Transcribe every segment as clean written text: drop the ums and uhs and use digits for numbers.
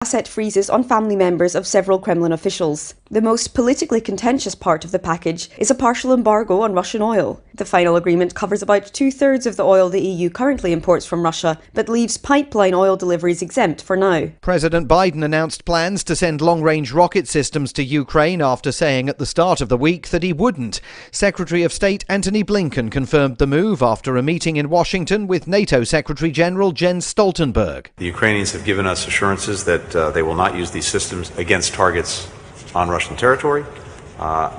asset freezes on family members of several Kremlin officials. The most politically contentious part of the package is a partial embargo on Russian oil. The final agreement covers about 2/3 of the oil the EU currently imports from Russia, but leaves pipeline oil deliveries exempt for now. President Biden announced plans to send long-range rocket systems to Ukraine after saying at the start of the week that he wouldn't. Secretary of State Antony Blinken confirmed the move after a meeting in Washington with NATO Secretary General Jens Stoltenberg. The Ukrainians have given us assurances that they will not use these systems against targets on Russian territory.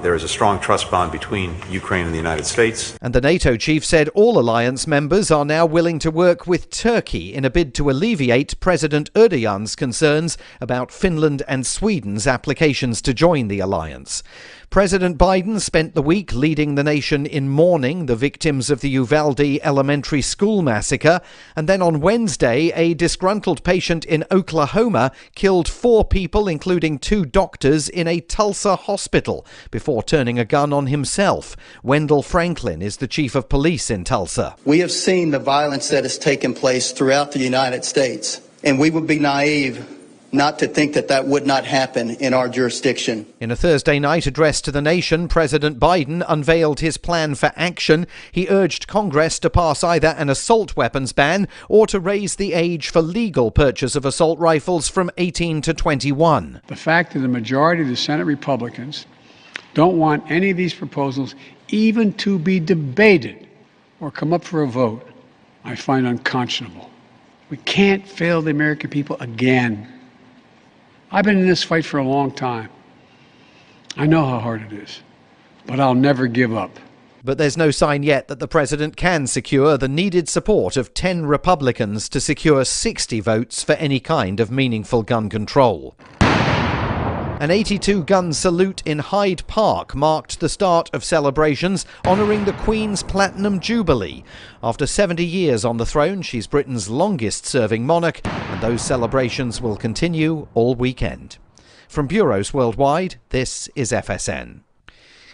There is a strong trust bond between Ukraine and the United States. And the NATO chief said all alliance members are now willing to work with Turkey in a bid to alleviate President Erdogan's concerns about Finland and Sweden's applications to join the alliance. President Biden spent the week leading the nation in mourning the victims of the Uvalde Elementary School massacre, and then on Wednesday, a disgruntled patient in Oklahoma killed 4 people, including 2 doctors, in a Tulsa hospital before turning a gun on himself. Wendell Franklin is the chief of police in Tulsa. We have seen the violence that has taken place throughout the United States, and we would be naive not to think that that would not happen in our jurisdiction. In a Thursday night address to the nation, President Biden unveiled his plan for action. He urged Congress to pass either an assault weapons ban or to raise the age for legal purchase of assault rifles from 18 to 21. The fact that the majority of the Senate Republicans don't want any of these proposals even to be debated or come up for a vote, I find unconscionable. We can't fail the American people again. I've been in this fight for a long time. I know how hard it is, but I'll never give up. But there's no sign yet that the president can secure the needed support of 10 Republicans to secure 60 votes for any kind of meaningful gun control. An 82-gun salute in Hyde Park marked the start of celebrations honouring the Queen's Platinum Jubilee. After 70 years on the throne, she's Britain's longest-serving monarch, and those celebrations will continue all weekend. From bureaus worldwide, this is FSN.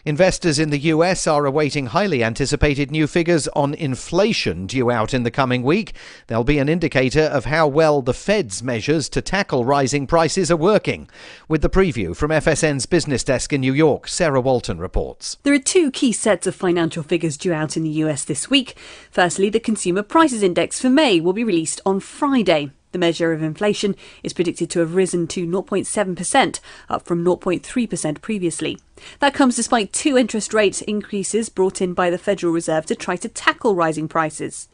Investors in the US are awaiting highly anticipated new figures on inflation due out in the coming week. They'll be an indicator of how well the Fed's measures to tackle rising prices are working. With the preview from FSN's business desk in New York, Sarah Walton reports. There are 2 key sets of financial figures due out in the US this week. Firstly, the Consumer Prices Index for May will be released on Friday. The measure of inflation is predicted to have risen to 0.7%, up from 0.3% previously. That comes despite 2 interest rate increases brought in by the Federal Reserve to try to tackle rising prices.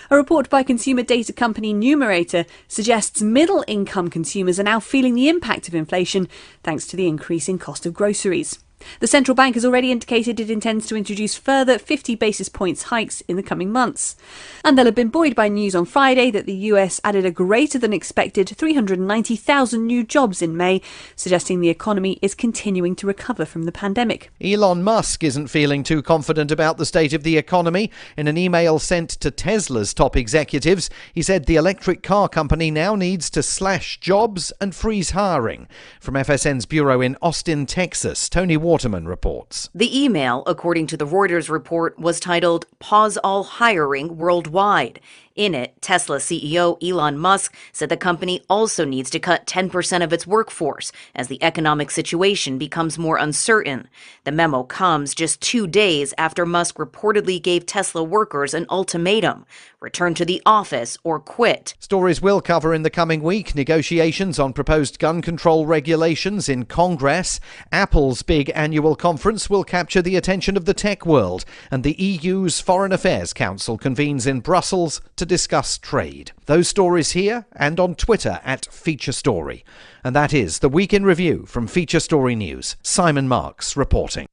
A report by consumer data company Numerator suggests middle-income consumers are now feeling the impact of inflation thanks to the increase in cost of groceries. The central bank has already indicated it intends to introduce further 50 basis points hikes in the coming months. And they'll have been buoyed by news on Friday that the US added a greater than expected 390,000 new jobs in May, suggesting the economy is continuing to recover from the pandemic. Elon Musk isn't feeling too confident about the state of the economy. In an email sent to Tesla's top executives, he said the electric car company now needs to slash jobs and freeze hiring. From FSN's bureau in Austin, Texas, Tony Waterman reports. The email, according to the Reuters report, was titled "Pause All Hiring Worldwide." In it, Tesla CEO Elon Musk said the company also needs to cut 10% of its workforce as the economic situation becomes more uncertain. The memo comes just 2 days after Musk reportedly gave Tesla workers an ultimatum: return to the office or quit. Stories we'll cover in the coming week: negotiations on proposed gun control regulations in Congress. Apple's big annual conference will capture the attention of the tech world, and the EU's Foreign Affairs Council convenes in Brussels to discuss trade. Those stories here and on Twitter at Feature Story. And that is the Week in Review from Feature Story News. Simon Marks reporting.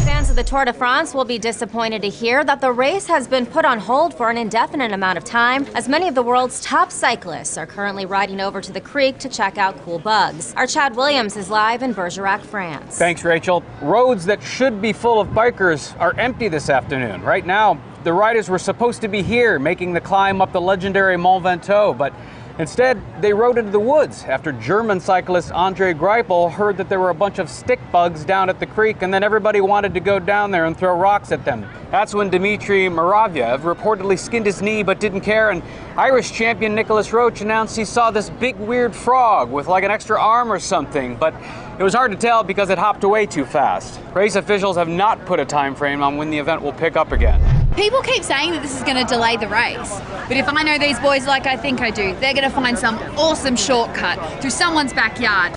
Fans of the Tour de France will be disappointed to hear that the race has been put on hold for an indefinite amount of time, as many of the world's top cyclists are currently riding over to the creek to check out cool bugs. Our Chad Williams is live in Bergerac, France. Thanks, Rachel. Roads that should be full of bikers are empty this afternoon. Right now, the riders were supposed to be here, making the climb up the legendary Mont Ventoux, but instead, they rode into the woods after German cyclist Andre Greipel heard that there were a bunch of stick bugs down at the creek, and then everybody wanted to go down there and throw rocks at them. That's when Dmitry Muravyev reportedly skinned his knee but didn't care, and Irish champion Nicholas Roach announced he saw this big weird frog with like an extra arm or something, but it was hard to tell because it hopped away too fast. Race officials have not put a time frame on when the event will pick up again. People keep saying that this is going to delay the race, but if I know these boys like I think I do, they're going to find some awesome shortcut through someone's backyard.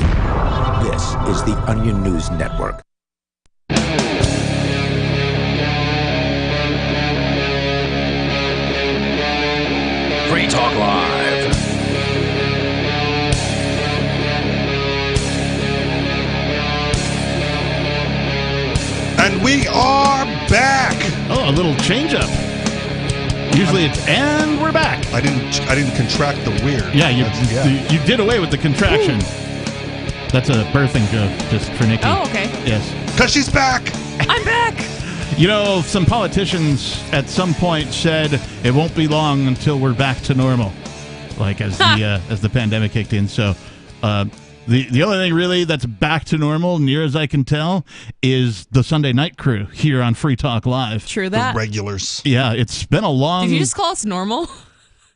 This is the Onion News Network. Free Talk Live. And we are back. Oh, a little change up. Usually it's and we're back. I didn't contract the weird. Yeah, you did away with the contraction. Woo. That's a birthing joke just for Nikki. Oh, okay. Yes. Because she's back. I'm back. You know, some politicians at some point said it won't be long until we're back to normal, like as the pandemic kicked in. So the only thing really that's back to normal, near as I can tell, is the Sunday night crew here on Free Talk Live. True that. The regulars. Yeah, it's been a long... Did you just call us normal?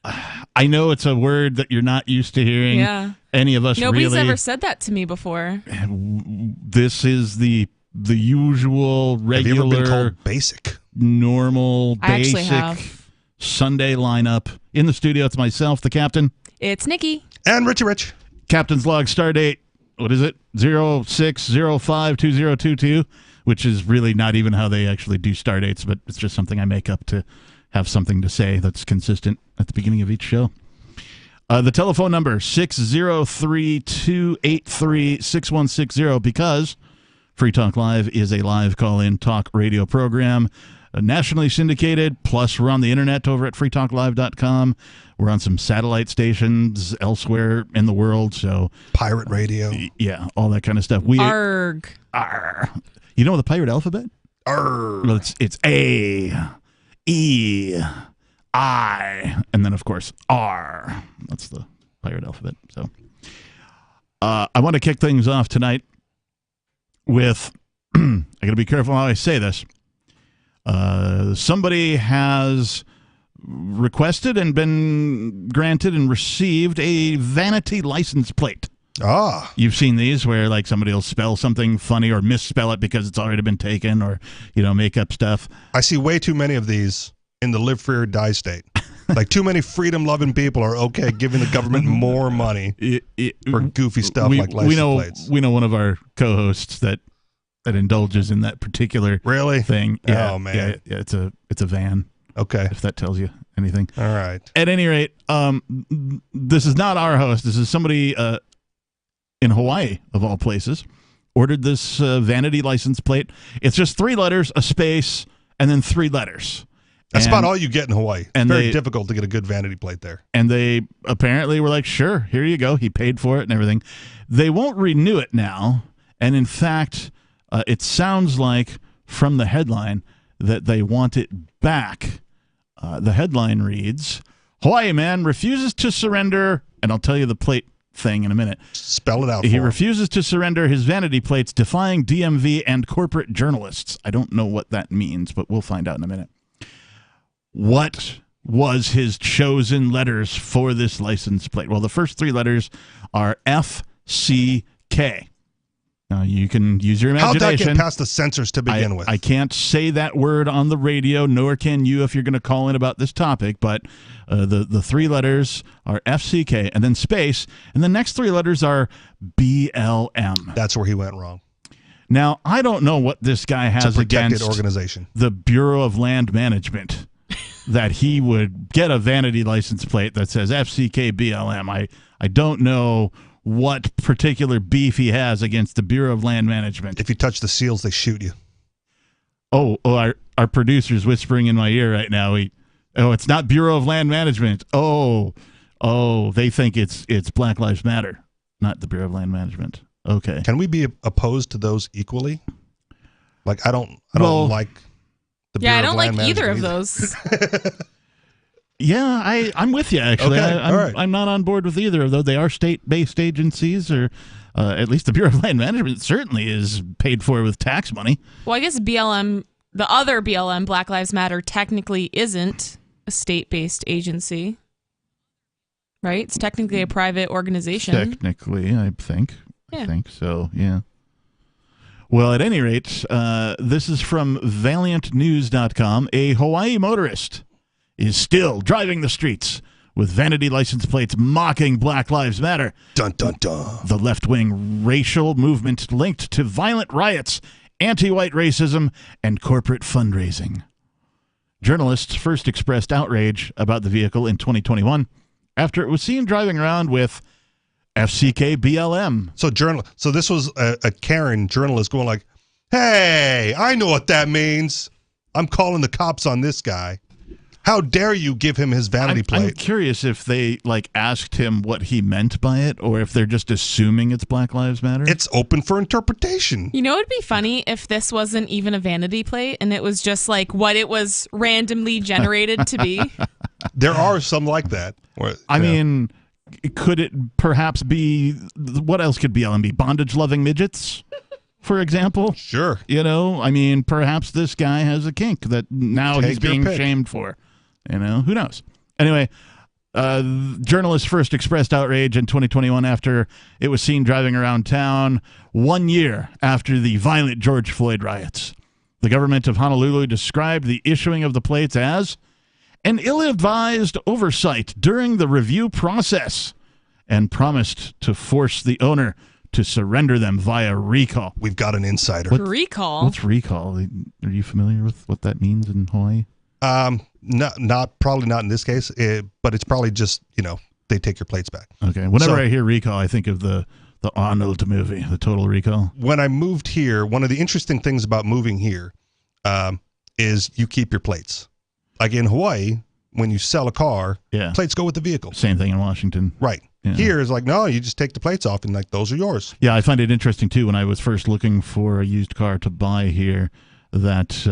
I know it's a word that you're not used to hearing. Yeah. Any of us Nobody's really. ever said that to me before. This is the usual, regular... Have you ever been called basic? Normal, I actually basic have. Sunday lineup. In the studio, it's myself, the captain. It's Nikki. And Richie Rich. Captain's log star date, what is it? 06052022, which is really not even how they actually do star dates, but it's just something I make up to have something to say that's consistent at the beginning of each show. The telephone number, 603-283-6160, because Free Talk Live is a live call-in talk radio program, nationally syndicated, plus we're on the internet over at freetalklive.com. We're on some satellite stations elsewhere in the world, so... Pirate radio. Yeah, all that kind of stuff. Arg. You know the pirate alphabet? Arg. Well, it's A, E, I, and then, of course, R. That's the pirate alphabet. So, I want to kick things off tonight with... I got to be careful how I say this. Somebody has requested and been granted and received a vanity license plate. Ah. You've seen these where like somebody will spell something funny or misspell it because it's already been taken, or, you know, make up stuff. I see way too many of these in the live free or die state. Like too many freedom-loving people are okay giving the government more money for goofy stuff like license plates. We know one of our co-hosts that indulges in that particular thing. Yeah, oh man, yeah, it's a van. Okay, if that tells you anything. All right. At any rate, this is not our host. This is somebody in Hawaii, of all places, ordered this vanity license plate. It's just 3 letters, a space, and then 3 letters. That's about all you get in Hawaii. And it's very difficult to get a good vanity plate there. And they apparently were like, sure, here you go. He paid for it and everything. They won't renew it now. And in fact, it sounds like from the headline that they want it back. The headline reads, Hawaii man refuses to surrender, and I'll tell you the plate thing in a minute. Spell it out He for refuses to surrender his vanity plates, defying DMV and corporate journalists. I don't know what that means, but we'll find out in a minute. What was his chosen letters for this license plate? Well, the first 3 letters are FCK. Now, you can use your imagination. How'd that get past the censors to begin with? I can't say that word on the radio, nor can you if you're going to call in about this topic, but the 3 letters are FCK, and then space, and the next 3 letters are BLM. That's where he went wrong. Now, I don't know what this guy has against organization. The Bureau of Land Management, that he would get a vanity license plate that says FCK BLM. I don't know what particular beef he has against the Bureau of Land Management. If you touch the seals, they shoot you. Oh, our producer's whispering in my ear right now. It's not Bureau of Land Management. Oh, they think it's Black Lives Matter, not the Bureau of Land Management. Okay. Can we be opposed to those equally? Like, I don't like the Bureau I don't of Land like either of Management those. Yeah, I'm with you, actually. Okay, all right. I'm not on board with either of those. They are state-based agencies, or at least the Bureau of Land Management certainly is paid for with tax money. Well, I guess BLM the other BLM, Black Lives Matter, technically isn't a state-based agency, right? It's technically a private organization. Technically, I think. Yeah. I think so, yeah. Well, at any rate, this is from ValiantNews.com. A Hawaii motorist is still driving the streets with vanity license plates mocking Black Lives Matter. Dun, dun, dun. The left-wing racial movement linked to violent riots, anti-white racism, and corporate fundraising. Journalists first expressed outrage about the vehicle in 2021 after it was seen driving around with FCK BLM. So this was a Karen journalist going like, hey, I know what that means. I'm calling the cops on this guy. How dare you give him his vanity plate? I'm curious if they asked him what he meant by it, or if they're just assuming it's Black Lives Matter. It's open for interpretation. You know, it'd be funny if this wasn't even a vanity plate and it was just like what it was randomly generated to be. There are some like that. I mean, could it perhaps be, what else could BLM be? Bondage-loving midgets, for example? Sure. You know, I mean, perhaps this guy has a kink that now he's being pick. shamed for. You know, who knows? Anyway, journalists first expressed outrage in 2021 after it was seen driving around town 1 year after the violent George Floyd riots. The government of Honolulu described the issuing of the plates as an ill-advised oversight during the review process and promised to force the owner to surrender them via recall. We've got an insider. Recall? What's recall? Are you familiar with what that means in Hawaii? Probably not in this case, but it's probably just, they take your plates back. Okay. Whenever I hear recall, I think of the Arnold movie, the Total Recall. When I moved here, one of the interesting things about moving here is you keep your plates. Like in Hawaii, when you sell a car, plates go with the vehicle. Same thing in Washington. Right. Yeah. Here is like, no, you just take the plates off and like, those are yours. Yeah, I find it interesting too when I was first looking for a used car to buy here that,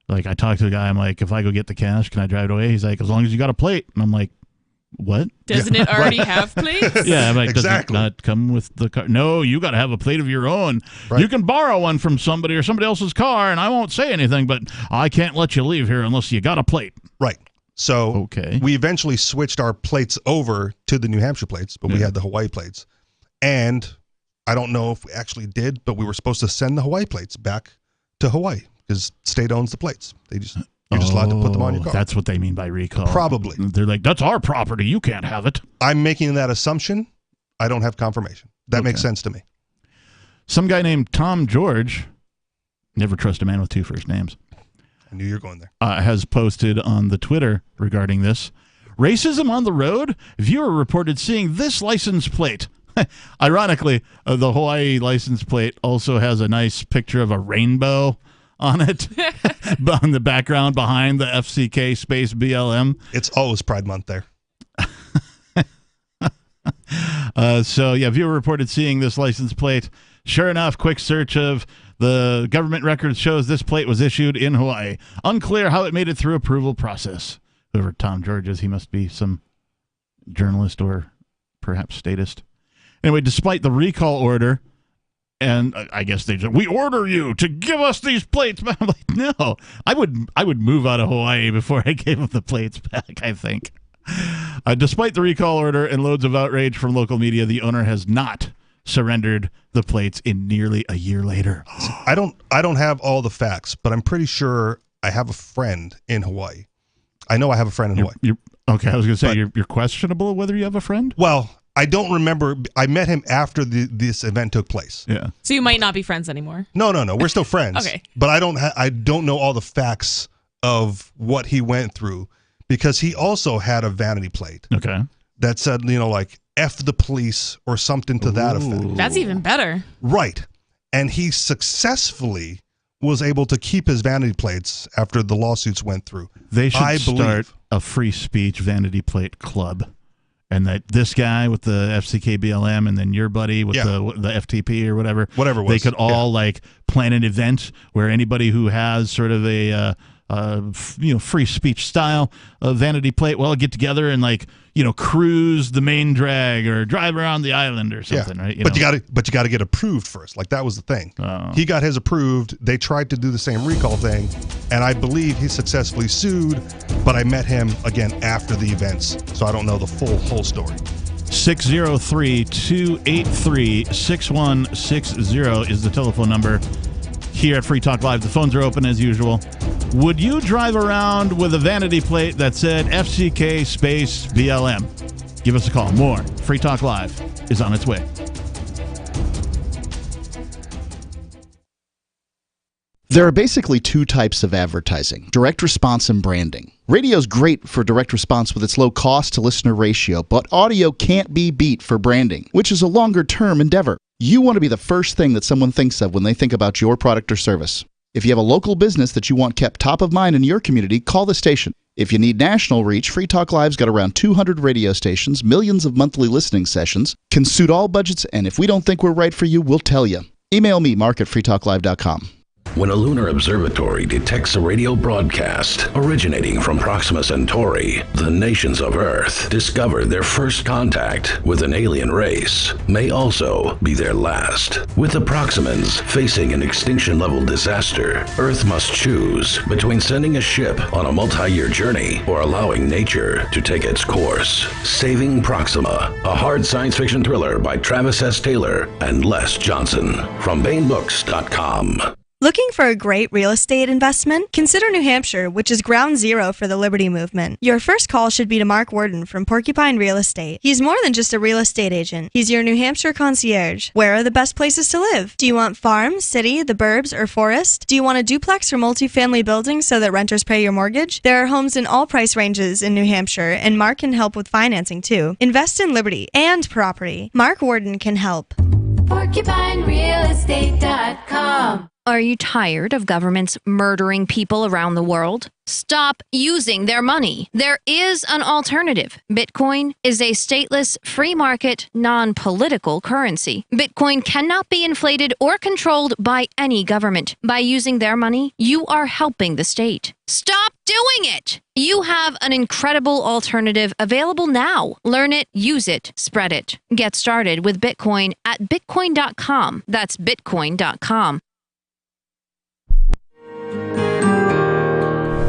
I talked to the guy, I'm like, if I go get the cash, can I drive it away? He's like, as long as you got a plate. And I'm like, what? Doesn't it already have plates? Yeah, I'm like, exactly. Does it not come with the car? No, you got to have a plate of your own. Right. You can borrow one from somebody or somebody else's car, and I won't say anything, but I can't let you leave here unless you got a plate. Right. So we eventually switched our plates over to the New Hampshire plates, but we had the Hawaii plates. And I don't know if we actually did, but we were supposed to send the Hawaii plates back to Hawaii because state owns the plates. You're just allowed to put them on your car. That's what they mean by recall. Probably. They're like, that's our property. You can't have it. I'm making that assumption. I don't have confirmation. That makes sense to me. Some guy named Tom George, never trust a man with two first names. I knew you were going there. Has posted on the Twitter regarding this. Racism on the road? Viewer reported seeing this license plate. Ironically, the Hawaii license plate also has a nice picture of a rainbow on it, on the background behind the FCK space BLM. It's always Pride Month there. Viewer reported seeing this license plate. Sure enough, quick search of the government records shows this plate was issued in Hawaii. Unclear how it made it through approval process. Whoever Tom George is, he must be some journalist or perhaps statist. Anyway, despite the recall order, and I guess they just, we order you to give us these plates back. I'm like, no, I would move out of Hawaii before I gave them the plates back, I think. Despite the recall order and loads of outrage from local media, the owner has not surrendered the plates in nearly a year later. I don't have all the facts, but I'm pretty sure I have a friend in Hawaii. I know I have a friend in Hawaii. Okay, I was going to say, you're questionable whether you have a friend? Well, I don't remember. I met him after this event took place. Yeah. So you might not be friends anymore. No. We're still friends. Okay. But I don't know all the facts of what he went through because he also had a vanity plate. Okay. That said, like, F the police or something to that effect. That's even better. Right. And he successfully was able to keep his vanity plates after the lawsuits went through. They should start a free speech vanity plate club. And that this guy with the FCK BLM and then your buddy with the FTP or whatever it was. They could all plan an event where anybody who has sort of a free speech style of vanity plate. Well, get together and cruise the main drag or drive around the island or something, right? You got to get approved first. Like, that was the thing. He got his approved. They tried to do the same recall thing, and I believe he successfully sued, but I met him again after the events, so I don't know the whole story. 603-283-6160 is the telephone number here at Free Talk Live. The phones are open as usual. Would you drive around with a vanity plate that said FCK space BLM? Give us a call. More Free Talk Live is on its way. There are basically two types of advertising: direct response and branding. Radio's great for direct response with its low cost to listener ratio, but audio can't be beat for branding, which is a longer term endeavor. You want to be the first thing that someone thinks of when they think about your product or service. If you have a local business that you want kept top of mind in your community, call the station. If you need national reach, Free Talk Live's got around 200 radio stations, millions of monthly listening sessions, can suit all budgets, and if we don't think we're right for you, we'll tell you. Email me, mark@freetalklive.com. When a lunar observatory detects a radio broadcast originating from Proxima Centauri, the nations of Earth discover their first contact with an alien race may also be their last. With the Proximans facing an extinction-level disaster, Earth must choose between sending a ship on a multi-year journey or allowing nature to take its course. Saving Proxima, a hard science fiction thriller by Travis S. Taylor and Les Johnson from BaneBooks.com. Looking for a great real estate investment? Consider New Hampshire, which is ground zero for the Liberty Movement. Your first call should be to Mark Worden from Porcupine Real Estate. He's more than just a real estate agent. He's your New Hampshire concierge. Where are the best places to live? Do you want farm, city, the burbs, or forest? Do you want a duplex or multifamily building so that renters pay your mortgage? There are homes in all price ranges in New Hampshire, and Mark can help with financing too. Invest in liberty and property. Mark Worden can help. PorcupineRealEstate.com. Are you tired of governments murdering people around the world? Stop using their money. There is an alternative. Bitcoin is a stateless, free market, non-political currency. Bitcoin cannot be inflated or controlled by any government. By using their money, you are helping the state. Stop doing it! You have an incredible alternative available now. Learn it, use it, spread it. Get started with Bitcoin at bitcoin.com. That's bitcoin.com.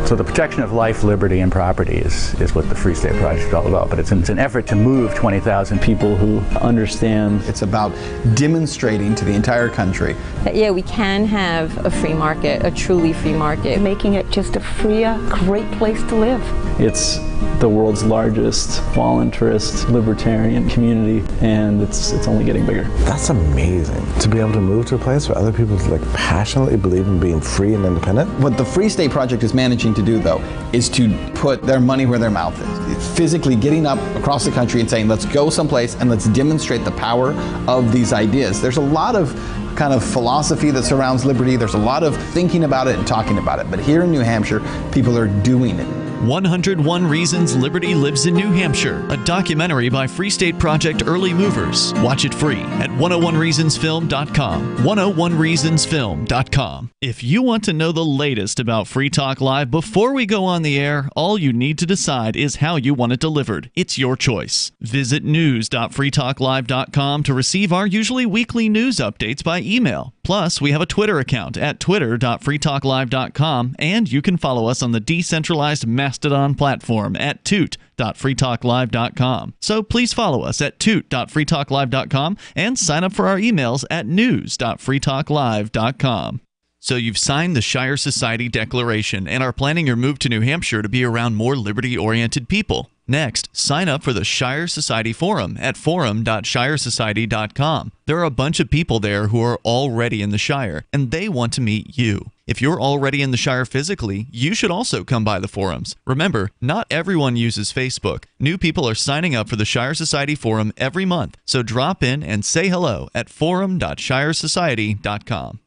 So the protection of life, liberty, and property is what the Free State Project is all about. But it's an effort to move 20,000 people who understand. It's about demonstrating to the entire country that, yeah, we can have a free market, a truly free market. Making it just a freer, great place to live. It's the world's largest voluntarist libertarian community, and it's only getting bigger. That's amazing, to be able to move to a place where other people passionately believe in being free and independent. What the Free State Project is managing to do, though, is to put their money where their mouth is. It's physically getting up across the country and saying, let's go someplace and let's demonstrate the power of these ideas. There's a lot of kind of philosophy that surrounds liberty. There's a lot of thinking about it and talking about it. But here in New Hampshire, people are doing it. 101 Reasons Liberty Lives in New Hampshire, a documentary by Free State Project Early Movers. Watch it free at 101reasonsfilm.com. 101reasonsfilm.com. If you want to know the latest about Free Talk Live before we go on the air, all you need to decide is how you want it delivered. It's your choice. Visit news.freetalklive.com to receive our usually weekly news updates by email. Plus, we have a Twitter account at twitter.freetalklive.com, and you can follow us on the decentralized Mastodon platform at toot.freetalklive.com. So please follow us at toot.freetalklive.com and sign up for our emails at news.freetalklive.com. So you've signed the Shire Society Declaration and are planning your move to New Hampshire to be around more liberty-oriented people. Next, sign up for the Shire Society Forum at forum.shiresociety.com. There are a bunch of people there who are already in the Shire, and they want to meet you. If you're already in the Shire physically, you should also come by the forums. Remember, not everyone uses Facebook. New people are signing up for the Shire Society Forum every month, so drop in and say hello at forum.shiresociety.com.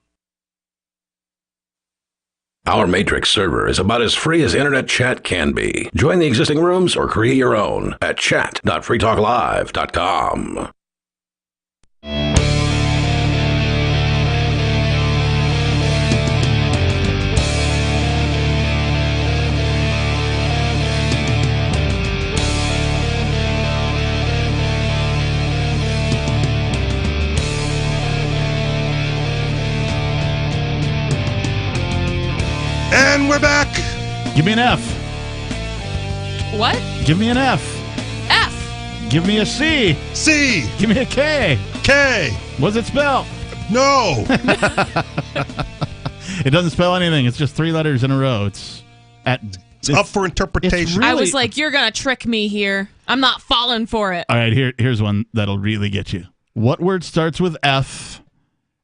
Our Matrix server is about as free as internet chat can be. Join the existing rooms or create your own at chat.freetalklive.com. And we're back. Give me an F. What? Give me an F. F. Give me a C. C. Give me a K. K. What's it spell? No. It doesn't spell anything. It's just 3 letters in a row. It's up for interpretation. I was like, you're going to trick me here. I'm not falling for it. All right, here's one that'll really get you. What word starts with F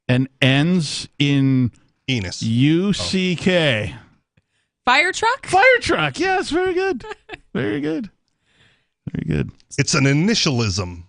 and ends in Enos? UCK. Fire truck? Fire truck. Yes, very good. Very good. Very good. It's an initialism.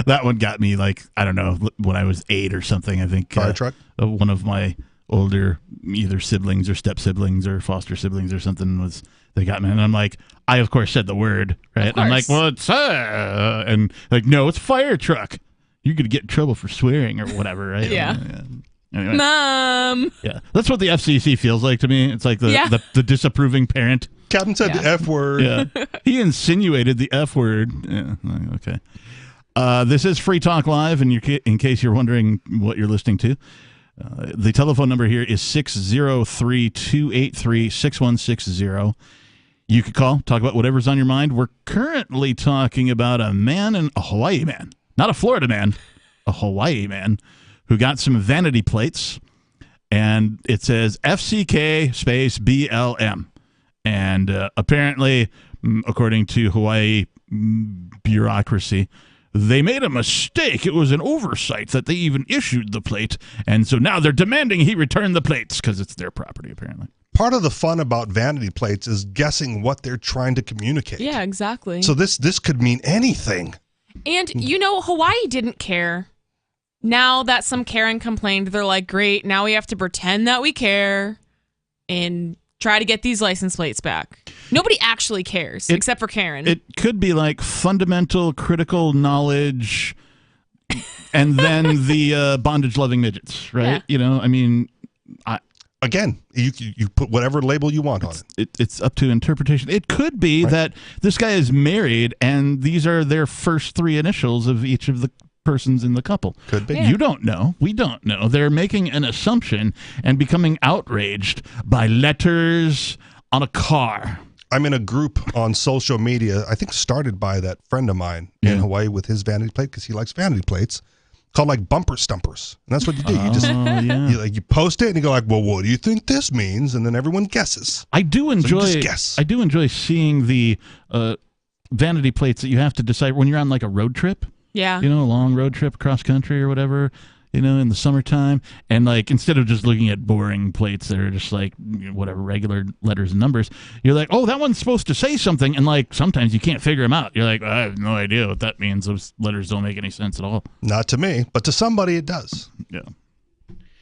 That one got me, like, I don't know, when I was 8 or something, I think. Fire truck? One of my older either siblings or step-siblings or foster siblings or something they got me. And I'm like, I, of course, said the word, right? And I'm like, well, it's, and like, no, it's fire truck. You're going to get in trouble for swearing or whatever, right? Yeah. Anyway. Mom. Yeah. That's what the FCC feels like to me. It's like the disapproving parent. Captain said the F word. Yeah. He insinuated the F word. Yeah. Okay. This is Free Talk Live, and in case you're wondering what you're listening to, the telephone number here is 603-283-6160. You could call, talk about whatever's on your mind. We're currently talking about a Hawaii man, not a Florida man, a Hawaii man who got some vanity plates, and it says FCK space BLM. And apparently, according to Hawaii bureaucracy, they made a mistake. It was an oversight that they even issued the plate. And so now they're demanding he return the plates because it's their property, apparently. Part of the fun about vanity plates is guessing what they're trying to communicate. Yeah, exactly. So this could mean anything. And, Hawaii didn't care. Now that some Karen complained, they're like, great, now we have to pretend that we care and try to get these license plates back. Nobody actually cares, except for Karen. It could be like fundamental critical knowledge and then the bondage-loving midgets, right? Yeah. Again, you put whatever label you want on it. It's up to interpretation. It could be that this guy is married and these are their first 3 initials of each of the persons in the couple. Could be. Yeah. You don't know. We don't know. They're making an assumption and becoming outraged by letters on a car. I'm in a group on social media, I think started by that friend of mine in Hawaii with his vanity plate because he likes vanity plates, called like bumper stumpers. And that's what you do. You just you post it and you go like, well, what do you think this means? And then everyone guesses. I do enjoy just guess. I do enjoy seeing the vanity plates that you have to decide when you're on like a road trip. Yeah. A long road trip across country or whatever, in the summertime. And like, instead of just looking at boring plates that are just like, whatever, regular letters and numbers, you're like, oh, that one's supposed to say something. And like, sometimes you can't figure them out. You're like, I have no idea what that means. Those letters don't make any sense at all. Not to me, but to somebody it does. Yeah.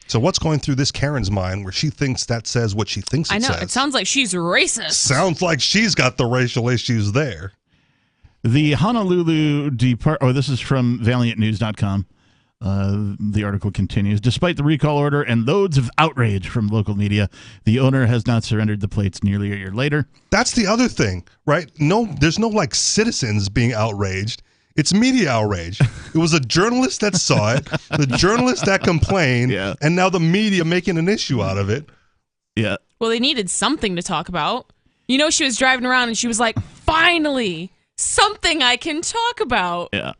So what's going through this Karen's mind where she thinks that says what she thinks it says? I know. It sounds like she's racist. Sounds like she's got the racial issues there. The Honolulu this is from ValiantNews.com. The article continues. Despite the recall order and loads of outrage from local media, the owner has not surrendered the plates nearly a year later. That's the other thing, right? No, there's no like citizens being outraged. It's media outrage. It was a journalist that saw it, the journalist that complained, and now the media making an issue out of it. Yeah. Well, they needed something to talk about. She was driving around and she was like, finally, something I can talk about. Yeah.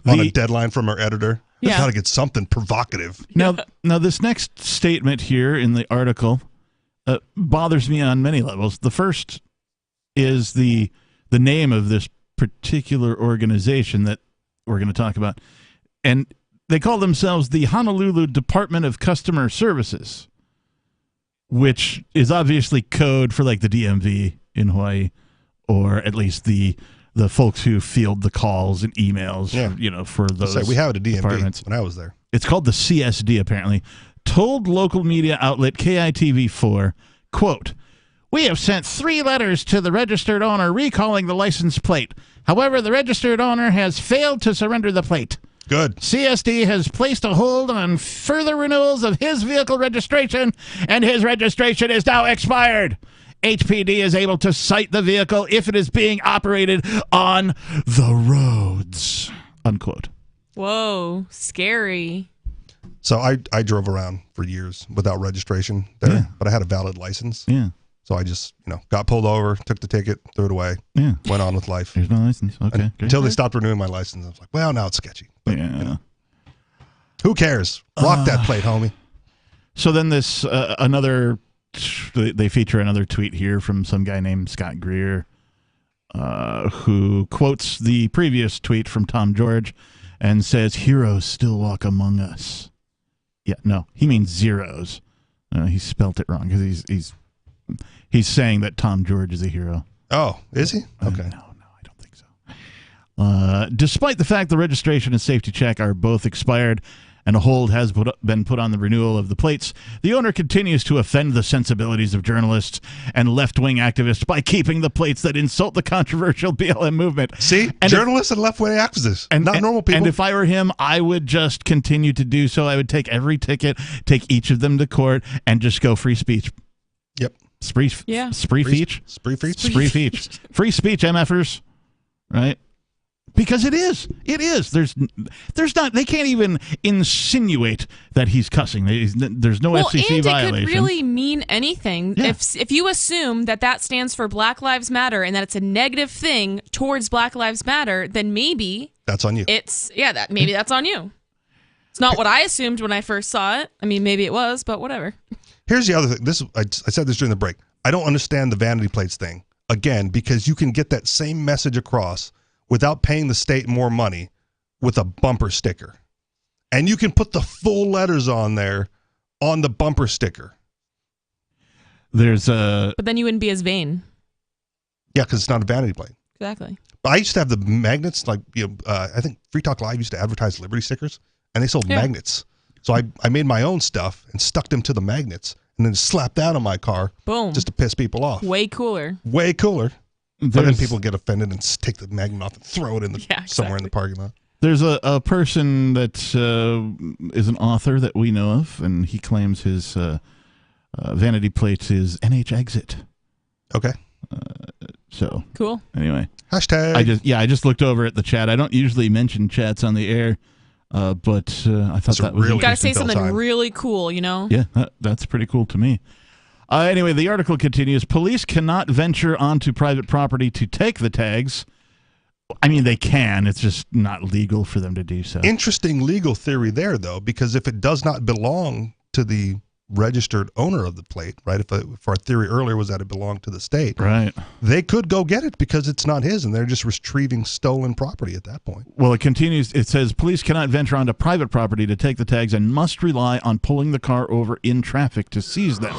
On a deadline from her editor. Yeah. Got to get something provocative. Now, this next statement here in the article bothers me on many levels. The first is the name of this particular organization that we're going to talk about. And they call themselves the Honolulu Department of Customer Services, which is obviously code for like the DMV in Hawaii, or at least the folks who field the calls and emails, for those. We have it at DMV departments. when I was there. It's called the CSD, apparently. Told local media outlet KITV4, quote, "We have sent 3 letters to the registered owner recalling the license plate. However, the registered owner has failed to surrender the plate. Good. CSD has placed a hold on further renewals of his vehicle registration, and his registration is now expired. HPD is able to cite the vehicle if it is being operated on the roads." Unquote. Whoa, scary. So I drove around for years without registration there, but I had a valid license. Yeah. So I just, got pulled over, took the ticket, threw it away, went on with life. There's no license. Okay. Until they stopped renewing my license. I was like, well, now it's sketchy. But, who cares? Rock that plate, homie. So then this, they feature another tweet here from some guy named Scott Greer, who quotes the previous tweet from Tom George and says, "Heroes still walk among us." Yeah, no, he means zeros. He spelt it wrong because he's saying that Tom George is a hero. Oh, is he? Okay. No, I don't think so. Despite the fact the registration and safety check are both expired and a hold has been put on the renewal of the plates, the owner continues to offend the sensibilities of journalists and left-wing activists by keeping the plates that insult the controversial BLM movement. See? Journalists and left-wing activists, not normal people. And if I were him, I would just continue to do so. I would take every ticket, take each of them to court, and just go free speech. Yep. Spree speech. Spree speech. Free speech, MFers. Right? Because it is. There's not. They can't even insinuate that he's cussing. There's no FCC violation. It could really mean anything. Yeah. If you assume that stands for Black Lives Matter and that it's a negative thing towards Black Lives Matter, then maybe that's on you. Maybe that's on you. It's not what I assumed when I first saw it. I mean, maybe it was, but whatever. Here's the other thing. I said this during the break. I don't understand the vanity plates thing. Again, because you can get that same message across without paying the state more money with a bumper sticker. And you can put the full letters on there on the bumper sticker. But then you wouldn't be as vain. Yeah, because it's not a vanity plate. Exactly. I used to have the magnets, I think Free Talk Live used to advertise Liberty stickers, and they sold magnets. So I made my own stuff and stuck them to the magnets and then slapped that on my car. Boom. Just to piss people off. Way cooler. But then people get offended and take the magnet off and throw it in somewhere in the parking lot. There's a person that is an author that we know of, and he claims his vanity plate is NH Exit. Okay. So cool. Anyway, hashtag. I just looked over at the chat. I don't usually mention chats on the air, but I thought that was really. You gotta say something really cool, Yeah, that's pretty cool to me. Anyway, the article continues. Police cannot venture onto private property to take the tags. I mean, they can. It's just not legal for them to do so. Interesting legal theory there, though, because if it does not belong to the registered owner of the plate, right? If our theory earlier was that it belonged to the state, right? They could go get it because it's not his, and they're just retrieving stolen property at that point. Well, it continues. It says police cannot venture onto private property to take the tags and must rely on pulling the car over in traffic to seize them.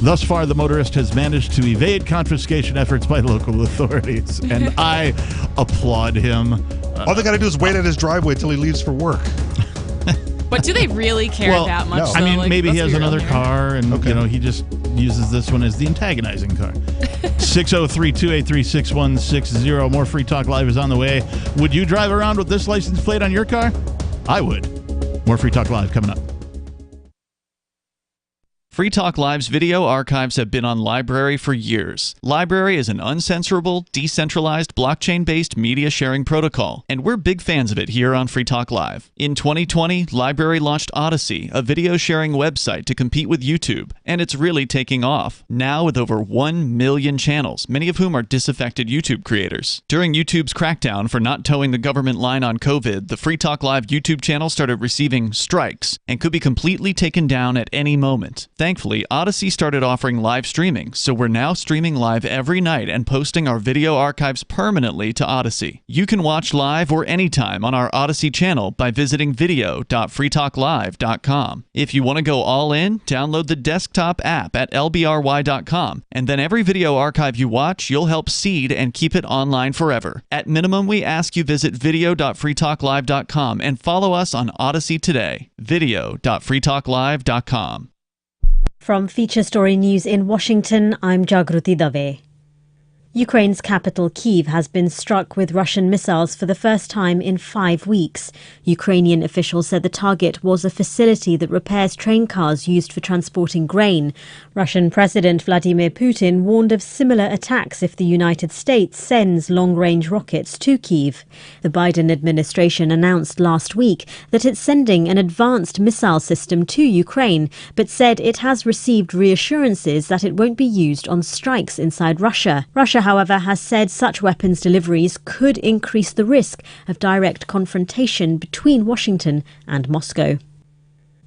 Thus far, the motorist has managed to evade confiscation efforts by local authorities, and I applaud him. All they got to do is wait at his driveway till he leaves for work. But do they really care that much? No. I mean, maybe he has another car, and he just uses this one as the antagonizing car. 603-283-6160. More Free Talk Live is on the way. Would you drive around with this license plate on your car? I would. More Free Talk Live coming up. Free Talk Live's video archives have been on LBRY for years. LBRY is an uncensorable, decentralized, blockchain-based media sharing protocol, and we're big fans of it here on Free Talk Live. In 2020, LBRY launched Odysee, a video sharing website to compete with YouTube, and it's really taking off. Now with over 1 million channels, many of whom are disaffected YouTube creators. During YouTube's crackdown for not towing the government line on COVID, the Free Talk Live YouTube channel started receiving strikes and could be completely taken down at any moment. Thankfully, Odysee started offering live streaming, so we're now streaming live every night and posting our video archives permanently to Odysee. You can watch live or anytime on our Odysee channel by visiting video.freetalklive.com. If you want to go all in, download the desktop app at lbry.com, and then every video archive you watch, you'll help seed and keep it online forever. At minimum, we ask you visit video.freetalklive.com and follow us on Odysee today. video.freetalklive.com. From Feature Story News in Washington, I'm Jagruti Dave. Ukraine's capital, Kyiv, has been struck with Russian missiles for the first time in 5 weeks. Ukrainian officials said the target was a facility that repairs train cars used for transporting grain. Russian President Vladimir Putin warned of similar attacks if the United States sends long-range rockets to Kyiv. The Biden administration announced last week that it's sending an advanced missile system to Ukraine, but said it has received reassurances that it won't be used on strikes inside Russia. Russia, however, has said such weapons deliveries could increase the risk of direct confrontation between Washington and Moscow.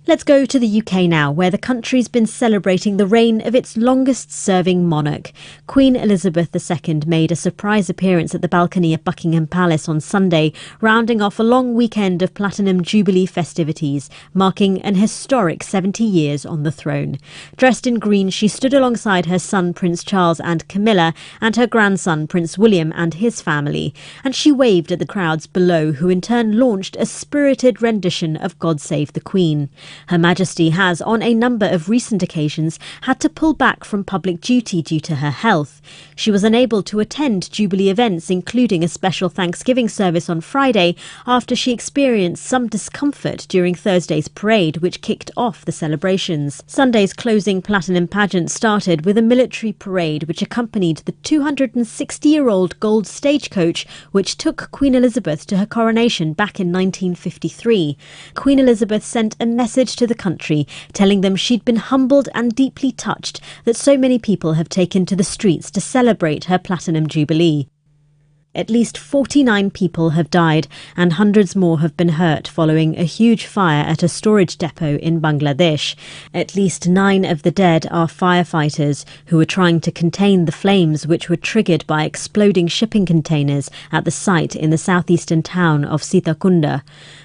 Let's go to the UK now, where the country's been celebrating the reign of its longest-serving monarch. Queen Elizabeth II made a surprise appearance at the balcony of Buckingham Palace on Sunday, rounding off a long weekend of Platinum Jubilee festivities, marking an historic 70 years on the throne. Dressed in green, she stood alongside her son Prince Charles and Camilla, and her grandson Prince William and his family, and she waved at the crowds below, who in turn launched a spirited rendition of God Save the Queen. Her Majesty has, on a number of recent occasions, had to pull back from public duty due to her health. She was unable to attend Jubilee events, including a special Thanksgiving service on Friday, after she experienced some discomfort during Thursday's parade, which kicked off the celebrations. Sunday's closing Platinum pageant started with a military parade which accompanied the 260-year-old gold stagecoach which took Queen Elizabeth to her coronation back in 1953. Queen Elizabeth sent a message to the country, telling them she'd been humbled and deeply touched that so many people have taken to the streets to celebrate her Platinum Jubilee. At least 49 people have died and hundreds more have been hurt following a huge fire at a storage depot in Bangladesh. At least 9 of the dead are firefighters who were trying to contain the flames which were triggered by exploding shipping containers at the site in the southeastern town of Sitakunda.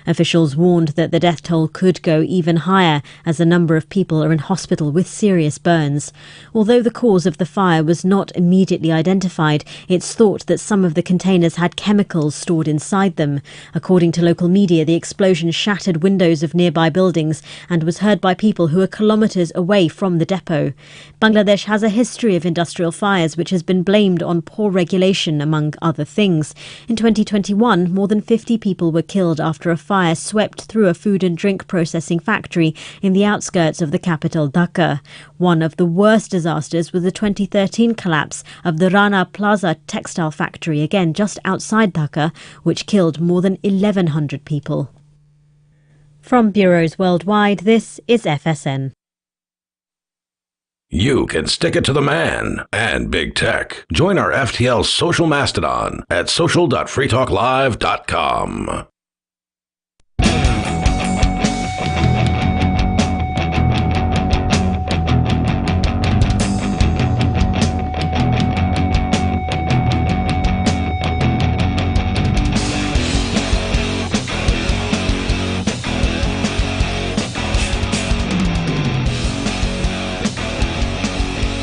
Officials warned that the death toll could go even higher as a number of people are in hospital with serious burns. Although the cause of the fire was not immediately identified, it's thought that some of the containers had chemicals stored inside them. According to local media, the explosion shattered windows of nearby buildings and was heard by people who are kilometres away from the depot. Bangladesh has a history of industrial fires which has been blamed on poor regulation, among other things. In 2021, more than 50 people were killed after a fire swept through a food and drink processing factory in the outskirts of the capital, Dhaka. One of the worst disasters was the 2013 collapse of the Rana Plaza textile factory, again just outside Dhaka, which killed more than 1,100 people. From bureaus worldwide, this is FSN. You can stick it to the man and big tech. Join our FTL social mastodon at social.freetalklive.com.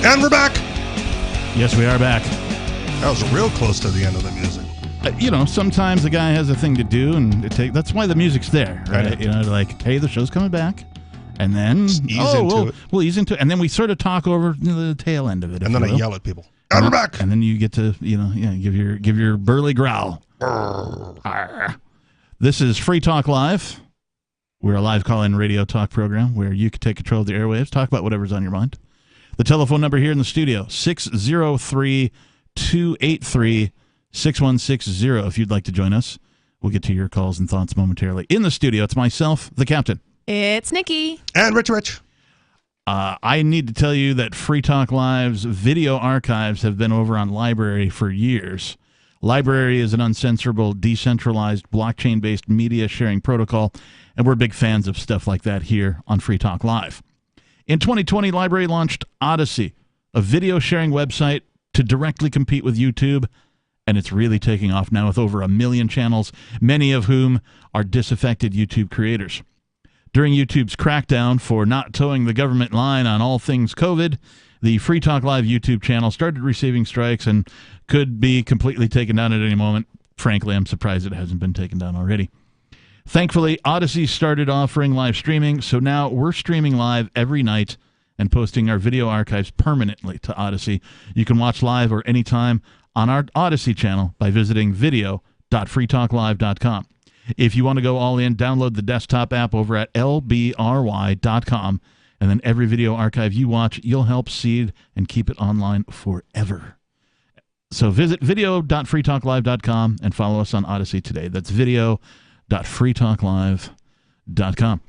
And we're back. Yes, we are back. That was real close to the end of the music. Sometimes the guy has a thing to do, and that's why the music's there, right? Like, hey, the show's coming back, and then we'll ease into it, and then we sort of talk over the tail end of it, and then I yell at people. And we're back. And then you get to give your burly growl. This is Free Talk Live. We're a live call-in radio talk program where you can take control of the airwaves, talk about whatever's on your mind. The telephone number here in the studio, 603-283-6160. If you'd like to join us, we'll get to your calls and thoughts momentarily. In the studio, it's myself, the captain. It's Nikki. And Rich. I need to tell you that Free Talk Live's video archives have been over on Library for years. Library is an uncensorable, decentralized, blockchain-based media sharing protocol, and we're big fans of stuff like that here on Free Talk Live. In 2020, Library launched Odyssey, a video sharing website to directly compete with YouTube, and it's really taking off now with over 1 million channels, many of whom are disaffected YouTube creators. During YouTube's crackdown for not towing the government line on all things COVID, the Free Talk Live YouTube channel started receiving strikes and could be completely taken down at any moment. Frankly, I'm surprised it hasn't been taken down already. Thankfully, Odyssey started offering live streaming, so now we're streaming live every night and posting our video archives permanently to Odyssey. You can watch live or anytime on our Odyssey channel by visiting video.freetalklive.com. If you want to go all in, download the desktop app over at lbry.com, and then every video archive you watch, you'll help seed and keep it online forever. So visit video.freetalklive.com and follow us on Odyssey today. That's video.freetalklive.com.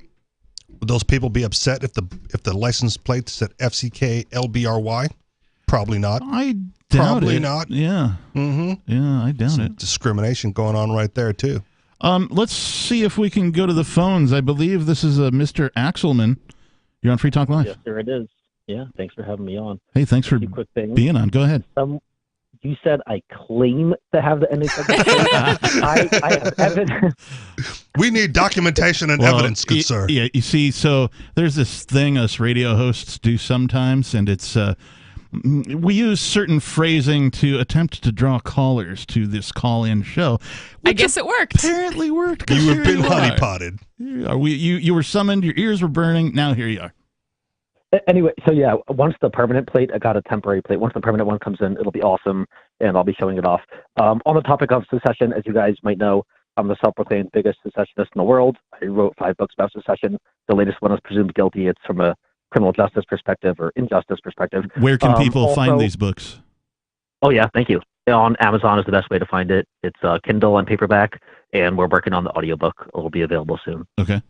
Would those people be upset if the license plate said FCK LBRY? Probably not. I doubt Probably it. not. Yeah. Mm-hmm. Yeah, I doubt it. Discrimination going on right there, too. Let's see if we can go to the phones. I believe this is Mr. Axelman. You're on Free Talk Live. Yes, sir, it is. Yeah, thanks for having me on. Hey, thanks for quick things. being on. Go ahead. You said I claim to have the NHL. I have evidence. We need documentation and evidence, good sir. Yeah, you see, so there's this thing us radio hosts do sometimes, and it's we use certain phrasing to attempt to draw callers to this call-in show. I guess it worked. Apparently worked. You have been honeypotted. You were summoned, your ears were burning, now here you are. Anyway, so yeah, once the permanent plate, I got a temporary plate. Once the permanent one comes in, it'll be awesome, and I'll be showing it off. On the topic of secession, as you guys might know, I'm the self-proclaimed biggest secessionist in the world. I wrote 5 books about secession. The latest one is presumed guilty. It's from a criminal justice perspective or injustice perspective. Where can people find these books? Oh, yeah, thank you. On Amazon is the best way to find it. It's Kindle and paperback, and we're working on the audiobook. It'll be available soon. Okay.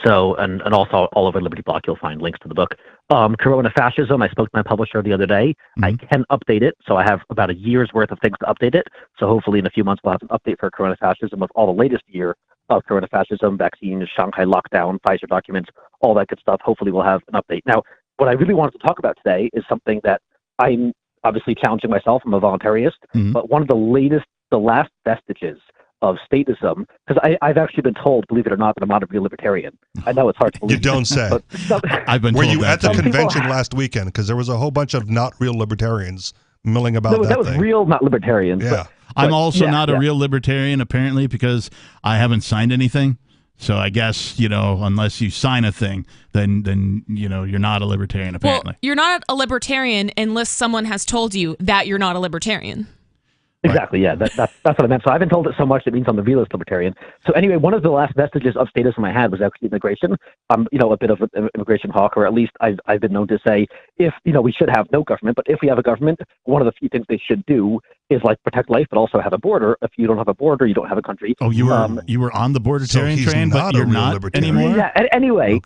So, and also all over Liberty Block, you'll find links to the book. Corona Fascism, I spoke to my publisher the other day. I can update it, so I have about a year's worth of things to update it. So hopefully in a few months we'll have an update for Corona Fascism of all the latest year of Corona Fascism, vaccines, Shanghai lockdown, Pfizer documents, all that good stuff. Hopefully we'll have an update. Now, what I really wanted to talk about today is something that I'm obviously challenging myself. I'm a voluntarist, but one of the last vestiges of statism, because I've actually been told, believe it or not, that I'm not a real libertarian. I know it's hard to believe. You don't say. I've been Were told you that at the too. convention last weekend? Because there was a whole bunch of not real libertarians milling about that was thing. real, not libertarians. Yeah. I'm also not a real libertarian, apparently, because I haven't signed anything. So I guess, unless you sign a thing, then you're not a libertarian, apparently. Well, you're not a libertarian unless someone has told you that you're not a libertarian. Exactly, yeah, that's what I meant. So I've been told it so much it means I'm the realist libertarian. So anyway, one of the last vestiges of statism I had was actually immigration. I'm, a bit of an immigration hawk, or at least I've been known to say, if, we should have no government, but if we have a government, one of the few things they should do is like protect life, but also have a border. If you don't have a border, you don't have a country. Oh, you were on the bordertarian train, but you're not anymore? Yeah, anyway,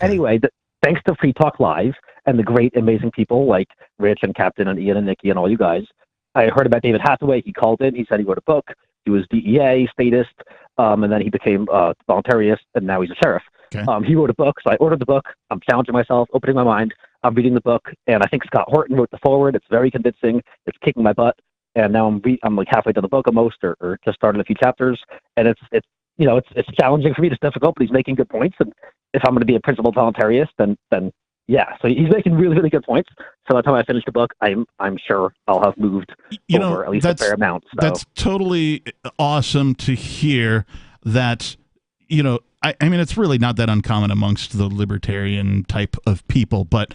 thanks to Free Talk Live and the great, amazing people like Rich and Captain and Ian and Nikki and all you guys, I heard about David Hathaway. He called in. He said he wrote a book. He was DEA, statist, and then he became voluntarist, and now he's a sheriff. Okay. He wrote a book, so I ordered the book. I'm challenging myself, opening my mind. I'm reading the book, and I think Scott Horton wrote the foreword. It's very convincing. It's kicking my butt, and now I'm like halfway done the book almost, or just started a few chapters, and it's challenging for me. It's difficult, but he's making good points. And if I'm going to be a principled voluntarist, then yeah, so he's making really, really good points. So by the time I finish the book, I'm sure I'll have moved over at least a fair amount. So. That's totally awesome to hear that, I mean, it's really not that uncommon amongst the libertarian type of people, but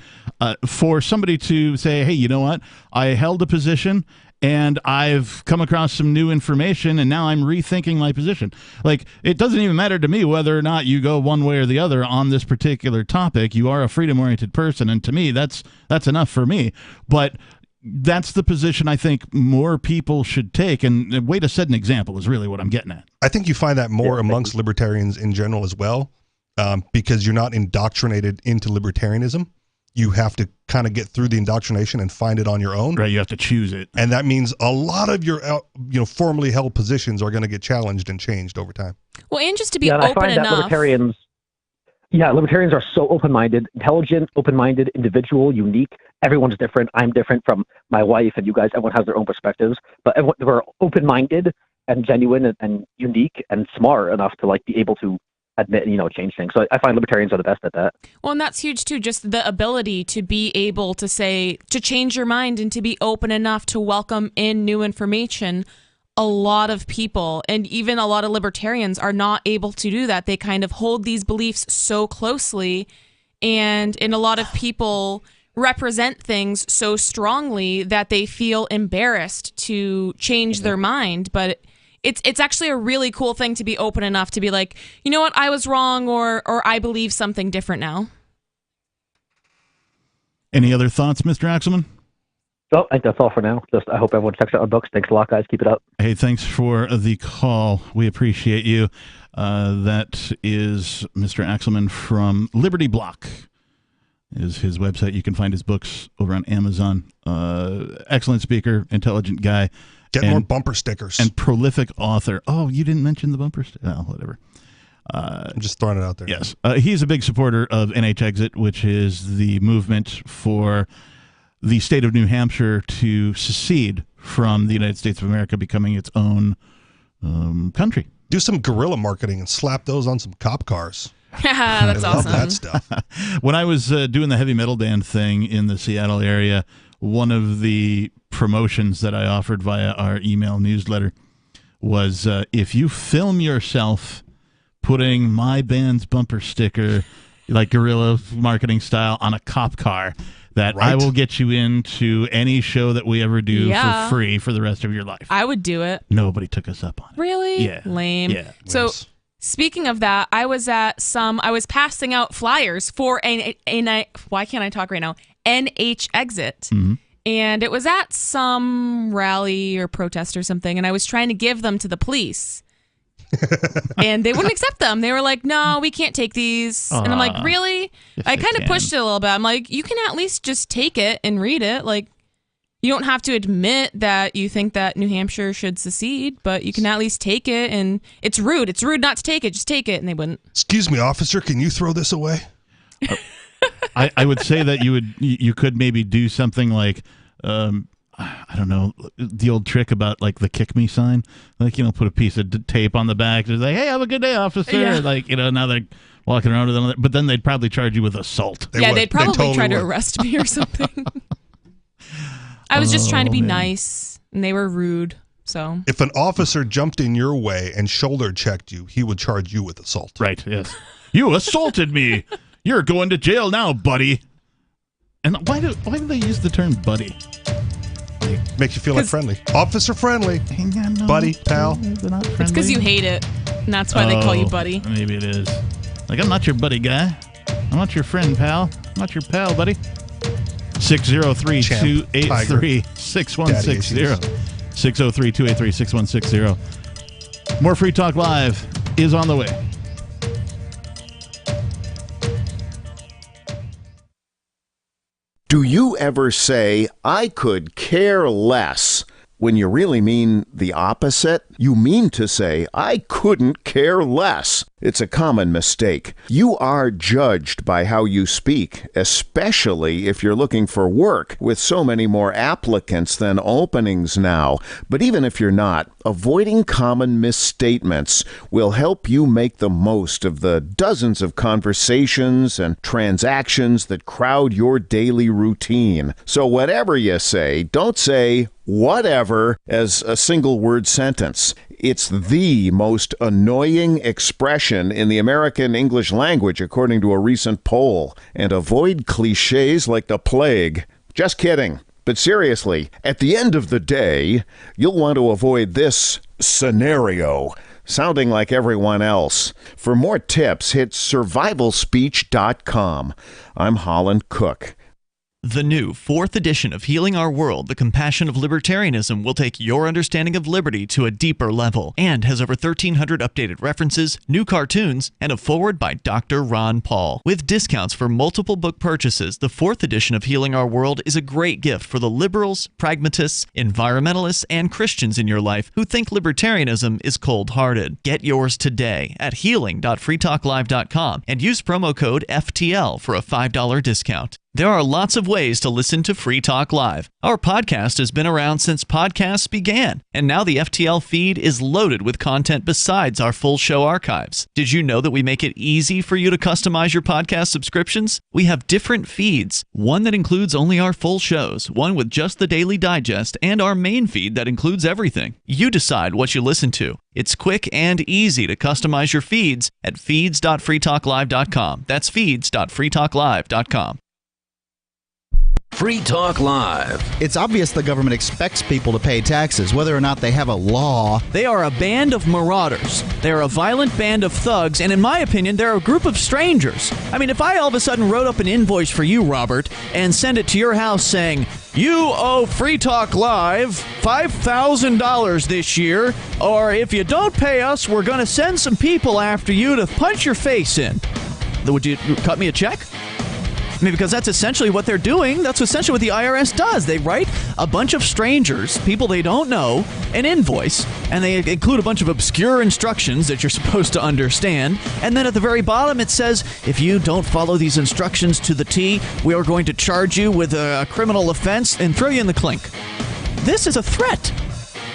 for somebody to say, hey, you know what, I held a position and I've come across some new information and now I'm rethinking my position. Like, it doesn't even matter to me whether or not you go one way or the other on this particular topic. You are a freedom-oriented person, and to me, that's enough for me. But that's the position I think more people should take, and the way to set an example is really what I'm getting at. I think you find that more amongst libertarians in general as well, because you're not indoctrinated into libertarianism. You have to kind of get through the indoctrination and find it on your own. Right, you have to choose it. And that means a lot of your formerly held positions are going to get challenged and changed over time. Well, and just to be open enough. Libertarians are so open-minded, intelligent, open-minded, individual, unique. Everyone's different. I'm different from my wife and you guys. Everyone has their own perspectives, but we're open-minded and genuine and unique and smart enough to be able to admit, change things. So I find libertarians are the best at that. Well, and that's huge too, just the ability to be able to change your mind and to be open enough to welcome in new information. A lot of people, and even a lot of libertarians, are not able to do that. They kind of hold these beliefs so closely, and a lot of people represent things so strongly that they feel embarrassed to change their mind. But it's actually a really cool thing to be open enough to be like, you know what, I was wrong, or I believe something different now. Any other thoughts, Mr. Axelman? Oh, I think that's all for now. Just I hope everyone checks out our books. Thanks a lot, guys. Keep it up. Hey, thanks for the call. We appreciate you. That is Mr. Axelman from Liberty Block. Is his website. You can find his books over on Amazon. Excellent speaker, intelligent guy. Get more bumper stickers. And prolific author. Oh, you didn't mention the bumper sticker? Oh, whatever. I'm just throwing it out there. Yes. He's a big supporter of NH Exit, which is the movement for the state of New Hampshire to secede from the United States of America, becoming its own country. Do some guerrilla marketing and slap those on some cop cars. That's awesome. Love that stuff. When I was doing the heavy metal band thing in the Seattle area, one of the promotions that I offered via our email newsletter was if you film yourself putting my band's bumper sticker, like guerrilla marketing style, on a cop car, that I will get you into any show that we ever do for free for the rest of your life. I would do it. Nobody took us up on it. Really? Yeah. Lame. Yeah. So speaking of that, I was passing out flyers for why can't I talk right now? NH Exit. Mm-hmm. And it was at some rally or protest or something, and I was trying to give them to the police. And they wouldn't accept them. They were like, no, we can't take these. And I'm like, really? Yes, I kind of pushed it a little bit. I'm like, you can at least just take it and read it. Like, you don't have to admit that you think that New Hampshire should secede, but you can at least take it. And it's rude. It's rude not to take it. Just take it. And they wouldn't. Excuse me, officer, can you throw this away? I would say that you could maybe do something like, I don't know, the old trick about like the kick me sign, like, put a piece of tape on the back. It's like, hey, have a good day, officer. Yeah. Like, now they're walking around with them, but then they'd probably charge you with assault. They'd probably try to arrest me or something. I was just trying to be nice, and they were rude. So if an officer jumped in your way and shoulder checked you, he would charge you with assault. Right, yes. You assaulted me. You're going to jail now, buddy. And why do they use the term buddy? Makes you feel like friendly. Officer friendly. Buddy, pal. It's because you hate it, and that's why they call you buddy. Maybe it is. Like, I'm not your buddy guy. I'm not your friend, pal. I'm not your pal, buddy. 603-283-6160. 603-283-6160. More Free Talk Live is on the way. Do you ever say, I could care less, when you really mean the opposite? You mean to say, I couldn't care less. It's a common mistake. You are judged by how you speak, especially if you're looking for work, with so many more applicants than openings now. But even if you're not, avoiding common misstatements will help you make the most of the dozens of conversations and transactions that crowd your daily routine. So whatever you say, don't say whatever as a single word sentence. It's the most annoying expression in the American English language, according to a recent poll. And avoid cliches like the plague. Just kidding. But seriously, at the end of the day, you'll want to avoid this scenario, sounding like everyone else. For more tips, hit survivalspeech.com. I'm Holland Cook. The new 4th edition of Healing Our World, The Compassion of Libertarianism, will take your understanding of liberty to a deeper level and has over 1,300 updated references, new cartoons, and a foreword by Dr. Ron Paul. With discounts for multiple book purchases, the 4th edition of Healing Our World is a great gift for the liberals, pragmatists, environmentalists, and Christians in your life who think libertarianism is cold-hearted. Get yours today at healing.freetalklive.com and use promo code FTL for a $5 discount. There are lots of ways to listen to Free Talk Live. Our podcast has been around since podcasts began, and now the FTL feed is loaded with content besides our full show archives. Did you know that we make it easy for you to customize your podcast subscriptions? We have different feeds, one that includes only our full shows, one with just the Daily Digest, and our main feed that includes everything. You decide what you listen to. It's quick and easy to customize your feeds at feeds.freetalklive.com. That's feeds.freetalklive.com. Free Talk Live. It's obvious the government expects people to pay taxes, whether or not they have a law. They are a band of marauders. They are a violent band of thugs, and in my opinion, they're a group of strangers. I mean, if I all of a sudden wrote up an invoice for you, Robert, and send it to your house saying, you owe Free Talk Live $5,000 this year, or if you don't pay us, we're going to send some people after you to punch your face in. Would you cut me a check? I mean, because that's essentially what they're doing. That's essentially what the IRS does. They write a bunch of strangers, people they don't know, an invoice, and they include a bunch of obscure instructions that you're supposed to understand. And then at the very bottom, it says, if you don't follow these instructions to the T, we are going to charge you with a criminal offense and throw you in the clink. This is a threat.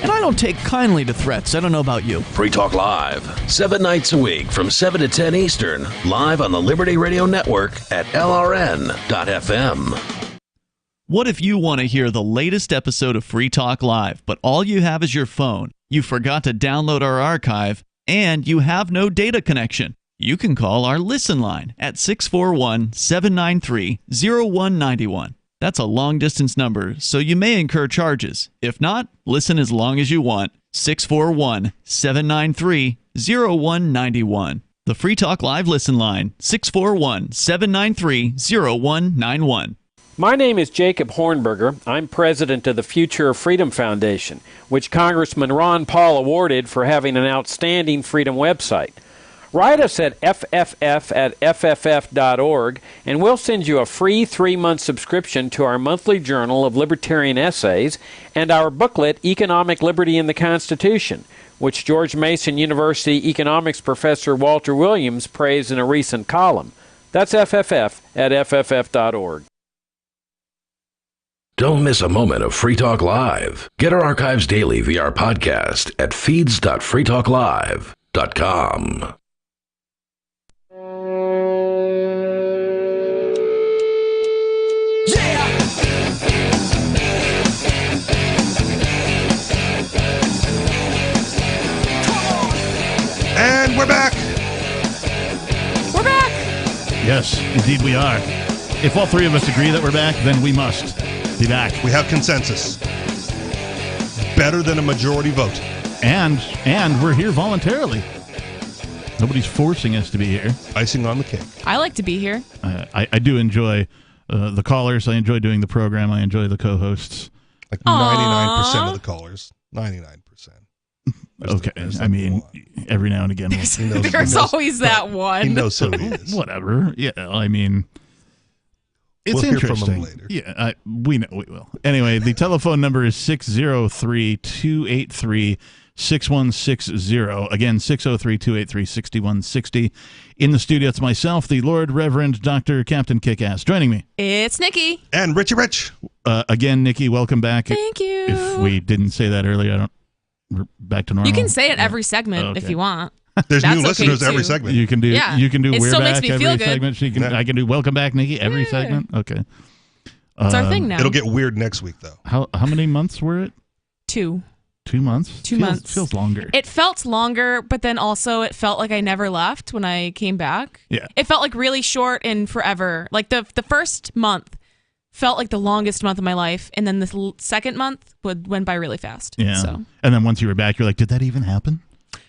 And I don't take kindly to threats. I don't know about you. Free Talk Live, 7 nights a week from 7 to 10 Eastern, live on the Liberty Radio Network at LRN.FM. What if you want to hear the latest episode of Free Talk Live, but all you have is your phone, you forgot to download our archive, and you have no data connection? You can call our Listen line at 641-793-0191. That's a long-distance number, so you may incur charges. If not, listen as long as you want. 641-793-0191. The Free Talk Live Listen line, 641-793-0191. My name is Jacob Hornberger. I'm president of the Future of Freedom Foundation, which Congressman Ron Paul awarded for having an outstanding freedom website. Write us at fff@fff.org, and we'll send you a free 3-month subscription to our monthly journal of libertarian essays and our booklet, Economic Liberty in the Constitution, which George Mason University economics professor Walter Williams praised in a recent column. That's fff@fff.org. Don't miss a moment of Free Talk Live. Get our archives daily via our podcast at feeds.freetalklive.com. And we're back. We're back. Yes, indeed we are. If all three of us agree that we're back, then we must be back. We have consensus. Better than a majority vote. And we're here voluntarily. Nobody's forcing us to be here. Icing on the cake. I like to be here. I do enjoy the callers. I enjoy doing the program. I enjoy the co-hosts. Like 99% of the callers. 99%. Okay, I mean, every now and again. There's always that one. He knows who he is. Whatever. Yeah, I mean, it's we'll interesting. Hear from him later. Yeah, we know we will. Anyway, the telephone number is 603-283-6160. Again, 603-283-6160. In the studio, it's myself, the Lord Reverend Dr. Captain Kickass. Joining me. It's Nikki. And Richie Rich. Again, Nikki, welcome back. Thank you. If we didn't say that earlier, we're back to normal. You can say it every segment if you want. There's new listeners every segment. You can do. Yeah. You can do. It We're still back makes me every feel good. segment. I can do. Welcome back, Nikki. Every segment. Okay. It's our thing now. It'll get weird next week, though. How many months were it? 2. 2 months. 2 months. Feels longer. It felt longer, but then also it felt like I never left when I came back. Yeah. It felt like really short and forever. Like the first month felt like the longest month of my life, and then the second month went by really fast. Yeah. So. And then once you were back, you're like, did that even happen?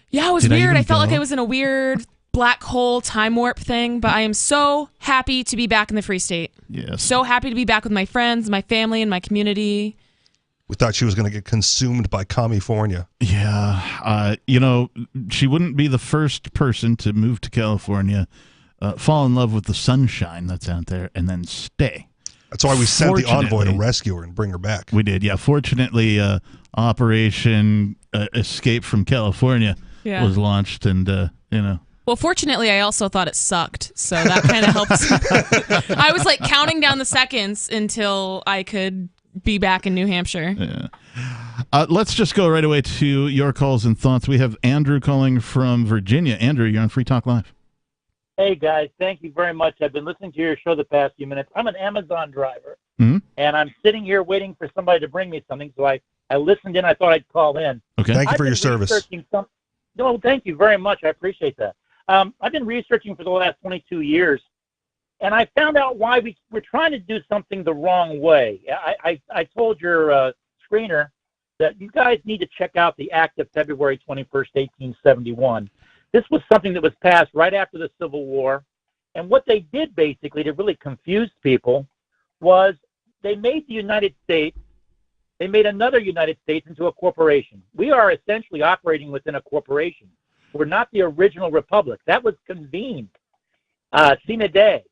Yeah, it was weird. I felt like I was in a weird black hole time warp thing, but I am so happy to be back in the Free State. Yes. So happy to be back with my friends, my family, and my community. We thought she was going to get consumed by California. Yeah. She wouldn't be the first person to move to California, fall in love with the sunshine that's out there, and then stay. That's why we sent the envoy to rescue her and bring her back. We did, yeah. Fortunately, Operation Escape from California was launched, and, Well, fortunately, I also thought it sucked, so that kind of helps. I was like counting down the seconds until I could be back in New Hampshire. Yeah. Let's just go right away to your calls and thoughts. We have Andrew calling from Virginia. Andrew, you're on Free Talk Live. Hey, guys. Thank you very much. I've been listening to your show the past few minutes. I'm an Amazon driver, and I'm sitting here waiting for somebody to bring me something, so I listened in. I thought I'd call in. Okay. Thank you for your service. No, thank you very much. I appreciate that. I've been researching for the last 22 years And I found out why we're trying to do something the wrong way. I told your screener that you guys need to check out the Act of February 21st, 1871. This was something that was passed right after the Civil War. And what they did basically to really confuse people was they made the United States, they made another United States into a corporation. We are essentially operating within a corporation. We're not the original republic. That was convened sine die.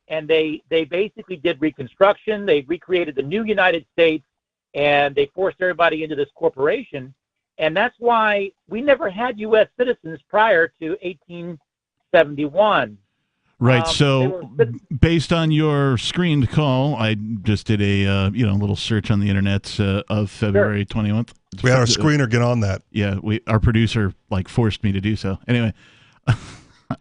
And they basically did Reconstruction. They recreated the new United States, and they forced everybody into this corporation. And that's why we never had U.S. citizens prior to 1871. Right. So, based on your screened call, I just did a little search on the internet of February 21st. We had our screener get on that. Yeah, our producer forced me to do so. Anyway,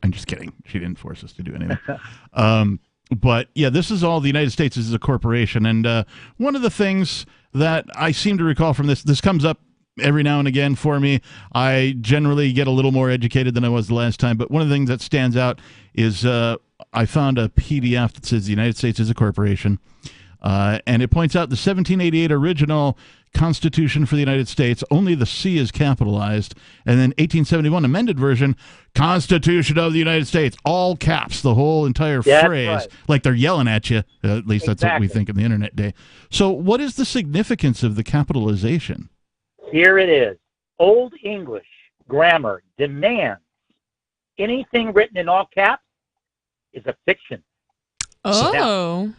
I'm just kidding. She didn't force us to do anything. But yeah, this is all the United States is a corporation, and one of the things that I seem to recall from this comes up every now and again for me. I generally get a little more educated than I was the last time, but one of the things that stands out is I found a PDF that says the United States is a corporation, and it points out the 1788 original Constitution for the United States, only the C is capitalized, and then 1871 amended version, Constitution of the United States, all caps, the whole entire phrase, right. Like they're yelling at you. At least that's what we think in the internet day. So what is the significance of the capitalization? Here it is. Old English grammar demands anything written in all caps is a fiction. Oh. Now,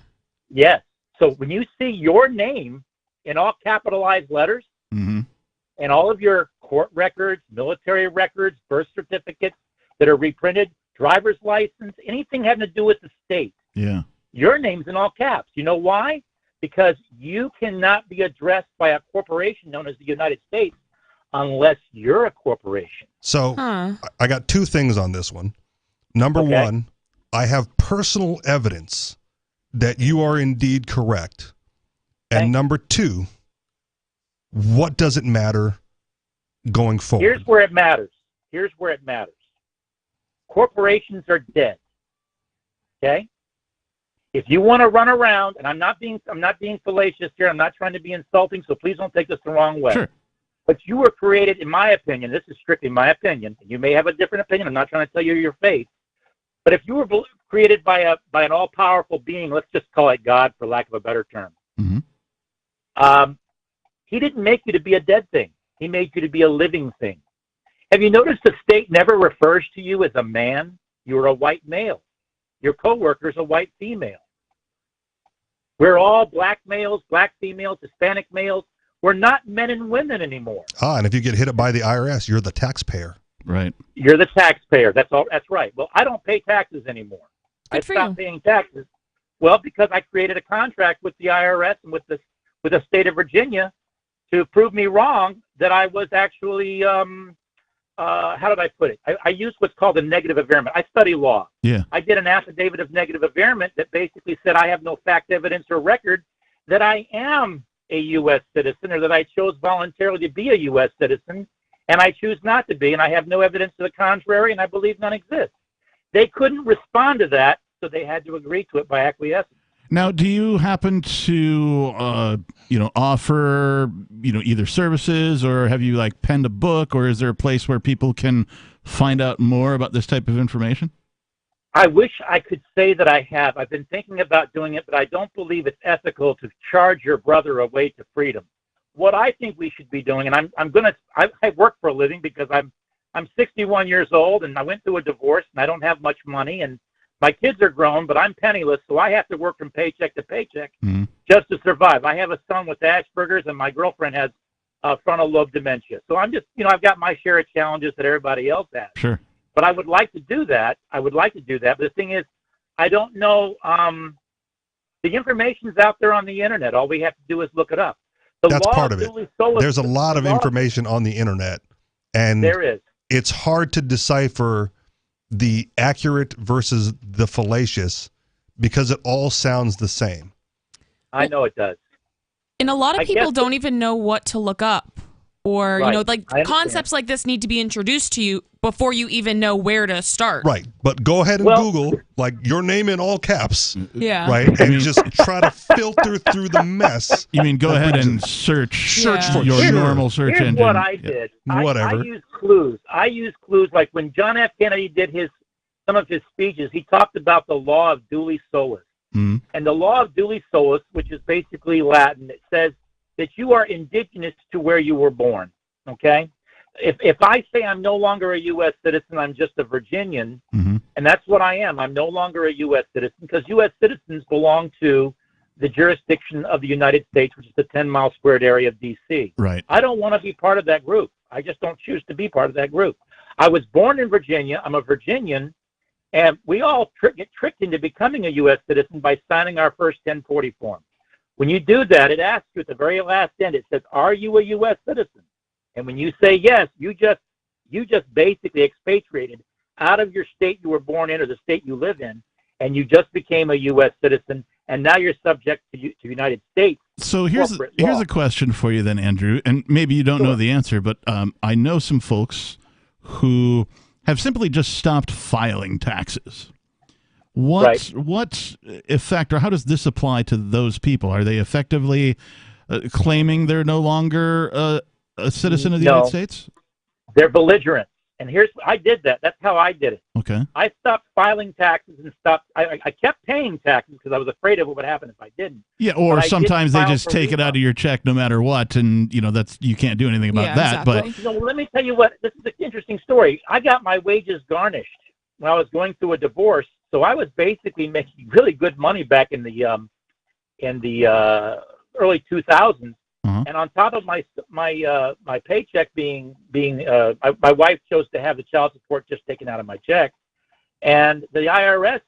yes. So when you see your name in all capitalized letters, and all of your court records, military records, birth certificates that are reprinted, driver's license, anything having to do with the state, your name's in all caps. You know why? Because you cannot be addressed by a corporation known as the United States unless you're a corporation. So I got two things on this one. Number one, I have personal evidence that you are indeed correct. And number two, what does it matter going forward? Here's where it matters. Corporations are dead. Okay? If you want to run around, and I'm not being fallacious here, I'm not trying to be insulting, so please don't take this the wrong way. Sure. But you were created, in my opinion, this is strictly my opinion, and you may have a different opinion, I'm not trying to tell you your faith, but if you were created by an all-powerful being, let's just call it God for lack of a better term, he didn't make you to be a dead thing. He made you to be a living thing. Have you noticed the state never refers to you as a man? You're a white male. Your coworker's a white female. We're all black males, black females, Hispanic males. We're not men and women anymore. And if you get hit up by the IRS, you're the taxpayer. Right. You're the taxpayer. That's all. That's right. Well, I don't pay taxes anymore. I stopped paying taxes. Well, because I created a contract with the IRS and with the state of Virginia to prove me wrong that I was actually, how did I put it? I used what's called a negative averment. I study law. Yeah. I did an affidavit of negative averment that basically said I have no fact, evidence, or record that I am a U.S. citizen or that I chose voluntarily to be a U.S. citizen, and I choose not to be, and I have no evidence to the contrary, and I believe none exists. They couldn't respond to that, so they had to agree to it by acquiescence. Now, do you happen to, offer, either services, or have you penned a book, or is there a place where people can find out more about this type of information? I wish I could say that I have. I've been thinking about doing it, but I don't believe it's ethical to charge your brother a way to freedom. What I think we should be doing, and I work for a living because I'm 61 years old, and I went through a divorce, and I don't have much money, and my kids are grown, but I'm penniless, so I have to work from paycheck to paycheck just to survive. I have a son with Asperger's, and my girlfriend has frontal lobe dementia. So I'm just, I've got my share of challenges that everybody else has. Sure. But I would like to do that. But the thing is, I don't know. The information's out there on the internet. All we have to do is look it up. That's part of it. There's a lot of information on the internet, and there is. It's hard to decipher the accurate versus the fallacious because it all sounds the same. I know it does. And a lot of people don't even know what to look up. Or, Right. like I understand. concepts like this need to be introduced to you before you even know where to start. Right. But go ahead and Google, like, your name in all caps. Yeah. Right? And just try to filter through the mess. You mean go ahead and search for your sure. normal search Here's engine. what I did. Whatever. I used clues. Like when John F. Kennedy did some of his speeches, he talked about the law of duly solus. Mm. And the law of duly solus, which is basically Latin, it says that you are indigenous to where you were born. Okay? If I say I'm no longer a U.S. citizen, I'm just a Virginian, and that's what I am. I'm no longer a U.S. citizen because U.S. citizens belong to the jurisdiction of the United States, which is the 10-mile squared area of D.C. Right. I don't want to be part of that group. I just don't choose to be part of that group. I was born in Virginia. I'm a Virginian, and we all get tricked into becoming a U.S. citizen by signing our first 1040 form. When you do that, it asks you at the very last end, it says, are you a U.S. citizen? And when you say yes, you just basically expatriated out of your state you were born in or the state you live in, and you just became a U.S. citizen, and now you're subject to United States. So here's a question for you then, Andrew, and maybe you don't know the answer, but I know some folks who have simply just stopped filing taxes. What effect, or how does this apply to those people? Are they effectively claiming they're no longer a citizen of the United States? They're belligerent. And I did that. That's how I did it. Okay. I stopped filing taxes and I kept paying taxes because I was afraid of what would happen if I didn't. Yeah, or sometimes they just take it out of your check no matter what, and that's you can't do anything about that. Exactly. But let me tell you what. This is an interesting story. I got my wages garnished when I was going through a divorce, so I was basically making really good money back in the early 2000s. And on top of my paycheck being my wife chose to have the child support just taken out of my check, and the IRS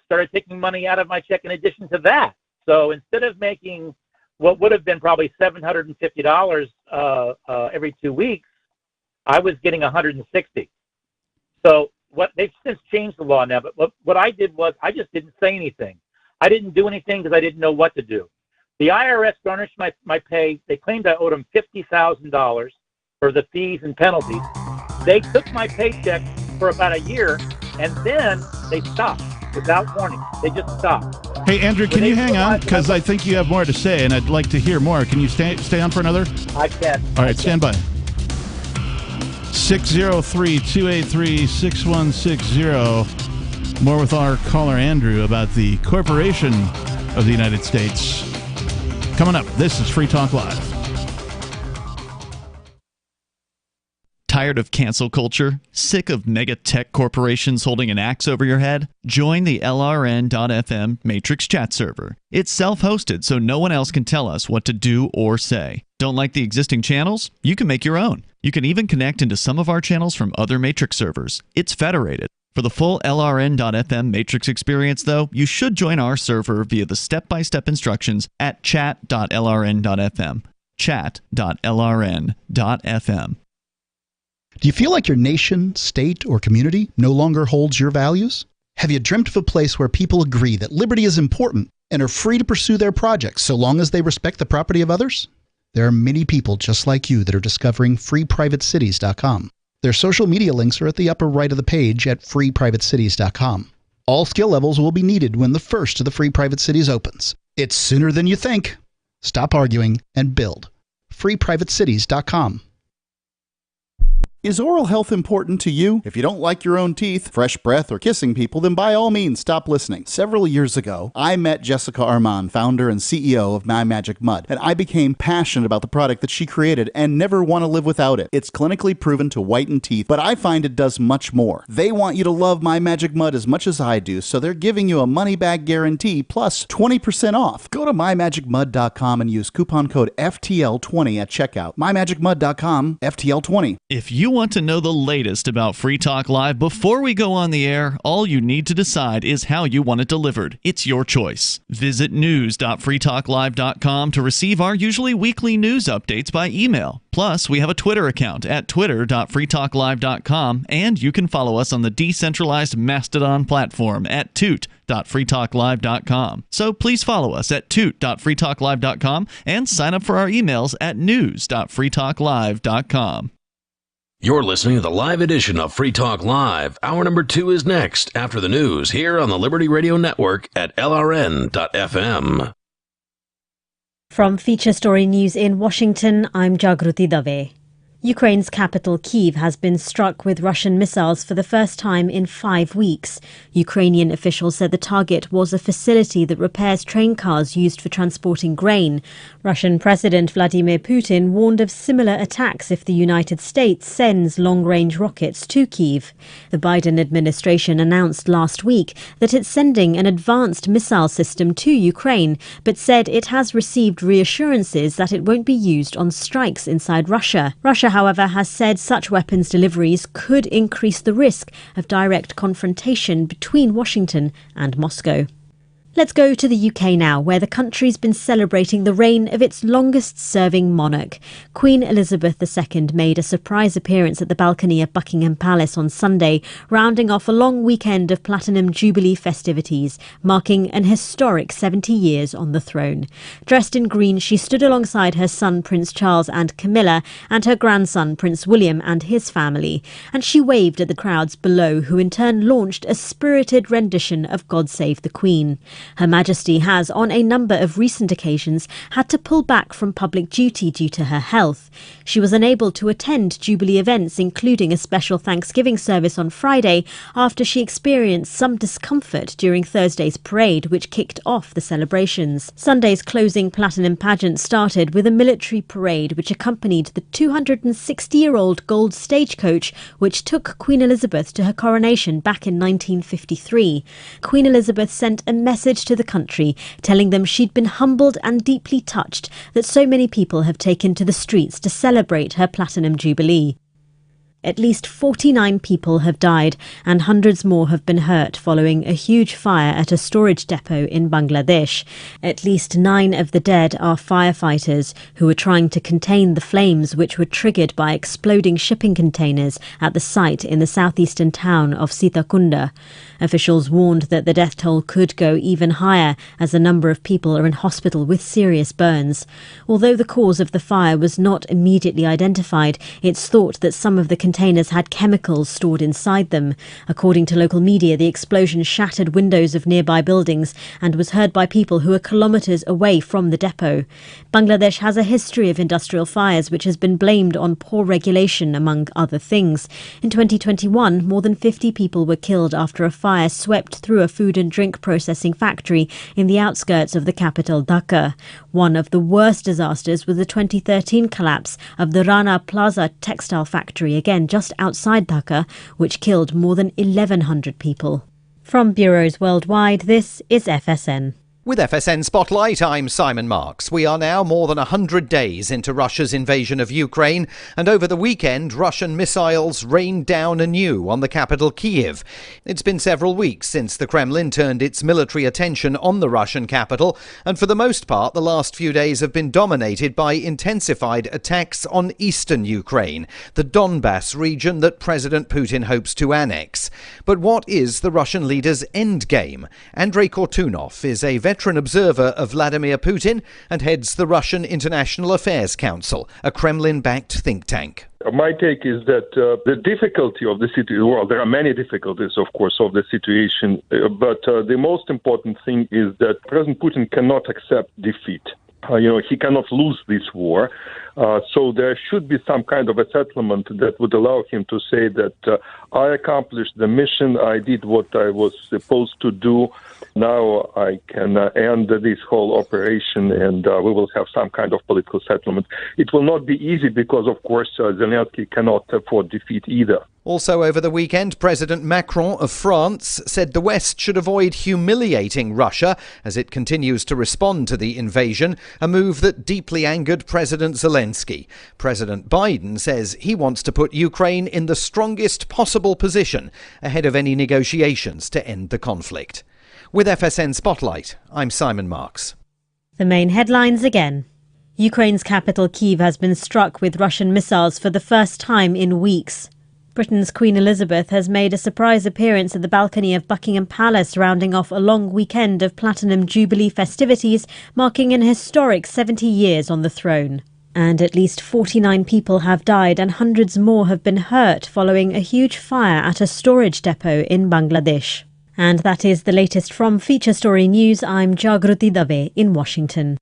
started taking money out of my check in addition to that. So instead of making what would have been probably $750 every 2 weeks, I was getting $160. So they've since changed the law now. But what I did was I just didn't say anything. I didn't do anything because I didn't know what to do. The IRS garnished my pay. They claimed I owed them $50,000 for the fees and penalties. They took my paycheck for about a year, and then they stopped without warning. They just stopped. Hey, Andrew, can you hang on? Because I think you have more to say, and I'd like to hear more. Can you stay on for another? I can. All right, stand by. 603-283-6160. More with our caller, Andrew, about the Corporation of the United States. Coming up, this is Free Talk Live. Tired of cancel culture? Sick of mega tech corporations holding an axe over your head? Join the LRN.FM Matrix chat server. It's self-hosted, so no one else can tell us what to do or say. Don't like the existing channels? You can make your own. You can even connect into some of our channels from other Matrix servers. It's federated. For the full LRN.FM Matrix experience, though, you should join our server via the step-by-step instructions at chat.lrn.fm. Chat.lrn.fm. Do you feel like your nation, state, or community no longer holds your values? Have you dreamt of a place where people agree that liberty is important and are free to pursue their projects so long as they respect the property of others? There are many people just like you that are discovering freeprivatecities.com. Their social media links are at the upper right of the page at freeprivatecities.com. All skill levels will be needed when the first of the Free Private Cities opens. It's sooner than you think. Stop arguing and build. freeprivatecities.com. Is oral health important to you? If you don't like your own teeth, fresh breath, or kissing people, then by all means stop listening. Several years ago, I met Jessica Armand, founder and CEO of My Magic Mud, and I became passionate about the product that she created and never want to live without it. It's clinically proven to whiten teeth, but I find it does much more. They want you to love My Magic Mud as much as I do, so they're giving you a money-back guarantee plus 20% off. Go to mymagicmud.com and use coupon code FTL20 at checkout. mymagicmud.com, FTL20. If you want to know the latest about Free Talk Live before we go on the air, all you need to decide is how you want it delivered. It's your choice. Visit news.freetalklive.com to receive our usually weekly news updates by email. Plus, we have a Twitter account at twitter.freetalklive.com, and you can follow us on the decentralized Mastodon platform at toot.freetalklive.com. So please follow us at toot.freetalklive.com and sign up for our emails at news.freetalklive.com. You're listening to the live edition of Free Talk Live. Hour number 2 is next after the news here on the Liberty Radio Network at LRN.FM. From Feature Story News in Washington, I'm Jagruti Dave. Ukraine's capital, Kyiv, has been struck with Russian missiles for the first time in 5 weeks. Ukrainian officials said the target was a facility that repairs train cars used for transporting grain. Russian President Vladimir Putin warned of similar attacks if the United States sends long-range rockets to Kyiv. The Biden administration announced last week that it's sending an advanced missile system to Ukraine, but said it has received reassurances that it won't be used on strikes inside Russia. Russia, however, has said such weapons deliveries could increase the risk of direct confrontation between Washington and Moscow. Let's go to the UK now, where the country's been celebrating the reign of its longest-serving monarch. Queen Elizabeth II made a surprise appearance at the balcony of Buckingham Palace on Sunday, rounding off a long weekend of Platinum Jubilee festivities, marking an historic 70 years on the throne. Dressed in green, she stood alongside her son Prince Charles and Camilla and her grandson Prince William and his family, and she waved at the crowds below, who in turn launched a spirited rendition of God Save the Queen. Her Majesty has, on a number of recent occasions, had to pull back from public duty due to her health. She was unable to attend Jubilee events, including a special Thanksgiving service on Friday, after she experienced some discomfort during Thursday's parade, which kicked off the celebrations. Sunday's closing Platinum pageant started with a military parade which accompanied the 260-year-old gold stagecoach which took Queen Elizabeth to her coronation back in 1953. Queen Elizabeth sent a message to the country, telling them she'd been humbled and deeply touched that so many people have taken to the streets to celebrate her Platinum Jubilee. At least 49 people have died and hundreds more have been hurt following a huge fire at a storage depot in Bangladesh. At least 9 of the dead are firefighters who were trying to contain the flames, which were triggered by exploding shipping containers at the site in the southeastern town of Sitakunda. Officials warned that the death toll could go even higher as a number of people are in hospital with serious burns. Although the cause of the fire was not immediately identified, it's thought that some of the containers had chemicals stored inside them. According to local media, the explosion shattered windows of nearby buildings and was heard by people who are kilometres away from the depot. Bangladesh has a history of industrial fires which has been blamed on poor regulation, among other things. In 2021, more than 50 people were killed after a fire swept through a food and drink processing factory in the outskirts of the capital, Dhaka. One of the worst disasters was the 2013 collapse of the Rana Plaza textile factory, again just outside Dhaka, which killed more than 1,100 people. From bureaus worldwide, this is FSN. With FSN Spotlight, I'm Simon Marks. We are now more than 100 days into Russia's invasion of Ukraine, and over the weekend, Russian missiles rained down anew on the capital, Kyiv. It's been several weeks since the Kremlin turned its military attention on the Russian capital, and for the most part, the last few days have been dominated by intensified attacks on eastern Ukraine, the Donbass region that President Putin hopes to annex. But what is the Russian leader's endgame? Andrei Kortunov is a veteran observer of Vladimir Putin and heads the Russian International Affairs Council, a Kremlin-backed think tank. My take is that the difficulty of the situation, well, there are many difficulties, of course, of the situation, but the most important thing is that President Putin cannot accept defeat. He cannot lose this war. So there should be some kind of a settlement that would allow him to say that I accomplished the mission, I did what I was supposed to do, Now I can end this whole operation, and we will have some kind of political settlement. It will not be easy because, of course, Zelensky cannot afford defeat either. Also over the weekend, President Macron of France said the West should avoid humiliating Russia as it continues to respond to the invasion, a move that deeply angered President Zelensky. President Biden says he wants to put Ukraine in the strongest possible position ahead of any negotiations to end the conflict. With FSN Spotlight, I'm Simon Marks. The main headlines again. Ukraine's capital Kyiv has been struck with Russian missiles for the first time in weeks. Britain's Queen Elizabeth has made a surprise appearance at the balcony of Buckingham Palace, rounding off a long weekend of Platinum Jubilee festivities, marking an historic 70 years on the throne. And at least 49 people have died and hundreds more have been hurt following a huge fire at a storage depot in Bangladesh. And that is the latest from Feature Story News. I'm Jagruti Dave in Washington.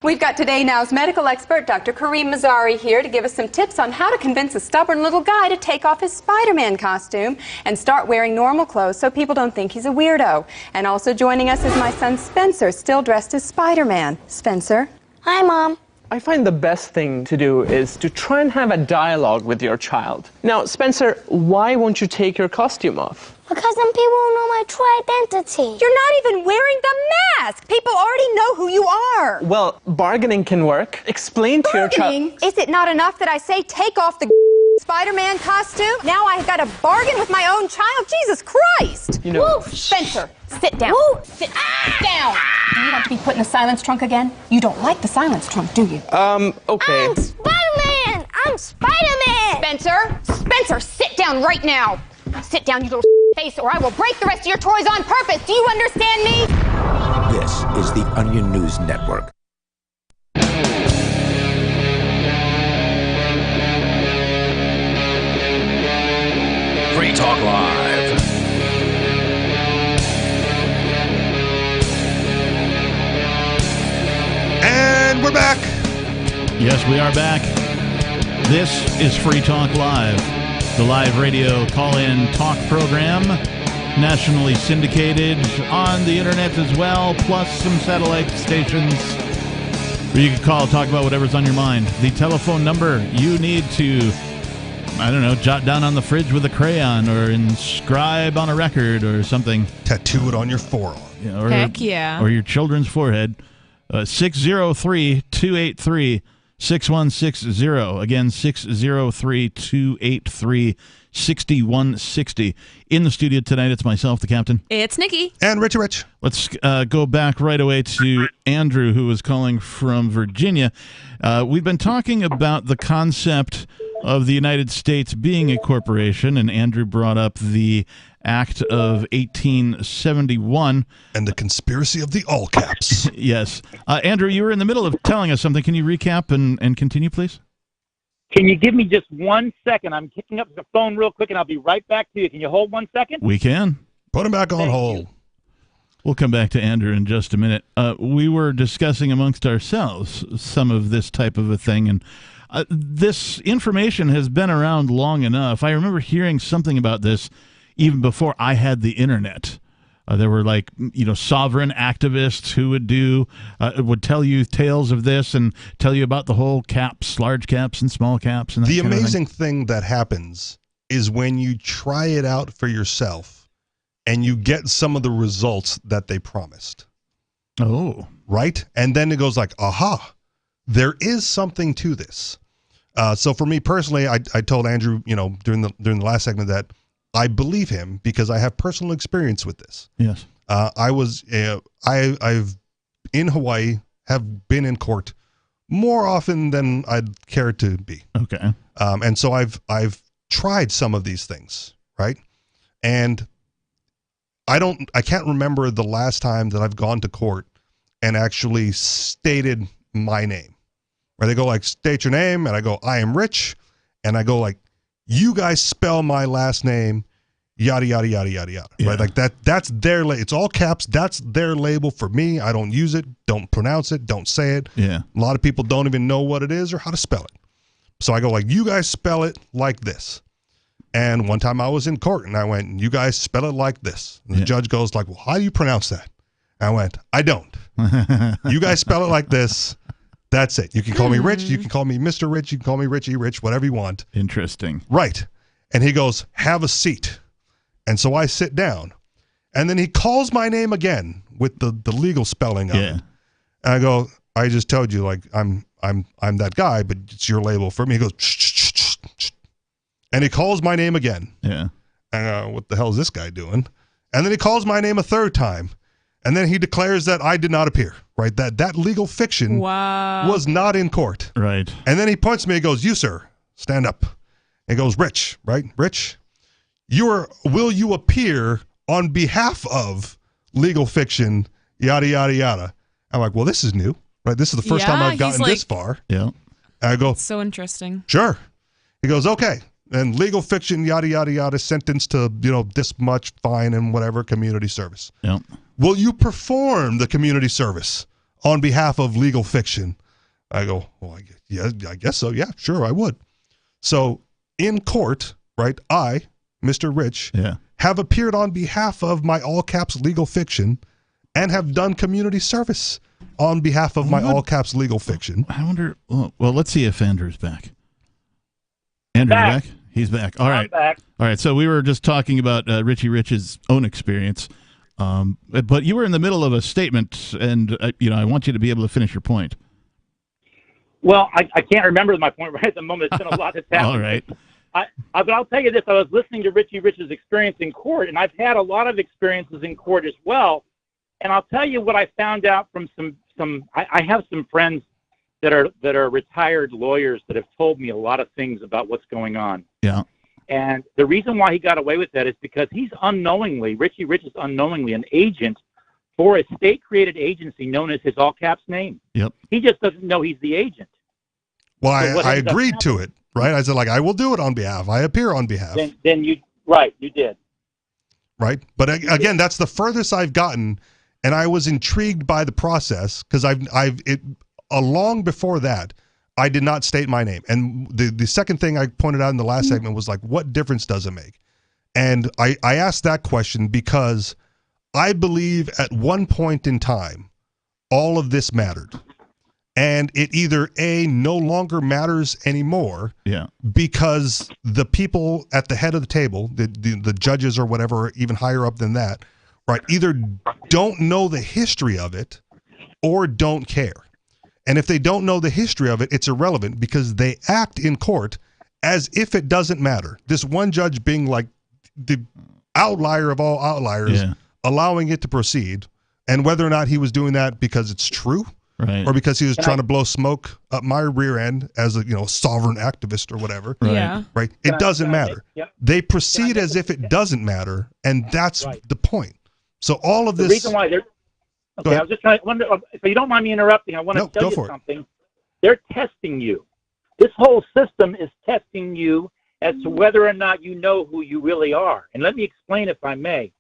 We've got Today Now's medical expert, Dr. Kareem Mazari, here to give us some tips on how to convince a stubborn little guy to take off his Spider-Man costume and start wearing normal clothes so people don't think he's a weirdo. And also joining us is my son Spencer, still dressed as Spider-Man. Spencer? Hi, Mom. I find the best thing to do is to try and have a dialogue with your child. Now, Spencer, why won't you take your costume off? Because then people will know my true identity. You're not even wearing the mask. People already know who you are. Well, bargaining can work. Explain to your child. Is it not enough that I say take off the Spider-Man costume? Now I've got to bargain with my own child? Jesus Christ. You know, Spencer, sit down. Sit down. Do you want to be put in the silence trunk again? You don't like the silence trunk, do you? Okay. I'm Spider-Man. I'm Spider-Man. Spencer, sit down right now. Sit down, you little face, or I will break the rest of your toys on purpose. Do you understand me? This is the Onion News Network. Free Talk Live. And we're back. Yes, we are back. This is Free Talk Live, the live radio call-in talk program, nationally syndicated on the internet as well, plus some satellite stations where you can call, talk about whatever's on your mind. The telephone number you need to, I don't know, jot down on the fridge with a crayon or inscribe on a record or something. Tattoo it on your forearm. Or, Heck yeah. Or your children's forehead. 603-283-6160. Again, 603-283-6160. In the studio tonight, it's myself, the captain. It's Nikki. And Richie Rich. Let's go back right away to Andrew, who was calling from Virginia. We've been talking about the concept of the United States being a corporation, and Andrew brought up the Act of 1871. And the conspiracy of the all caps. Yes. Andrew, you were in the middle of telling us something. Can you recap and continue, please? Can you give me just 1 second? I'm picking up the phone real quick, and I'll be right back to you. Can you hold 1 second? We can. Put him back on hold. We'll come back to Andrew in just a minute. We were discussing amongst ourselves some of this type of a thing, and this information has been around long enough. I remember hearing something about this even before I had the internet. There were sovereign activists who would tell you tales of this and tell you about the whole caps, large caps and small caps. And that the kind of amazing thing that happens is when you try it out for yourself and you get some of the results that they promised. Oh. Right? And then it goes like, aha, there is something to this. So for me personally, I told Andrew, during the last segment that I believe him because I have personal experience with this. Yes. I've in Hawaii, have been in court more often than I'd care to be. Okay. And so I've tried some of these things, right? And I can't remember the last time that I've gone to court and actually stated my name. Where they go like, state your name, and I go, I am Rich, and I go like, you guys spell my last name, yada, yada, yada, yada, yada. Yeah. Right? Like that's their, it's all caps. That's their label for me. I don't use it. Don't pronounce it. Don't say it. Yeah. A lot of people don't even know what it is or how to spell it. So I go like, you guys spell it like this. And one time I was in court, and I went, you guys spell it like this. And the judge goes like, well, how do you pronounce that? And I went, I don't. You guys spell it like this. That's it. You can call me Rich. You can call me Mr. Rich. You can call me Richie Rich, whatever you want. Interesting. Right. And he goes, have a seat. And so I sit down. And then he calls my name again with the legal spelling of it. And I go, I just told you, like, I'm that guy, but it's your label for me. He goes, shh. And he calls my name again. Yeah. And what the hell is this guy doing? And then he calls my name a third time. And then he declares that I did not appear, right? That legal fiction was not in court. Right. And then he points to me and goes, you, sir, stand up. And he goes, Rich, right? Rich, will you appear on behalf of legal fiction, yada, yada, yada? I'm like, well, this is new, right? This is the first time I've gotten this far. Yeah. And I go, so interesting. Sure. He goes, okay. And legal fiction, yada, yada, yada, sentenced to, this much fine and whatever, community service. Yeah. Will you perform the community service on behalf of legal fiction? I go, well, I guess so. Yeah, sure, I would. So in court, right, I, Mr. Rich, have appeared on behalf of my all caps legal fiction and have done community service on behalf of my all caps legal fiction. I wonder, well, let's see if Andrew's back. Andrew, back. He's back. All right. I'm back. All right. So we were just talking about Richie Rich's own experience, but you were in the middle of a statement, and I want you to be able to finish your point. Well, I can't remember my point right at the moment. It's been a lot that's happened. All right. But I'll tell you this: I was listening to Richie Rich's experience in court, and I've had a lot of experiences in court as well. And I'll tell you what I found out from some. I have some friends that are retired lawyers that have told me a lot of things about what's going on. Yeah. And the reason why he got away with that is because Richie Rich is unknowingly an agent for a state-created agency known as his all-caps name. Yep. He just doesn't know he's the agent. Well, So I agreed to it, right? I said, I will do it on behalf. I appear on behalf. Then you did. Right? But again, that's the furthest I've gotten, and I was intrigued by the process because long before that, I did not state my name. And the second thing I pointed out in the last segment was like, what difference does it make? And I asked that question because I believe at one point in time, all of this mattered. And it either no longer matters anymore, because the people at the head of the table, the judges or whatever, even higher up than that, right, either don't know the history of it or don't care. And if they don't know the history of it, it's irrelevant because they act in court as if it doesn't matter. This one judge being like the outlier of all outliers, allowing it to proceed, and whether or not he was doing that because it's true, right, or because he was trying to blow smoke up my rear end as a sovereign activist or whatever, right? It doesn't matter. They proceed as if it doesn't matter, and that's the point. So all of this. The reason why they're okay, I was just trying to wonder, if you don't mind me interrupting, I want to tell you something. They're testing you. This whole system is testing you as to whether or not you know who you really are. And let me explain, if I may.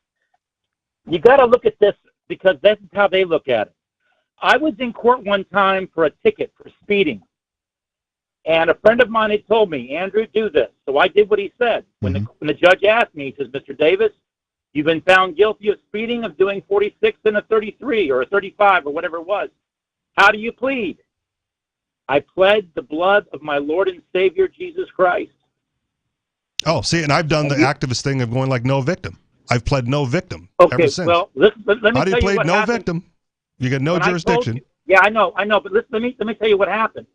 You got to look at this because that's how they look at it. I was in court one time for a ticket for speeding. And a friend of mine had told me, Andrew, do this. So I did what he said. When the judge asked me, he says, Mr. Davis, you've been found guilty of speeding, of doing 46 and a 33 or a 35 or whatever it was. How do you plead? I pled the blood of my Lord and Savior, Jesus Christ. Oh, see, and I've done the activist thing of going like no victim. I've pled no victim ever since. Well, let me How do you tell plead what no happened. victim? You get no jurisdiction. I know, but let me tell you what happened.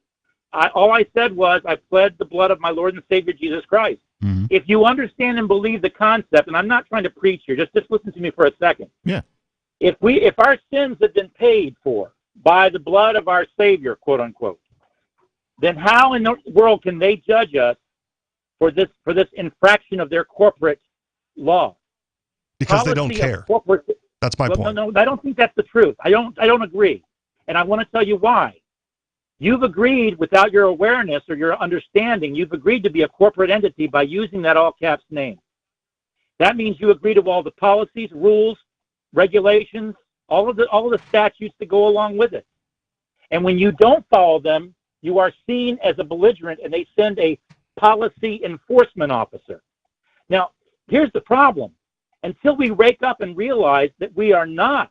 All I said was I pled the blood of my Lord and Savior, Jesus Christ. Mm-hmm. If you understand and believe the concept, and I'm not trying to preach here, just listen to me for a second. Yeah. If our sins have been paid for by the blood of our Savior, quote unquote, then how in the world can they judge us for this infraction of their corporate law? Because they don't care. That's my point. No, I don't think that's the truth. I don't agree. And I want to tell you why. You've agreed without your awareness or your understanding, you've agreed to be a corporate entity by using that all caps name. That means you agree to all the policies, rules, regulations, all of the statutes that go along with it. And when you don't follow them, you are seen as a belligerent and they send a policy enforcement officer. Now, here's the problem. Until we wake up and realize that we are not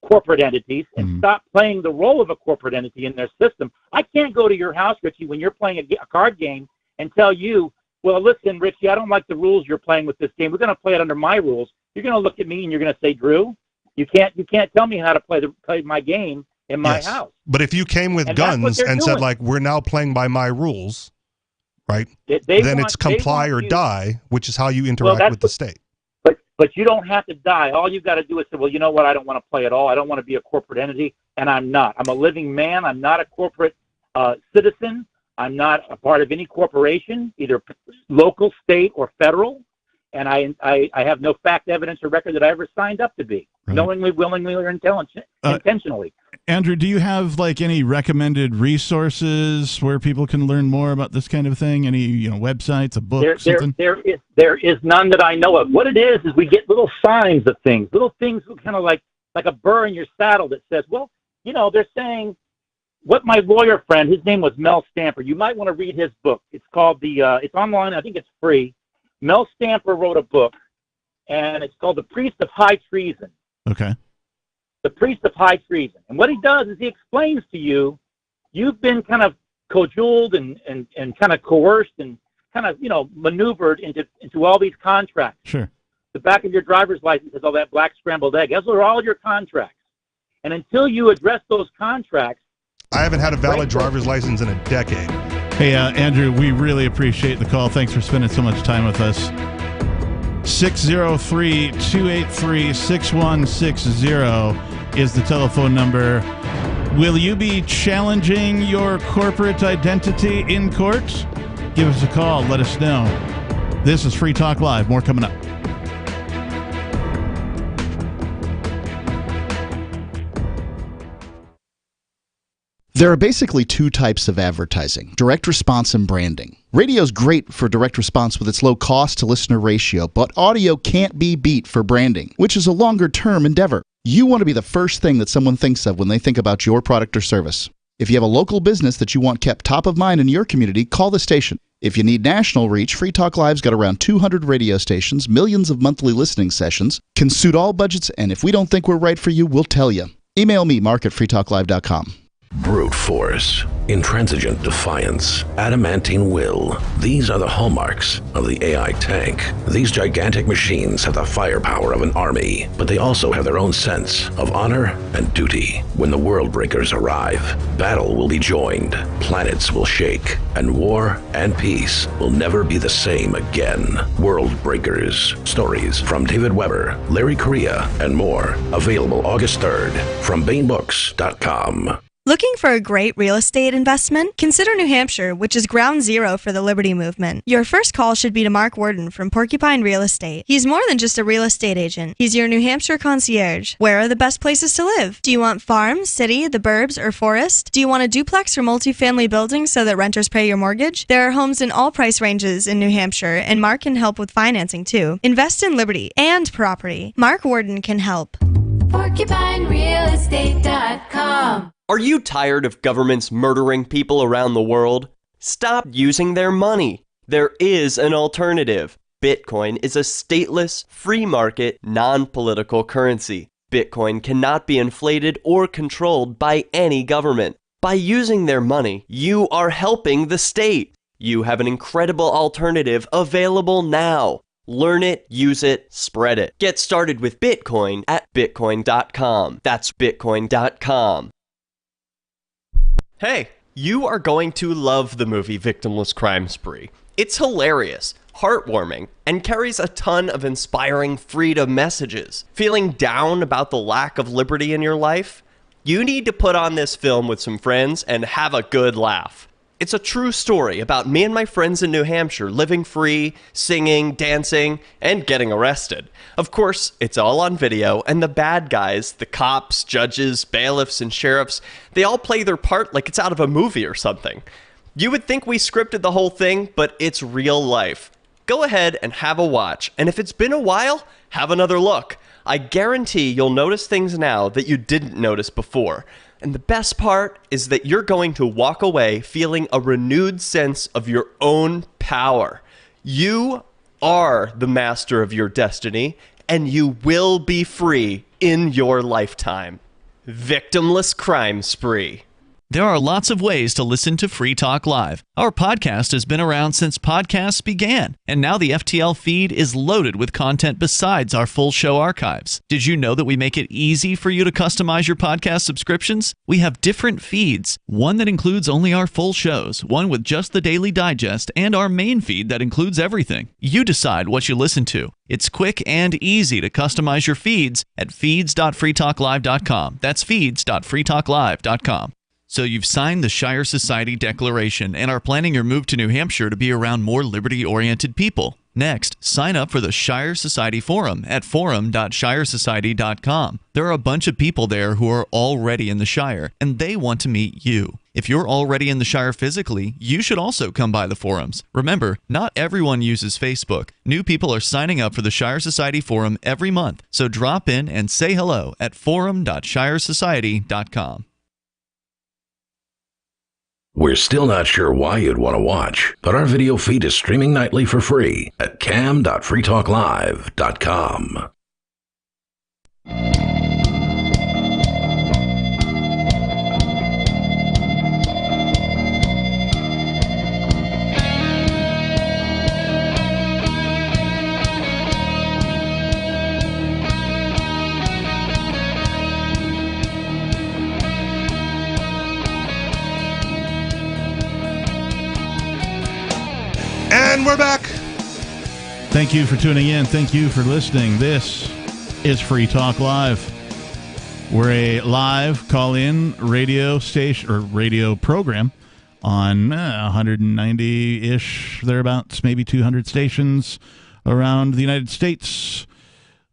corporate entities and stop playing the role of a corporate entity in their system, I can't go to your house, Richie, when you're playing a card game and tell you, well, listen, Richie, I don't like the rules you're playing with this game. We're going to play it under my rules. You're going to look at me and you're going to say, Drew, you can't tell me how to play my game in my house. But if you came with guns and said, like, we're now playing by my rules, right, then it's comply or die, which is how you interact with the state. But you don't have to die. All you've got to do is say, well, you know what? I don't want to play at all. I don't want to be a corporate entity, and I'm not. I'm a living man. I'm not a corporate citizen. I'm not a part of any corporation, either local, state, or federal. And I have no fact, evidence, or record that I ever signed up to be, knowingly, willingly, or intentionally. Andrew, do you have like any recommended resources where people can learn more about this kind of thing? Any websites, a book, something? There is none that I know of. What it is we get little signs of things, little things kind of like a burr in your saddle that says, well, they're saying. What my lawyer friend, his name was Mel Stamper. You might want to read his book. It's called it's online. I think it's free. Mel Stamper wrote a book, and it's called The Priest of High Treason. Okay. The Priest of High Treason. And what he does is he explains to you, you've been kind of cajoled and kind of coerced and kind of, maneuvered into all these contracts. Sure. The back of your driver's license has all that black scrambled egg. Those are all your contracts. And until you address those contracts, I haven't had a valid driver's license in a decade. Hey, Andrew, we really appreciate the call. Thanks for spending so much time with us. 603-283-6160 is the telephone number. Will you be challenging your corporate identity in court? Give us a call. Let us know. This is Free Talk Live. More coming up. There are basically two types of advertising, direct response and branding. Radio's great for direct response with its low cost to listener ratio, but audio can't be beat for branding, which is a longer term endeavor. You want to be the first thing that someone thinks of when they think about your product or service. If you have a local business that you want kept top of mind in your community, call the station. If you need national reach, Free Talk Live's got around 200 radio stations, millions of monthly listening sessions, can suit all budgets, and if we don't think we're right for you, we'll tell you. Email me, mark@freetalklive.com. Brute force, intransigent defiance, adamantine will. These are the hallmarks of the AI tank. These gigantic machines have the firepower of an army, but they also have their own sense of honor and duty. When the world breakers arrive, battle will be joined, planets will shake, and war and peace will never be the same again. World Breakers. Stories from David Weber, Larry Correia, and more. Available August 3rd from BaneBooks.com. Looking for a great real estate investment? Consider New Hampshire, which is ground zero for the Liberty Movement. Your first call should be to Mark Worden from Porcupine Real Estate. He's more than just a real estate agent. He's your New Hampshire concierge. Where are the best places to live? Do you want farm, city, the burbs, or forest? Do you want a duplex or multifamily building so that renters pay your mortgage? There are homes in all price ranges in New Hampshire, and Mark can help with financing too. Invest in liberty and property. Mark Worden can help. PorcupineRealEstate.com. Are you tired of governments murdering people around the world? Stop using their money. There is an alternative. Bitcoin is a stateless, free market, non-political currency. Bitcoin cannot be inflated or controlled by any government. By using their money, you are helping the state. You have an incredible alternative available now. Learn it, use it, spread it. Get started with Bitcoin at Bitcoin.com. That's Bitcoin.com. Hey, you are going to love the movie Victimless Crime Spree. It's hilarious, heartwarming, and carries a ton of inspiring freedom messages. Feeling down about the lack of liberty in your life? You need to put on this film with some friends and have a good laugh. It's a true story about me and my friends in New Hampshire living free, singing, dancing, and getting arrested. Of course, it's all on video, and the bad guys, the cops, judges, bailiffs, and sheriffs, they all play their part like it's out of a movie or something. You would think we scripted the whole thing, but it's real life. Go ahead and have a watch, and if it's been a while, have another look. I guarantee you'll notice things now that you didn't notice before. And the best part is that you're going to walk away feeling a renewed sense of your own power. You are the master of your destiny, and you will be free in your lifetime. Victimless Crime Spree. There are lots of ways to listen to Free Talk Live. Our podcast has been around since podcasts began, and now the FTL feed is loaded with content besides our full show archives. Did you know that we make it easy for you to customize your podcast subscriptions? We have different feeds, one that includes only our full shows, one with just the Daily Digest, and our main feed that includes everything. You decide what you listen to. It's quick and easy to customize your feeds at feeds.freetalklive.com. That's feeds.freetalklive.com. So you've signed the Shire Society Declaration and are planning your move to New Hampshire to be around more liberty-oriented people. Next, sign up for the Shire Society Forum at forum.shiresociety.com. There are a bunch of people there who are already in the Shire, and they want to meet you. If you're already in the Shire physically, you should also come by the forums. Remember, not everyone uses Facebook. New people are signing up for the Shire Society Forum every month, so drop in and say hello at forum.shiresociety.com. We're still not sure why you'd want to watch, but our video feed is streaming nightly for free at cam.freetalklive.com. And we're back. Thank you for tuning in. Thank you for listening. This is Free Talk Live. We're a live call-in radio station or radio program on 190-ish, thereabouts, maybe 200 stations around the United States.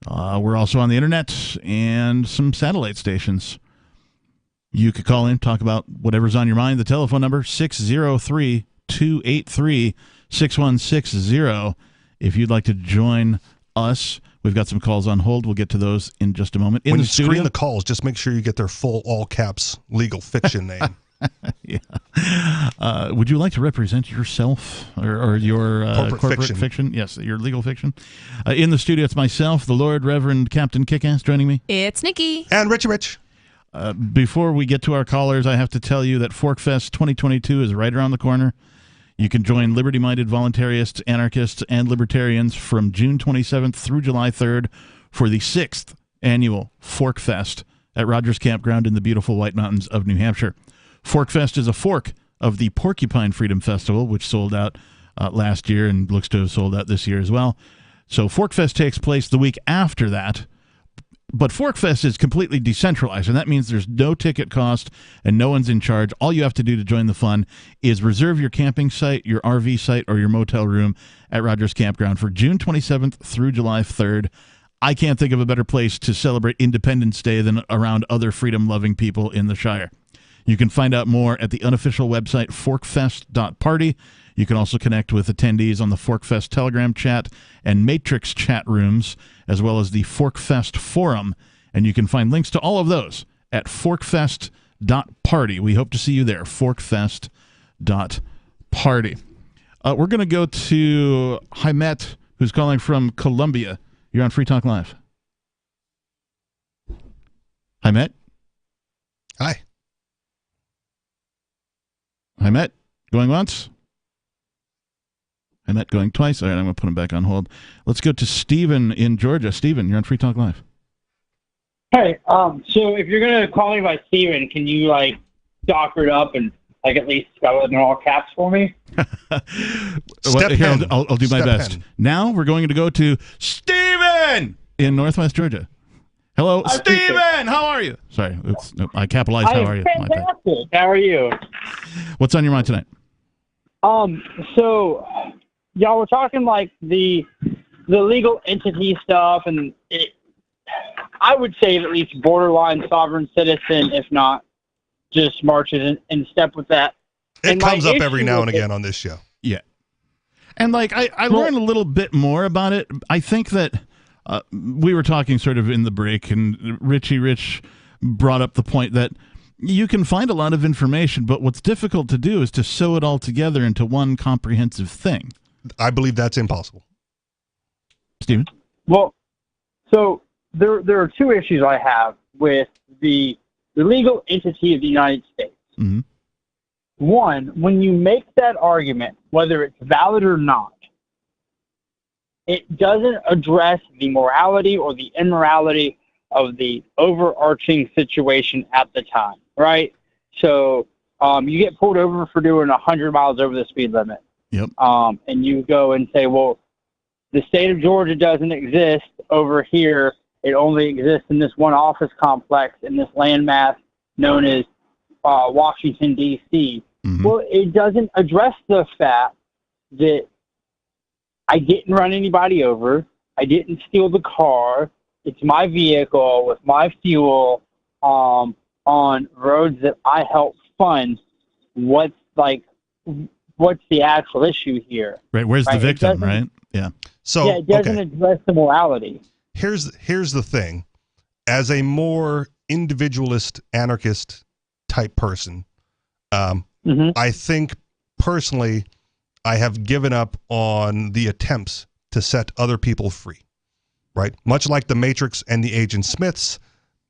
We're also on the internet and some satellite stations. You could call in, talk about whatever's on your mind. The telephone number, 603-283-6160. If you'd like to join us, we've got some calls on hold. We'll get to those in just a moment. When you screen the calls, just make sure you get their full all caps legal fiction name. Yeah. Would you like to represent yourself or your corporate fiction? Yes, your legal fiction. In the studio, it's myself, the Lord Reverend Captain Kickass, joining me. It's Nikki. And Richie Rich. Before we get to our callers, I have to tell you that Forkfest 2022 is right around the corner. You can join liberty-minded voluntarists, anarchists, and libertarians from June 27th through July 3rd for the 6th annual Forkfest at Rogers Campground in the beautiful White Mountains of New Hampshire. Forkfest is a fork of the Porcupine Freedom Festival, which sold out last year and looks to have sold out this year as well. So Forkfest takes place the week after that. But Forkfest is completely decentralized, and that means there's no ticket cost and no one's in charge. All you have to do to join the fun is reserve your camping site, your RV site, or your motel room at Rogers Campground for June 27th through July 3rd. I can't think of a better place to celebrate Independence Day than around other freedom-loving people in the Shire. You can find out more at the unofficial website, forkfest.party. You can also connect with attendees on the Forkfest Telegram chat and Matrix chat rooms, as well as the Forkfest Forum. And you can find links to all of those at forkfest.party. We hope to see you there, forkfest.party. We're going to go to Hymet, who's calling from Columbia. You're on Free Talk Live. Hymet? Hi. Hymet, going once? Hymet going twice. All right, I'm going to put him back on hold. Let's go to Stephen in Georgia. Stephen, you're on Free Talk Live. Hey, so if you're going to call me by Steven, can you, doctor it up and, at least spell it in all caps for me? Here, I'll do my best. Hen. Now we're going to go to Stephen in Northwest Georgia. Hello, Stephen. How are you? Sorry, I capitalized. How are you? Fantastic. How are you? What's on your mind tonight? So y'all were talking the legal entity stuff, and I would say at least borderline sovereign citizen, if not just marches in step with that. It comes up every now and again on this show. Yeah. And I learned a little bit more about it. I think that we were talking sort of in the break, and Richie Rich brought up the point that you can find a lot of information, but what's difficult to do is to sew it all together into one comprehensive thing. I believe that's impossible. Stephen? Well, so there are two issues I have with the legal entity of the United States. Mm-hmm. One, when you make that argument, whether it's valid or not, it doesn't address the morality or the immorality of the overarching situation at the time, right? So you get pulled over for doing 100 miles over the speed limit. Yep. And you go and say, well, the state of Georgia doesn't exist over here. It only exists in this one office complex in this landmass known as Washington, D.C. Mm-hmm. Well, it doesn't address the fact that I didn't run anybody over. I didn't steal the car. It's my vehicle with my fuel on roads that I help fund. What's the actual issue here? Right. Where's the victim, right? Yeah. So yeah, it doesn't address the morality. Here's the thing. As a more individualist, anarchist type person, I think personally I have given up on the attempts to set other people free, right? Much like the Matrix and the Agent Smiths,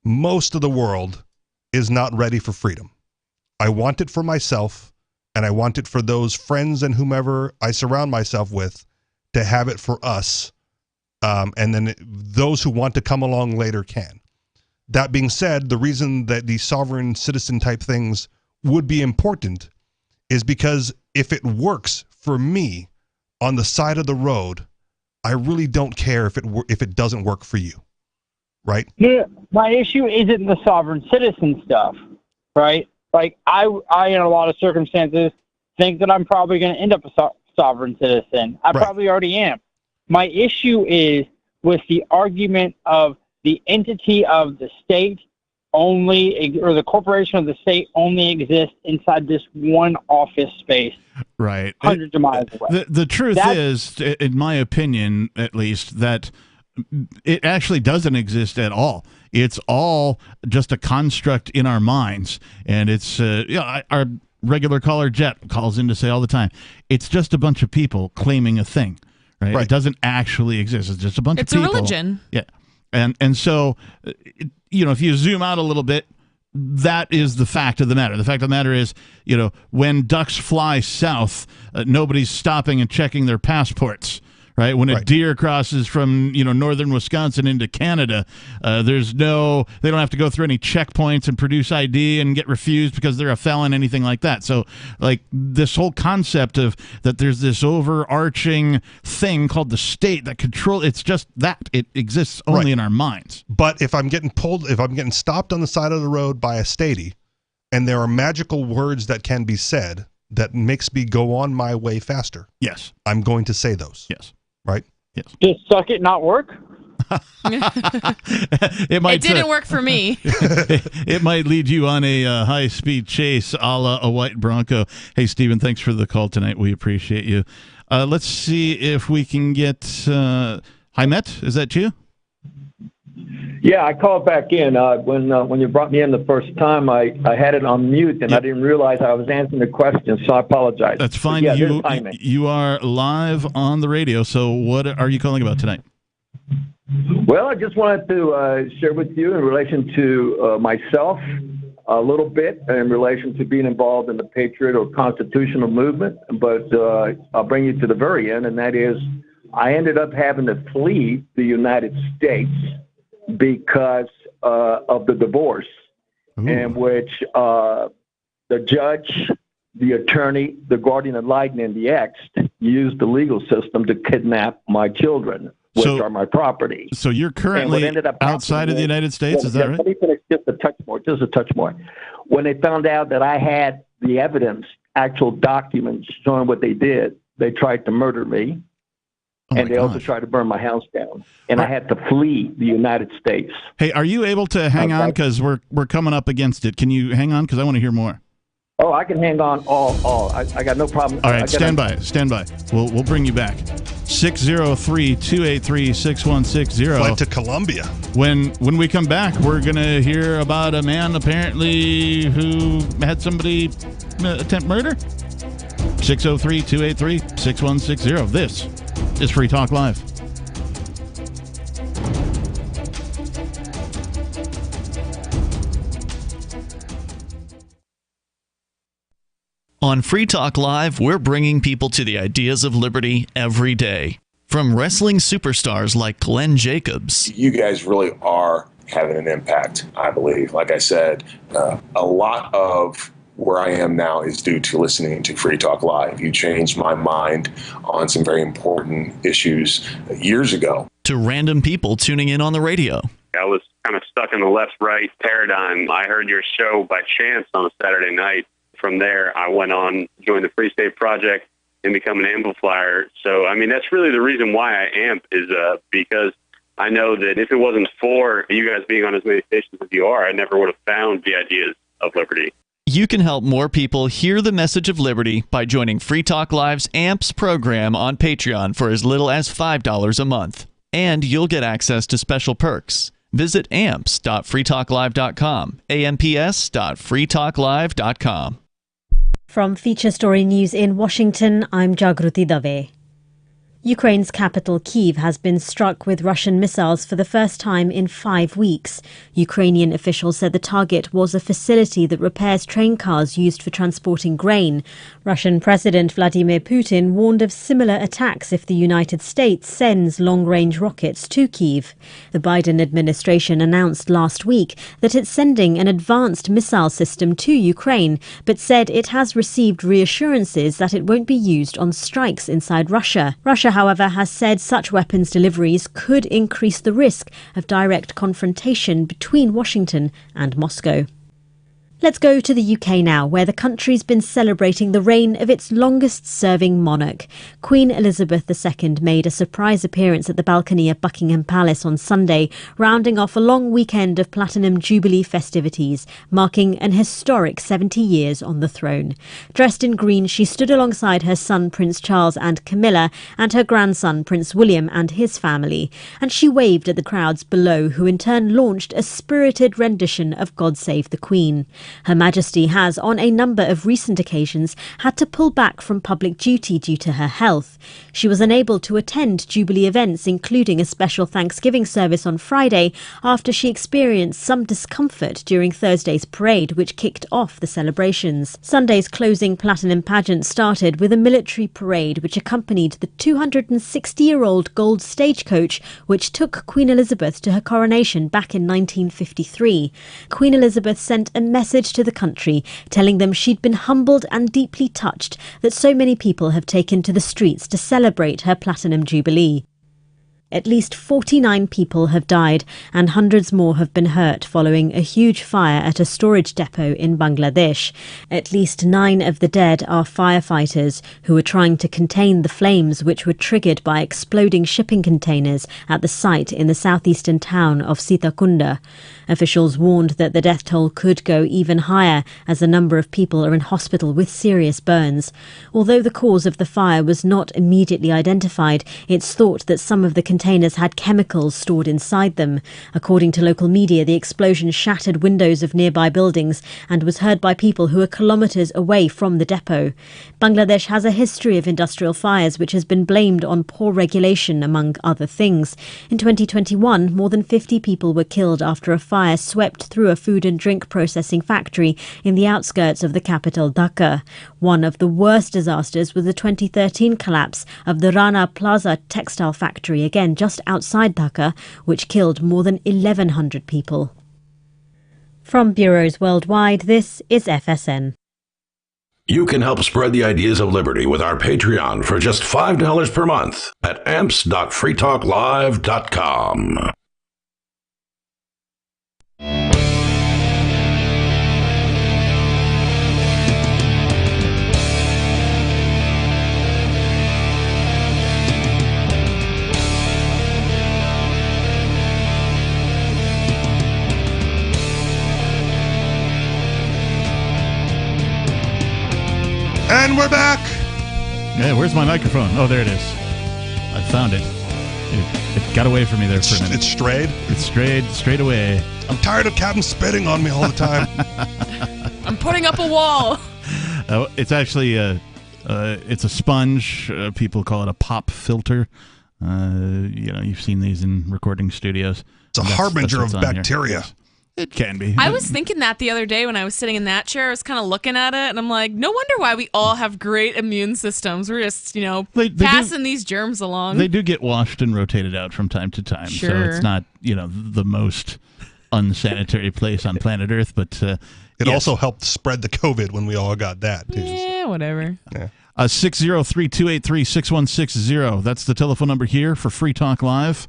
most of the world is not ready for freedom. I want it for myself, and I want it for those friends and whomever I surround myself with to have it for us, and then those who want to come along later can. That being said, the reason that the sovereign citizen type things would be important is because if it works for me on the side of the road, I really don't care if it doesn't work for you, right? Yeah, my issue isn't the sovereign citizen stuff, right? Like I in a lot of circumstances think that I'm probably going to end up a sovereign citizen. I probably already am. My issue is with the argument of the entity of the state only, or the corporation of the state only exists inside this one office space. Right. Hundreds of miles away. The truth is, in my opinion, at least, that it actually doesn't exist at all. It's all just a construct in our minds. And it's, our regular caller Jet calls in to say all the time, it's just a bunch of people claiming a thing, right? It doesn't actually exist. It's just a bunch of people. It's a religion. Yeah. And so, if you zoom out a little bit, that is the fact of the matter. The fact of the matter is, when ducks fly south, nobody's stopping and checking their passports, right? When a deer crosses from, northern Wisconsin into Canada, they don't have to go through any checkpoints and produce ID and get refused because they're a felon, anything like that. So, like, this whole concept of that there's this overarching thing called the state that it's just that. It exists only in our minds. But if I'm getting stopped on the side of the road by a statey, and there are magical words that can be said that makes me go on my way faster. Yes. I'm going to say those. Yes. Right? Yes. Just suck it, not work? It didn't work for me. It might lead you on a high-speed chase a la a white Bronco. Hey, Stephen, thanks for the call tonight. We appreciate you. Let's see if we can get Hymet. Is that you? Yeah, I called back in. When you brought me in the first time, I had it on mute, and I didn't realize I was answering the question, so I apologize. That's fine. You are live on the radio, so what are you calling about tonight? Well, I just wanted to share with you in relation to myself a little bit in relation to being involved in the Patriot or Constitutional movement, but I'll bring you to the very end, and that is I ended up having to flee the United States because of the divorce, in which the judge, the attorney, the guardian ad litem, and the ex used the legal system to kidnap my children, which are my property. So you're currently outside of the United States, is that right? Let me finish just a touch more. When they found out that I had the evidence, actual documents showing what they did, they tried to murder me. And they also tried to burn my house down. And I had to flee the United States. Hey, are you able to hang on? Because we're coming up against it. Can you hang on? Because I want to hear more. Oh, I can hang on all. I got no problem. All right, stand by. We'll bring you back. 603-283-6160. Flight to Colombia. When we come back, we're going to hear about a man apparently who had somebody attempt murder. 603-283-6160. This is Free Talk Live. On Free Talk Live, we're bringing people to the ideas of liberty every day. From wrestling superstars like Glenn Jacobs. You guys really are having an impact, I believe. Like I said, a lot of where I am now is due to listening to Free Talk Live. You changed my mind on some very important issues years ago. To random people tuning in on the radio. I was kind of stuck in the left-right paradigm. I heard your show by chance on a Saturday night. From there, I went on, joined the Free State Project, and become an amplifier. So, I mean, that's really the reason why I amp is because I know that if it wasn't for you guys being on as many stations as you are, I never would have found the ideas of liberty. You can help more people hear the message of liberty by joining Free Talk Live's AMPS program on Patreon for as little as $5 a month. And you'll get access to special perks. Visit amps.freetalklive.com, amps.freetalklive.com. From Feature Story News in Washington, I'm Jagruti Dave. Ukraine's capital, Kyiv, has been struck with Russian missiles for the first time in 5 weeks. Ukrainian officials said the target was a facility that repairs train cars used for transporting grain. Russian President Vladimir Putin warned of similar attacks if the United States sends long-range rockets to Kyiv. The Biden administration announced last week that it's sending an advanced missile system to Ukraine, but said it has received reassurances that it won't be used on strikes inside Russia. Russia, however, has said such weapons deliveries could increase the risk of direct confrontation between Washington and Moscow. Let's go to the UK now, where the country's been celebrating the reign of its longest-serving monarch. Queen Elizabeth II made a surprise appearance at the balcony of Buckingham Palace on Sunday, rounding off a long weekend of Platinum Jubilee festivities, marking an historic 70 years on the throne. Dressed in green, she stood alongside her son Prince Charles and Camilla, and her grandson Prince William and his family, and she waved at the crowds below, who in turn launched a spirited rendition of God Save the Queen. Her Majesty has, on a number of recent occasions, had to pull back from public duty due to her health. She was unable to attend Jubilee events, including a special Thanksgiving service on Friday, after she experienced some discomfort during Thursday's parade, which kicked off the celebrations. Sunday's closing Platinum pageant started with a military parade which accompanied the 260-year-old gold stagecoach which took Queen Elizabeth to her coronation back in 1953. Queen Elizabeth sent a message to the country, telling them she'd been humbled and deeply touched that so many people have taken to the streets to celebrate her Platinum Jubilee. At least 49 people have died and hundreds more have been hurt following a huge fire at a storage depot in Bangladesh. At least 9 of the dead are firefighters who were trying to contain the flames which were triggered by exploding shipping containers at the site in the southeastern town of Sitakunda. Officials warned that the death toll could go even higher as a number of people are in hospital with serious burns. Although the cause of the fire was not immediately identified, it's thought that some of the containers had chemicals stored inside them. According to local media, the explosion shattered windows of nearby buildings and was heard by people who are kilometres away from the depot. Bangladesh has a history of industrial fires which has been blamed on poor regulation, among other things. In 2021, more than 50 people were killed after a fire swept through a food and drink processing factory in the outskirts of the capital, Dhaka. One of the worst disasters was the 2013 collapse of the Rana Plaza textile factory, again just outside Dhaka, which killed more than 1,100 people. From bureaus worldwide, this is FSN. You can help spread the ideas of liberty with our Patreon for just $5 per month at amps.freetalklive.com. And we're back. Yeah, where's my microphone? Oh, there it is. I found it. It got away from me there for a minute. It strayed? It strayed away. I'm tired of Captain spitting on me all the time. I'm putting up a wall. It's actually it's a sponge. People call it a pop filter. You've seen these in recording studios. It's a harbinger of bacteria. It can be. I was thinking that the other day when I was sitting in that chair. I was kind of looking at it, and I'm like, no wonder why we all have great immune systems. We're just, They passing these germs along. They do get washed and rotated out from time to time. Sure. So it's not, the most unsanitary place on planet Earth, but it also helped spread the COVID when we all got that, too. Yeah, whatever. Yeah. 603-283-6160. That's the telephone number here for Free Talk Live.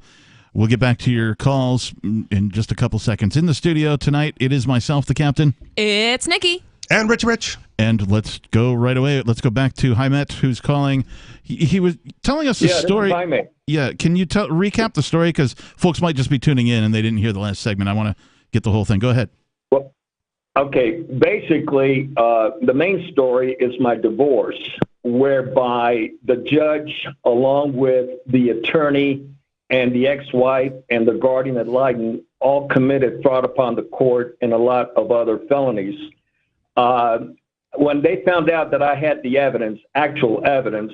We'll get back to your calls in just a couple seconds. In the studio tonight, it is myself, the captain. It's Nikki. And Rich. And let's go right away. Let's go back to Hymet, who's calling. He was telling us a story. This is Hymet. Yeah, can you recap the story? Because folks might just be tuning in and they didn't hear the last segment. I want to get the whole thing. Go ahead. Well, okay. Basically, the main story is my divorce, whereby the judge, along with the attorney and the ex-wife and the guardian ad litem, all committed fraud upon the court and a lot of other felonies. When they found out that I had the evidence, actual evidence,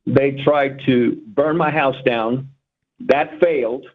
they tried to burn my house down. That failed.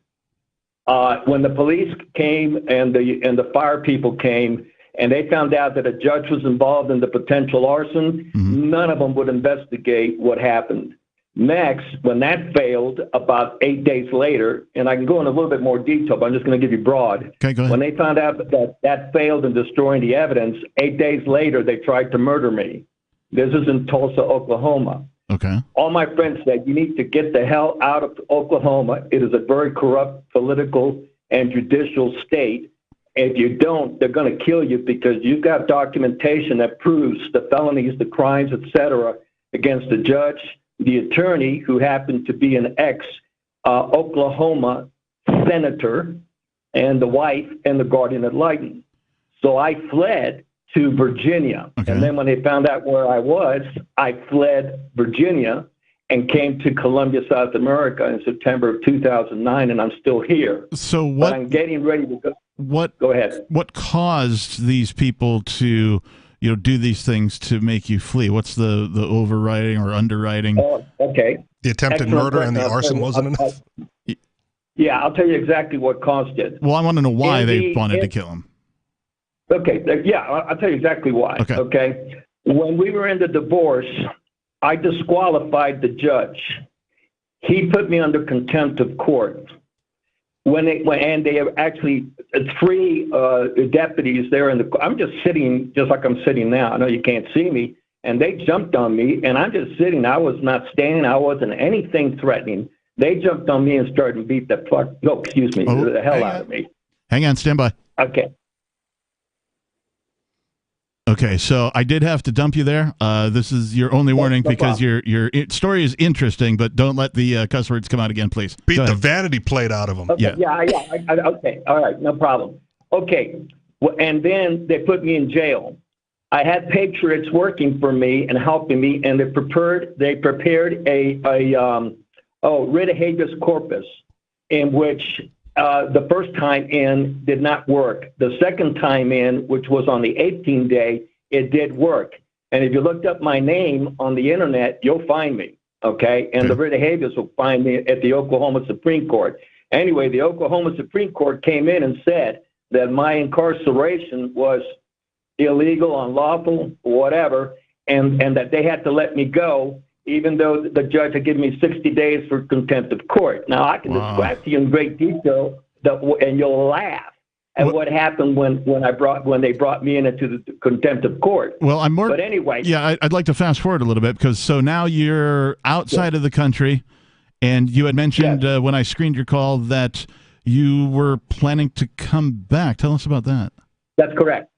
When the police came and the fire people came, and they found out that a judge was involved in the potential arson, none of them would investigate what happened. Next, when that failed, about 8 days later, and I can go in a little bit more detail, but I'm just going to give you broad. Okay, go ahead. When they found out that failed in destroying the evidence, 8 days later, they tried to murder me. This is in Tulsa, Oklahoma. Okay. All my friends said, you need to get the hell out of Oklahoma. It is a very corrupt political and judicial state. If you don't, they're going to kill you because you've got documentation that proves the felonies, the crimes, etc., against the judge, the attorney, who happened to be an ex-Oklahoma senator, and the wife and the guardian ad litem. So I fled to Virginia. Okay. And then when they found out where I was, I fled Virginia and came to Columbia, South America in September of 2009, and I'm still here. So what? But I'm getting ready to go. Go ahead. What caused these people to do these things to make you flee? What's the overriding or underwriting? Okay. The attempted murder and the arson wasn't enough? Yeah, I'll tell you exactly what caused it. Well, I want to know why they wanted to kill him. Okay. Yeah, I'll tell you exactly why. Okay. When we were in the divorce, I disqualified the judge. He put me under contempt of court. And they have actually three deputies there I'm just sitting just like I'm sitting now. I know you can't see me. And they jumped on me, and I'm just sitting. I was not standing. I wasn't anything threatening. They jumped on me and started to beat the hell out of me. Hang on, stand by. Okay. Okay, so I did have to dump you there. This is your only warning because your story is interesting, but don't let the cuss words come out again, please. Beat the vanity plate out of them. Okay, yeah. Okay, all right, no problem. Okay, and then they put me in jail. I had patriots working for me and helping me, and they prepared a writ of habeas corpus, in which the first time in did not work. The second time in, which was on the 18th day, it did work. And if you looked up my name on the internet, you'll find me, okay? And the writ of habeas will find me at the Oklahoma Supreme Court. Anyway, the Oklahoma Supreme Court came in and said that my incarceration was illegal, unlawful, whatever, and that they had to let me go, even though the judge had given me 60 days for contempt of court. Now, I can describe to you in great detail, and you'll laugh at what happened when they brought me into the contempt of court. Well, But anyway. Yeah, I'd like to fast forward a little bit, because so now you're outside of the country, and you had mentioned when I screened your call that you were planning to come back. Tell us about that. That's correct.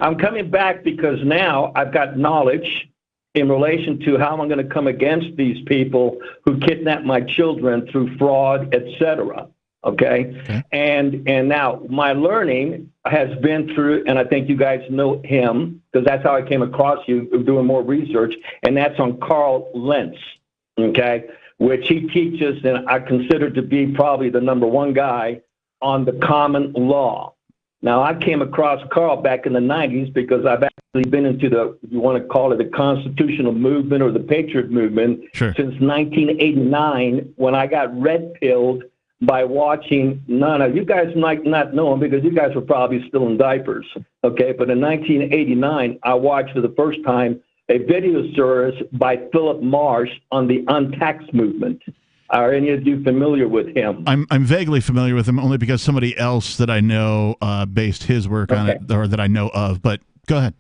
I'm coming back because now I've got knowledge in relation to how I'm going to come against these people who kidnap my children through fraud, etc. Okay? And now my learning has been through, and I think you guys know him, because that's how I came across you doing more research, and that's on Carl Lentz, okay, which he teaches, and I consider to be probably the number one guy on the common law. Now, I came across Carl back in the 90s because I've actually been into if you want to call it the constitutional movement or the patriot movement, since 1989, when I got red-pilled by watching you guys might not know him because you guys were probably still in diapers, okay? But in 1989, I watched for the first time a video series by Philip Marsh on the untaxed movement. Are any of you familiar with him? I'm vaguely familiar with him only because somebody else that I know based his work on it, or that I know of. But go ahead.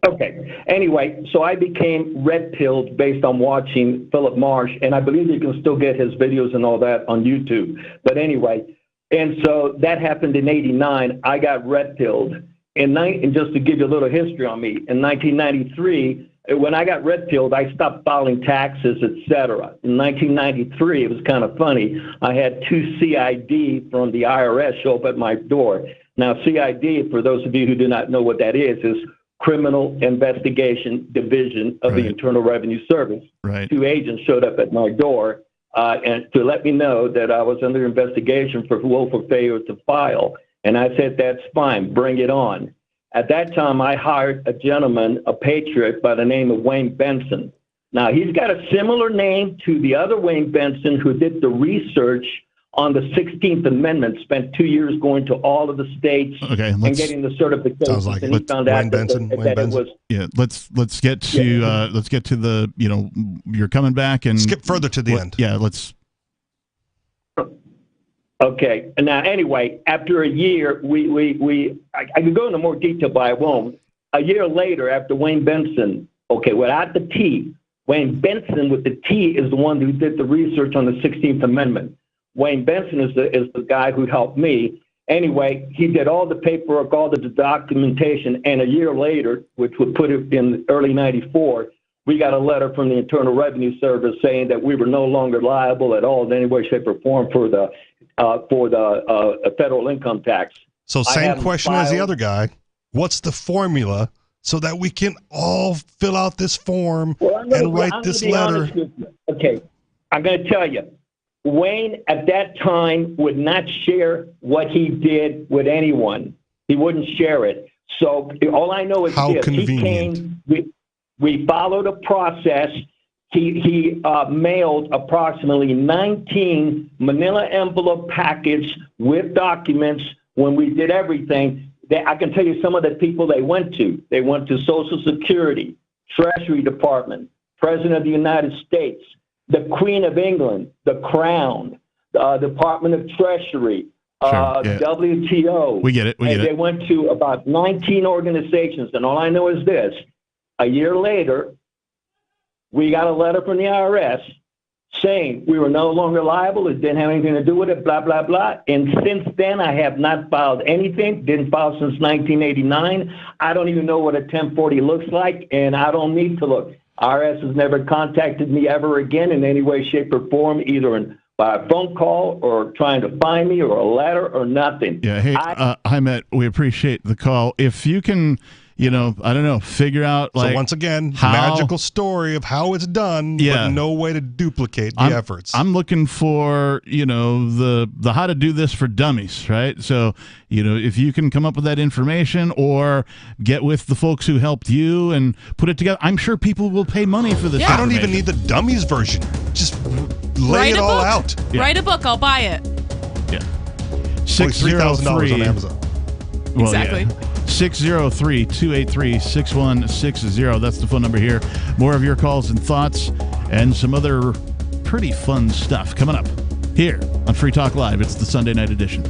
Okay. Anyway, so I became red-pilled based on watching Philip Marsh, and I believe you can still get his videos and all that on YouTube. But anyway, and so that happened in '89. I got red-pilled. And just to give you a little history on me, in 1993, when I got red-pilled, I stopped filing taxes, etc. In 1993, it was kind of funny. I had 2 CID from the IRS show up at my door. Now, CID, for those of you who do not know what that is Criminal Investigation Division of the Internal Revenue Service. Right. 2 agents showed up at my door and to let me know that I was under investigation for willful failure to file. And I said, that's fine, bring it on. At that time, I hired a gentleman, a patriot by the name of Wayne Benson. Now, he's got a similar name to the other Wayne Benson who did the research on the 16th Amendment, spent 2 years going to all of the states and getting the certifications. Sounds like and he found out that it was. Yeah, let's get to the you're coming back and skip further to the end. Yeah, let's. Okay. Now, anyway, after a year, I could go into more detail, but I won't. A year later, after Wayne Benson, without the T, Wayne Benson with the T is the one who did the research on the 16th Amendment. Wayne Benson is the guy who helped me. Anyway, he did all the paperwork, all the documentation, and a year later, which would put it in early '94, we got a letter from the Internal Revenue Service saying that we were no longer liable at all in any way, shape, or form for the federal income tax. So same question as the other guy. What's the formula so that we can all fill out this form and write this letter? Okay, I'm going to tell you. Wayne, at that time, would not share what he did with anyone. He wouldn't share it. So all I know is this. Convenient. He came, we followed a process. He mailed approximately 19 manila envelope packets with documents when we did everything. I can tell you some of the people they went to. They went to Social Security, Treasury Department, President of the United States, the Queen of England, the Crown, Department of Treasury, WTO. We get it. They went to about 19 organizations, and all I know is this. A year later, we got a letter from the IRS saying we were no longer liable, it didn't have anything to do with it, blah, blah, blah. And since then, I have not filed anything, didn't file since 1989. I don't even know what a 1040 looks like, and I don't need to look. IRS has never contacted me ever again in any way, shape, or form, either by a phone call or trying to find me or a letter or nothing. Yeah. Hey, Hymet, we appreciate the call. If you can, I don't know, figure out So once again, magical story of how it's done, but no way to duplicate the efforts. I'm looking for, the how to do this for dummies, right? So, if you can come up with that information or get with the folks who helped you and put it together, I'm sure people will pay money for this. I don't even need the dummies version. Just lay it all out. Yeah. Write a book, I'll buy it. Yeah. $6,000 on Amazon. Well, exactly. Yeah. 603-283-6160. That's the phone number here. More of your calls and thoughts and some other pretty fun stuff coming up here on Free Talk Live. It's the Sunday night edition.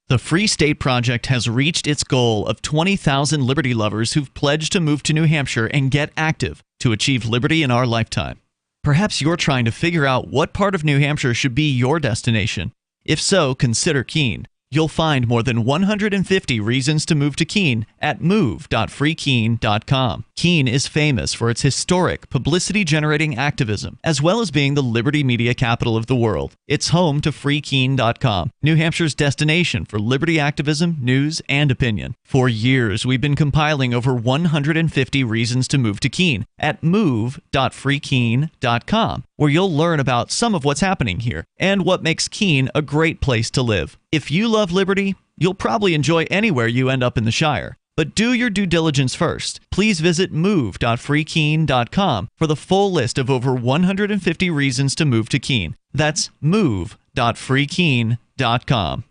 The Free State Project has reached its goal of 20,000 liberty lovers who've pledged to move to New Hampshire and get active to achieve liberty in our lifetime. Perhaps you're trying to figure out what part of New Hampshire should be your destination. If so, consider Keene. You'll find more than 150 reasons to move to Keene at move.freekeene.com. Keene is famous for its historic, publicity-generating activism, as well as being the liberty media capital of the world. It's home to freekeene.com, New Hampshire's destination for liberty activism, news, and opinion. For years, we've been compiling over 150 reasons to move to Keene at move.freekeene.com, where you'll learn about some of what's happening here and what makes Keene a great place to live. If you love liberty, you'll probably enjoy anywhere you end up in the Shire. But do your due diligence first. Please visit move.freekeene.com for the full list of over 150 reasons to move to Keene. That's move.freekeene.com.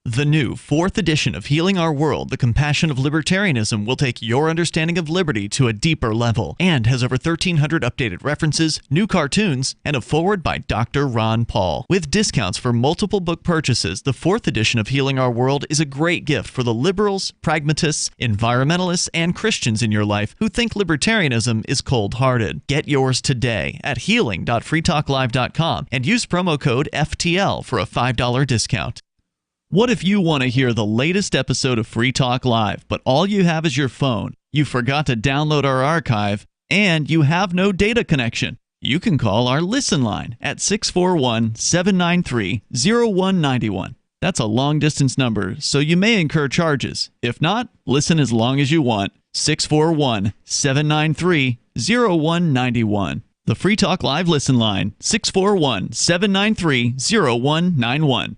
The new 4th edition of Healing Our World, The Compassion of Libertarianism, will take your understanding of liberty to a deeper level and has over 1,300 updated references, new cartoons, and a foreword by Dr. Ron Paul. With discounts for multiple book purchases, the 4th edition of Healing Our World is a great gift for the liberals, pragmatists, environmentalists, and Christians in your life who think libertarianism is cold-hearted. Get yours today at healing.freetalklive.com and use promo code FTL for a $5 discount. What if you want to hear the latest episode of Free Talk Live, but all you have is your phone, you forgot to download our archive, and you have no data connection? You can call our Listen line at 641-793-0191. That's a long-distance number, so you may incur charges. If not, listen as long as you want. 641-793-0191. The Free Talk Live Listen line, 641-793-0191.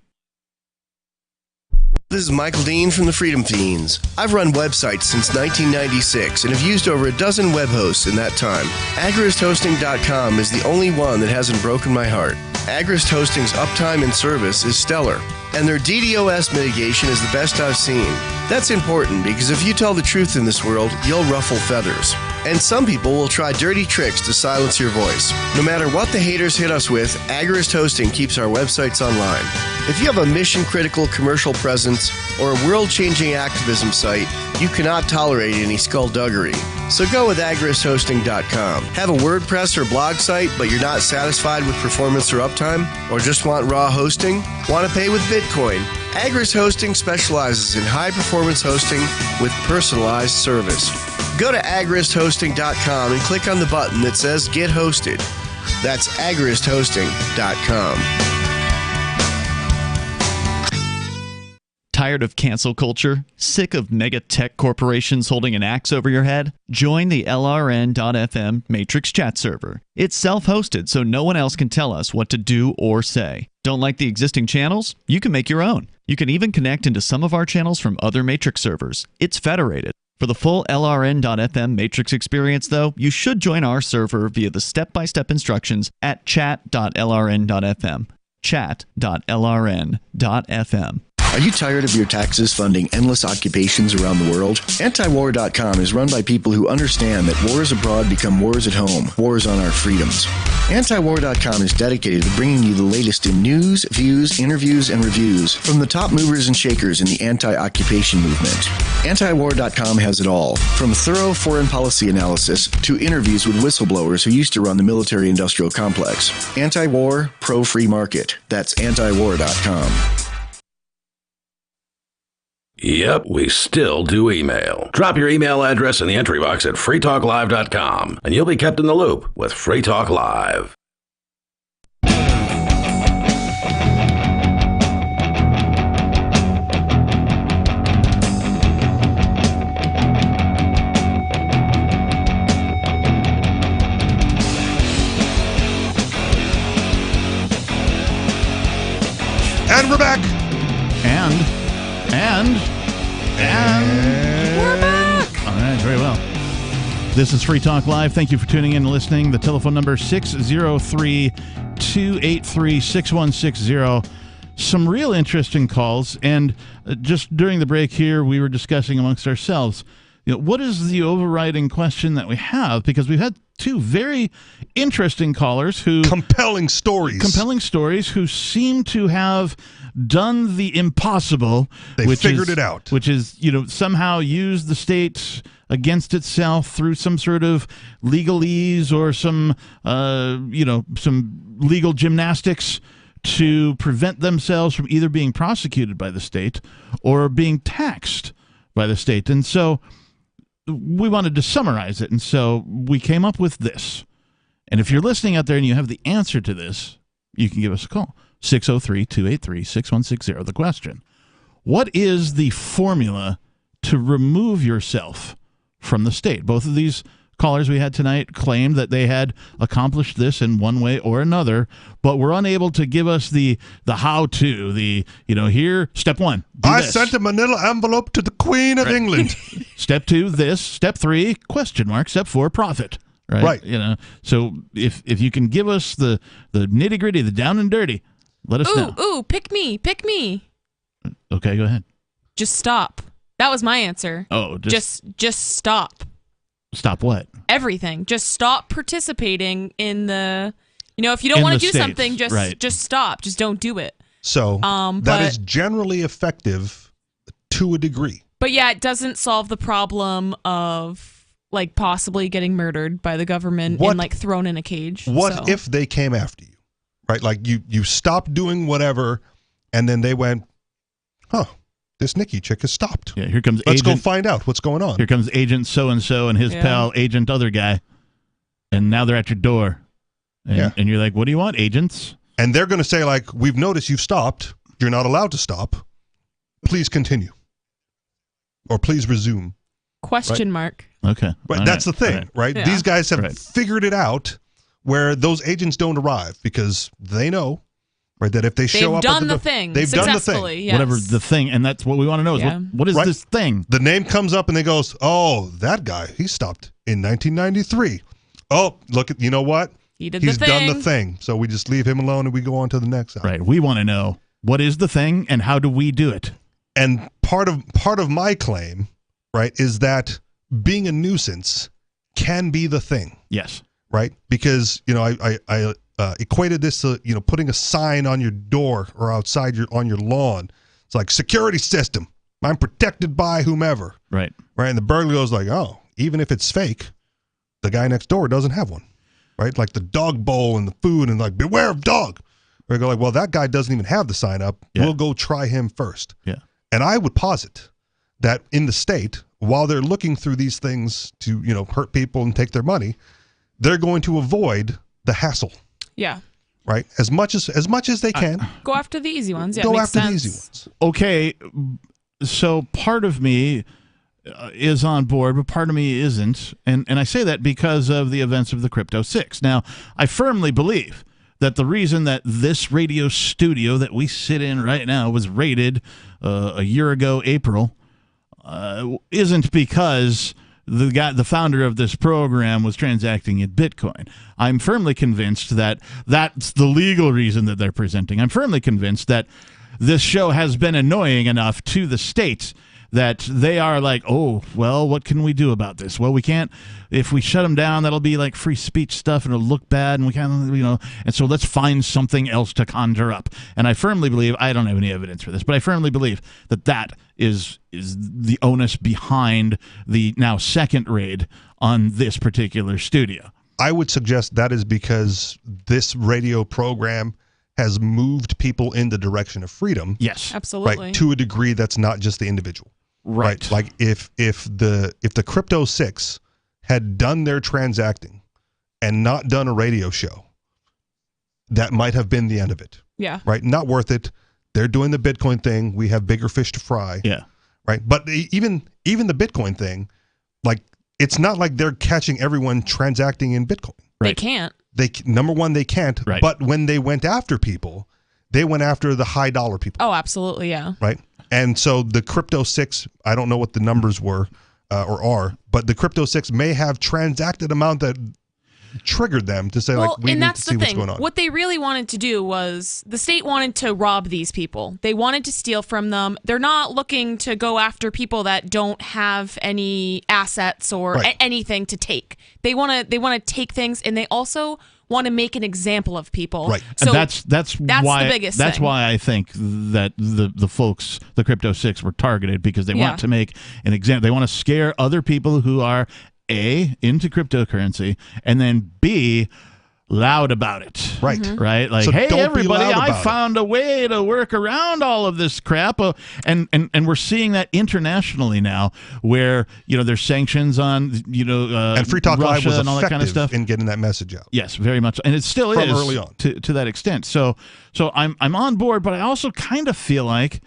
This is Michael Dean from the Freedom Fiends. I've run websites since 1996 and have used over a dozen web hosts in that time. AgristHosting.com is the only one that hasn't broken my heart. Agrist Hosting's uptime and service is stellar, and their DDoS mitigation is the best I've seen. That's important because if you tell the truth in this world, you'll ruffle feathers. And some people will try dirty tricks to silence your voice. No matter what the haters hit us with, Agrist Hosting keeps our websites online. If you have a mission-critical commercial presence or a world-changing activism site, you cannot tolerate any skullduggery. So go with agristhosting.com. Have a WordPress or blog site, but you're not satisfied with performance or uptime? Or just want raw hosting? Want to pay with Bitcoin? Agrist Hosting specializes in high-performance hosting with personalized service. Go to agristhosting.com and click on the button that says Get Hosted. That's agristhosting.com. Tired of cancel culture? Sick of mega tech corporations holding an axe over your head? Join the LRN.FM Matrix chat server. It's self-hosted, so no one else can tell us what to do or say. Don't like the existing channels? You can make your own. You can even connect into some of our channels from other Matrix servers. It's federated. For the full LRN.FM Matrix experience, though, you should join our server via the step-by-step instructions at chat.lrn.fm. Chat.lrn.fm. Are you tired of your taxes funding endless occupations around the world? Antiwar.com is run by people who understand that wars abroad become wars at home, wars on our freedoms. Antiwar.com is dedicated to bringing you the latest in news, views, interviews, and reviews from the top movers and shakers in the anti-occupation movement. Antiwar.com has it all, from thorough foreign policy analysis to interviews with whistleblowers who used to run the military-industrial complex. Anti-war, pro-free market. That's antiwar.com. Yep, we still do email. Drop your email address in the entry box at freetalklive.com, and you'll be kept in the loop with Free Talk Live. And we're back. And we're back. All right, very well. This is Free Talk Live. Thank you for tuning in and listening. The telephone number 603-283-6160. Some real interesting calls, and just during the break here, we were discussing amongst ourselves, what is the overriding question that we have? Because we've had two very interesting callers who compelling stories who seem to have done the impossible. They figured it out, which is somehow use the state against itself through some sort of legalese or some legal gymnastics to prevent themselves from either being prosecuted by the state or being taxed by the state. And so we wanted to summarize it, and so we came up with this. And if you're listening out there and you have the answer to this, you can give us a call. 603-283-6160. The question: what is the formula to remove yourself from the state? Both of these callers we had tonight claimed that they had accomplished this in one way or another, but were unable to give us the how-to, here, step one. I sent a manila envelope to the Queen of England. Step 2, this. Step 3, ? Step 4, profit. Right. So if you can give us the nitty-gritty, the down and dirty, let us know. Ooh, pick me. Okay, go ahead. Just stop. That was my answer. Oh, just stop. Stop what? Everything. Just stop participating in the, if you don't want to do something, just stop. Just don't do it. So that is generally effective to a degree. But yeah, it doesn't solve the problem of possibly getting murdered by the government and thrown in a cage. What if they came after you? Right? Like you stopped doing whatever, and then they went, this Nikki chick has stopped. Yeah, here comes Let's go find out what's going on. Here comes Agent so-and-so and his pal, Agent other guy. And now they're at your door. And you're like, what do you want, agents? And they're going to say, we've noticed you've stopped. You're not allowed to stop. Please continue. Or please resume. Question mark. Okay. But that's the thing, right? Yeah. These guys have figured it out where those agents don't arrive because they know, right, that if they show up, they've done the thing. They've done the thing. Yes. Whatever the thing, and that's what we want to know is what is this thing? The name comes up and they goes, oh, that guy, he stopped in 1993. Oh, look at, you know what? He's done the thing. So we just leave him alone and we go on to the next one. Right. We want to know what is the thing and how do we do it? And part of my claim, right, is that being a nuisance can be the thing. Yes. Right? Because, I equated this to, putting a sign on your door or outside on your lawn. It's like security system. I'm protected by whomever. Right. Right. And the burglar goes oh, even if it's fake, the guy next door doesn't have one. Right. Like the dog bowl and the food and beware of dog. Or go well, that guy doesn't even have the sign up. Yeah. We'll go try him first. Yeah. And I would posit that in the state, while they're looking through these things to, hurt people and take their money, they're going to avoid the hassle. Yeah. Right? As much as they can. Go after the easy ones. Yeah, go makes after sense. the easy ones. Okay. So part of me is on board, but part of me isn't. And I say that because of the events of the Crypto 6. Now, I firmly believe that the reason that this radio studio that we sit in right now was raided a year ago, April, isn't because the founder of this program was transacting in Bitcoin. I'm firmly convinced that that's the legal reason that they're presenting. I'm firmly convinced that this show has been annoying enough to the state that they are oh, well, what can we do about this? Well, we can't, if we shut them down, that'll be free speech stuff and it'll look bad and we can't, and so let's find something else to conjure up. And I firmly believe, I don't have any evidence for this, but I firmly believe that is the onus behind the now second raid on this particular studio. I would suggest that is because this radio program has moved people in the direction of freedom. Yes. Absolutely. Right, to a degree that's not just the individual. Right. Like if the Crypto 6 had done their transacting and not done a radio show, that might have been the end of it. Yeah. Right? Not worth it. They're doing the Bitcoin thing. We have bigger fish to fry. Yeah. Right? But even the Bitcoin thing, it's not like they're catching everyone transacting in Bitcoin. Right. They can't. Number one, they can't. Right. But when they went after people, they went after the high dollar people. Oh, absolutely, yeah. Right? And so the Crypto 6, I don't know what the numbers were or are, but the Crypto 6 may have transacted amount that triggered them to say, we need to see what's going on. What they really wanted to do was the state wanted to rob these people. They wanted to steal from them. They're not looking to go after people that don't have any assets or anything to take. They want to take things, and they also want to make an example of people. Right. So and that's why the biggest that's thing. why I think that the folks, the Crypto 6, were targeted because they want to make an example. They want to scare other people who are A, into cryptocurrency, and then B, loud about it. Right. Mm-hmm. Right? So hey, don't be everybody, loud I about found a way to work around all of this crap. And we're seeing that internationally now where, there's sanctions on, and Free Talk Russia Live was and all that kind of effective stuff. in getting that message out. Yes, very much. And it still From is early on. to that extent. So I'm on board, but I also kind of feel like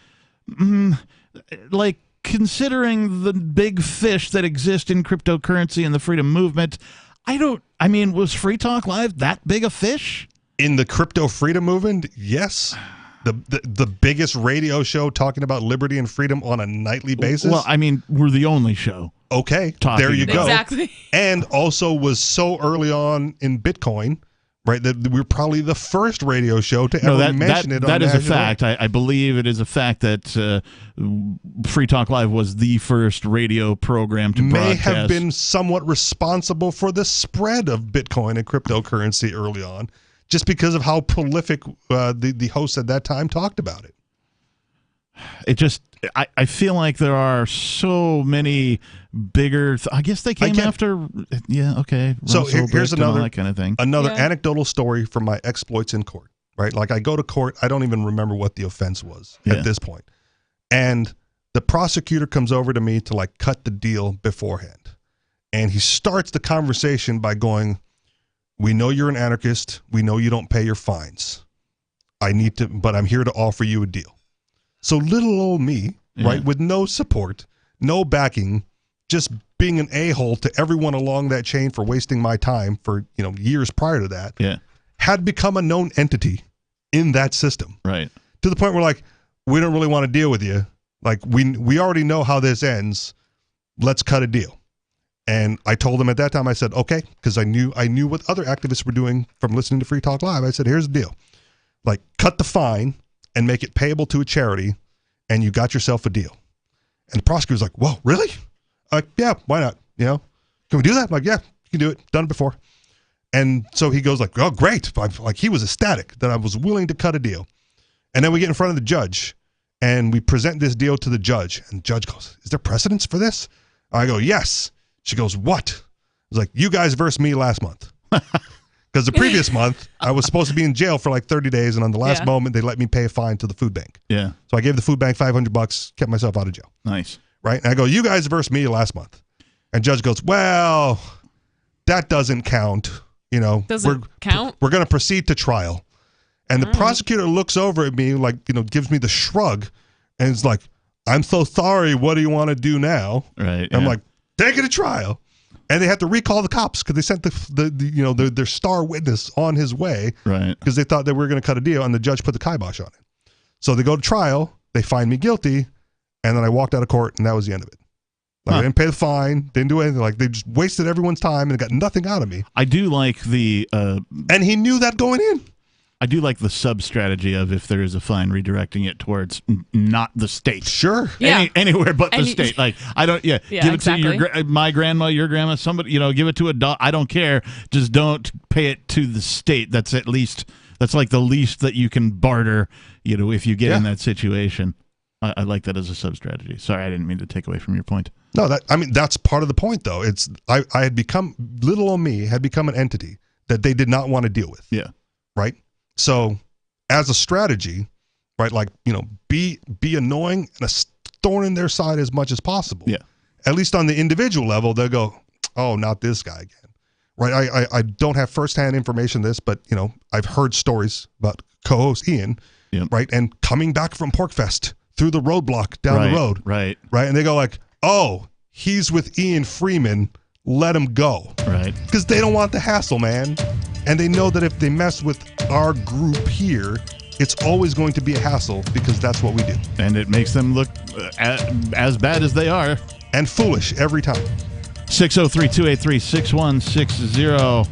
considering the big fish that exist in cryptocurrency and the freedom movement, was Free Talk Live that big a fish? In the crypto freedom movement, yes. The biggest radio show talking about liberty and freedom on a nightly basis. Well, we're the only show. Okay, there you go. Exactly. And also was so early on in Bitcoin, right, that we're probably the first radio show to ever mention it on that is a national fact. I believe it is a fact that Free Talk Live was the first radio program to broadcast. May have been somewhat responsible for the spread of Bitcoin and cryptocurrency early on, just because of how prolific the hosts at that time talked about it. I feel like there are so many bigger. I guess they came after. Yeah, okay. So here's another that kind of thing. Another anecdotal story from my exploits in court. Right, like I go to court, I don't even remember what the offense was at this point, and the prosecutor comes over to me to like cut the deal beforehand, and he starts the conversation by going, "We know you're an anarchist. We know you don't pay your fines. But I'm here to offer you a deal." So little old me, right, with no support, no backing, just being an a-hole to everyone along that chain for wasting my time for, years prior to that, had become a known entity in that system. Right. To the point where, like, we don't really want to deal with you. Like, we already know how this ends. Let's cut a deal. And I told him at that time, I said, okay, because I knew what other activists were doing from listening to Free Talk Live. I said, here's the deal. Like, cut the fine and make it payable to a charity, and you got yourself a deal. And the prosecutor's like, whoa, really? Yeah, why not? Can we do that? I'm like, yeah, you can do it. Done it before. And so he goes like, oh, great. Like, he was ecstatic that I was willing to cut a deal. And then we get in front of the judge, and we present this deal to the judge. And the judge goes, is there precedence for this? I go, yes. She goes, what? I was like, you guys versed me last month. Because the previous month, I was supposed to be in jail for like 30 days, and on the last moment, they let me pay a fine to the food bank. Yeah. So I gave the food bank $500, kept myself out of jail. Nice. Right? And I go, you guys versed me last month. And judge goes, well, that doesn't count. Doesn't count? We're going to proceed to trial. And the prosecutor looks over at me, like, gives me the shrug, and is like, I'm so sorry. What do you want to do now? Right. I'm like, take it to trial. And they had to recall the cops because they sent their star witness on his way, right? Because they thought that we were going to cut a deal, and the judge put the kibosh on it. So they go to trial, they find me guilty, and then I walked out of court, and that was the end of it. Like, I didn't pay the fine, didn't do anything. Like, they just wasted everyone's time and got nothing out of me. I do like the and he knew that going in. I do like the sub strategy of, if there is a fine, redirecting it towards not the state. Sure. Anywhere but the state. Like, I don't, give it exactly. to my grandma, your grandma, somebody, give it to a dog. I don't care. Just don't pay it to the state. That's like the least that you can barter, if you get in that situation. I like that as a sub strategy. Sorry, I didn't mean to take away from your point. No, that's part of the point, though. It's I had become, little old me had become an entity that they did not want to deal with. Yeah. Right? So as a strategy, right, like, be annoying and a thorn in their side as much as possible. Yeah. At least on the individual level, they'll go, oh, not this guy again. Right? I don't have firsthand information on this, but, I've heard stories about co-host Ian, right, and coming back from Forkfest through the roadblock down the road. Right. Right? And they go like, oh, he's with Ian Freeman, let him go. Right. Because they don't want the hassle, man. And they know that if they mess with our group here, it's always going to be a hassle because that's what we do. And it makes them look as bad as they are. And foolish every time. 603-283-6160.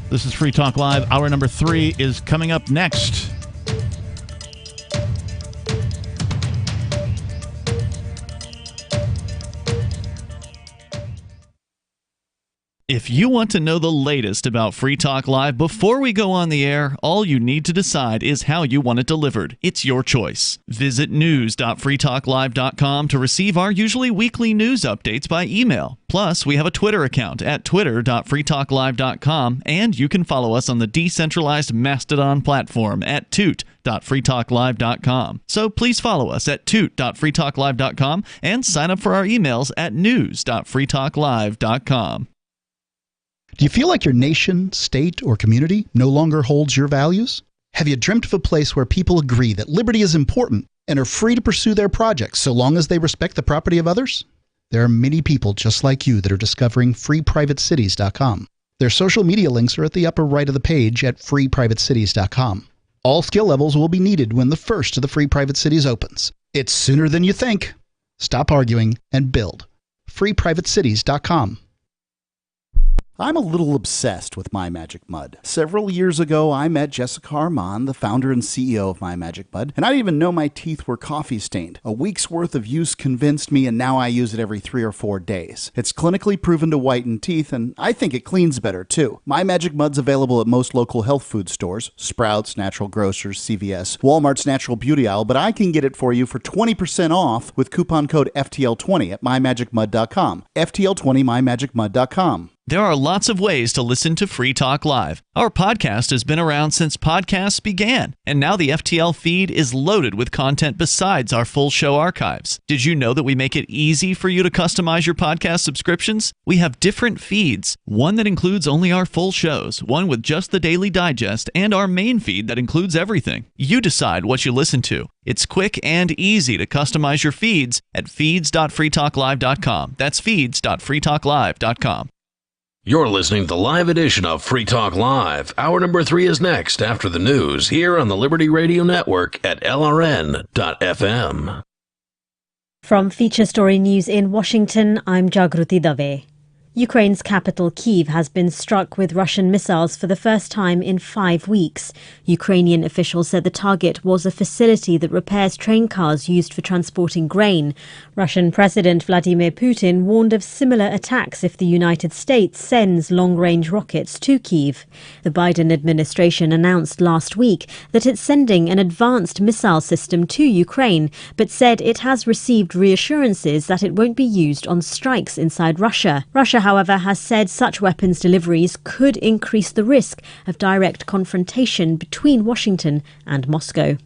This is Free Talk Live. Hour number 3 is coming up next. If you want to know the latest about Free Talk Live before we go on the air, all you need to decide is how you want it delivered. It's your choice. Visit news.freetalklive.com to receive our usually weekly news updates by email. Plus, we have a Twitter account at twitter.freetalklive.com, and you can follow us on the decentralized Mastodon platform at toot.freetalklive.com. So please follow us at toot.freetalklive.com and sign up for our emails at news.freetalklive.com. Do you feel like your nation, state, or community no longer holds your values? Have you dreamt of a place where people agree that liberty is important and are free to pursue their projects so long as they respect the property of others? There are many people just like you that are discovering freeprivatecities.com. Their social media links are at the upper right of the page at freeprivatecities.com. All skill levels will be needed when the first of the Free Private Cities opens. It's sooner than you think. Stop arguing and build. freeprivatecities.com. I'm a little obsessed with My Magic Mud. Several years ago, I met Jessica Armand, the founder and CEO of My Magic Mud, and I didn't even know my teeth were coffee stained. A week's worth of use convinced me, and now I use it every 3 or 4 days. It's clinically proven to whiten teeth, and I think it cleans better too. My Magic Mud's available at most local health food stores, Sprouts, Natural Grocers, CVS, Walmart's Natural Beauty Aisle, but I can get it for you for 20% off with coupon code FTL20 at mymagicmud.com. FTL20 mymagicmud.com. There are lots of ways to listen to Free Talk Live. Our podcast has been around since podcasts began, and now the FTL feed is loaded with content besides our full show archives. Did you know that we make it easy for you to customize your podcast subscriptions? We have different feeds, one that includes only our full shows, one with just the Daily Digest, and our main feed that includes everything. You decide what you listen to. It's quick and easy to customize your feeds at feeds.freetalklive.com. That's feeds.freetalklive.com. You're listening to the live edition of Free Talk Live. Hour number 3 is next after the news here on the Liberty Radio Network at LRN.FM. From Feature Story News in Washington, I'm Jagruti Dave. Ukraine's capital, Kyiv, has been struck with Russian missiles for the first time in 5 weeks. Ukrainian officials said the target was a facility that repairs train cars used for transporting grain. Russian President Vladimir Putin warned of similar attacks if the United States sends long-range rockets to Kyiv. The Biden administration announced last week that it's sending an advanced missile system to Ukraine, but said it has received reassurances that it won't be used on strikes inside Russia. Russia, however, has said such weapons deliveries could increase the risk of direct confrontation between Washington and Moscow.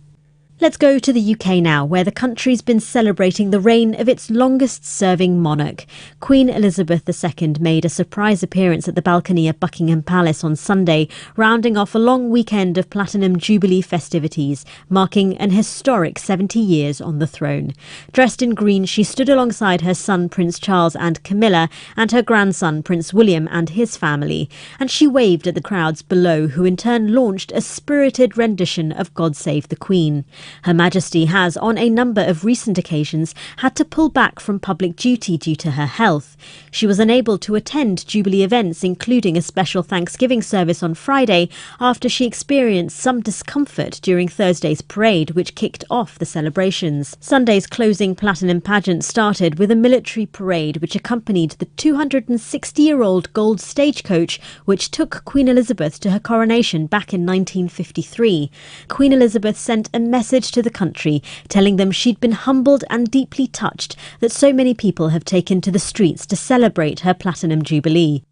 Let's go to the UK now, where the country's been celebrating the reign of its longest-serving monarch. Queen Elizabeth II made a surprise appearance at the balcony of Buckingham Palace on Sunday, rounding off a long weekend of Platinum Jubilee festivities, marking an historic 70 years on the throne. Dressed in green, she stood alongside her son Prince Charles and Camilla and her grandson Prince William and his family, and she waved at the crowds below, who in turn launched a spirited rendition of God Save the Queen. Her Majesty has, on a number of recent occasions, had to pull back from public duty due to her health. She was unable to attend Jubilee events, including a special Thanksgiving service on Friday, after she experienced some discomfort during Thursday's parade, which kicked off the celebrations. Sunday's closing Platinum pageant started with a military parade which accompanied the 260-year-old gold stagecoach which took Queen Elizabeth to her coronation back in 1953. Queen Elizabeth sent a message to the country, telling them she'd been humbled and deeply touched that so many people have taken to the streets to celebrate her Platinum Jubilee.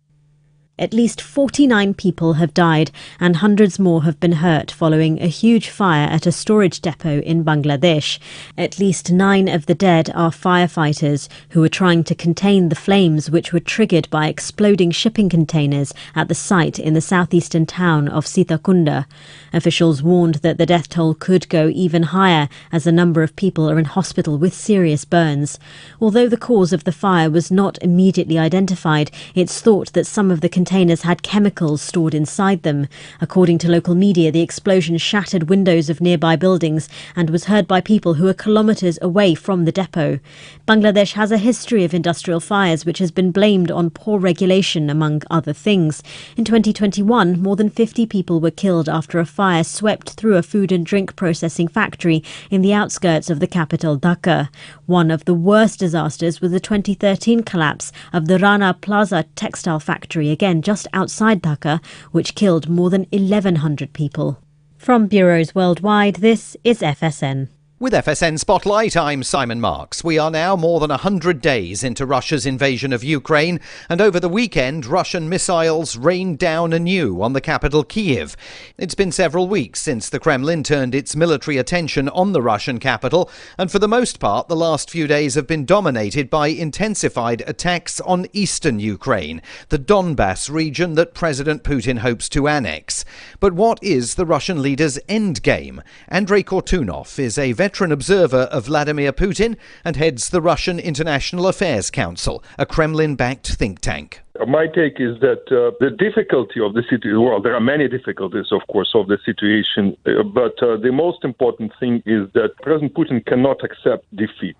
At least 49 people have died and hundreds more have been hurt following a huge fire at a storage depot in Bangladesh. At least 9 of the dead are firefighters who were trying to contain the flames which were triggered by exploding shipping containers at the site in the southeastern town of Sitakunda. Officials warned that the death toll could go even higher as a number of people are in hospital with serious burns. Although the cause of the fire was not immediately identified, it's thought that some of the containers had chemicals stored inside them. According to local media, the explosion shattered windows of nearby buildings and was heard by people who are kilometres away from the depot. Bangladesh has a history of industrial fires which has been blamed on poor regulation, among other things. In 2021, more than 50 people were killed after a fire swept through a food and drink processing factory in the outskirts of the capital, Dhaka. One of the worst disasters was the 2013 collapse of the Rana Plaza textile factory, again just outside Dhaka, which killed more than 1,100 people. From bureaus worldwide, this is FSN. With FSN Spotlight, I'm Simon Marks. We are now more than 100 days into Russia's invasion of Ukraine, and over the weekend, Russian missiles rained down anew on the capital, Kyiv. It's been several weeks since the Kremlin turned its military attention on the Russian capital, and for the most part, the last few days have been dominated by intensified attacks on eastern Ukraine, the Donbass region that President Putin hopes to annex. But what is the Russian leader's endgame? Andrei Kortunov is a veteran veteran observer of Vladimir Putin and heads the Russian International Affairs Council, a Kremlin-backed think tank. My take is that the difficulty of the situation, well, there are many difficulties, of course, of the situation, but the most important thing is that President Putin cannot accept defeat.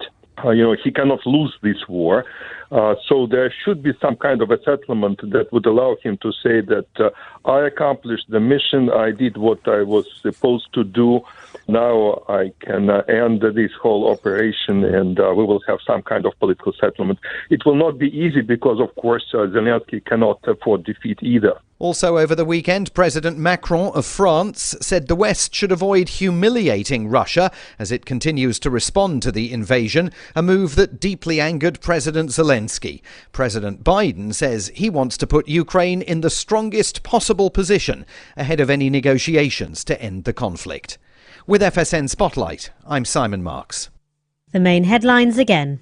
He cannot lose this war. So there should be some kind of a settlement that would allow him to say that I accomplished the mission, I did what I was supposed to do. Now I can end this whole operation and we will have some kind of political settlement. It will not be easy because, of course, Zelensky cannot afford defeat either. Also over the weekend, President Macron of France said the West should avoid humiliating Russia as it continues to respond to the invasion, a move that deeply angered President Zelensky. President Biden says he wants to put Ukraine in the strongest possible position ahead of any negotiations to end the conflict. With FSN Spotlight, I'm Simon Marks. The main headlines again.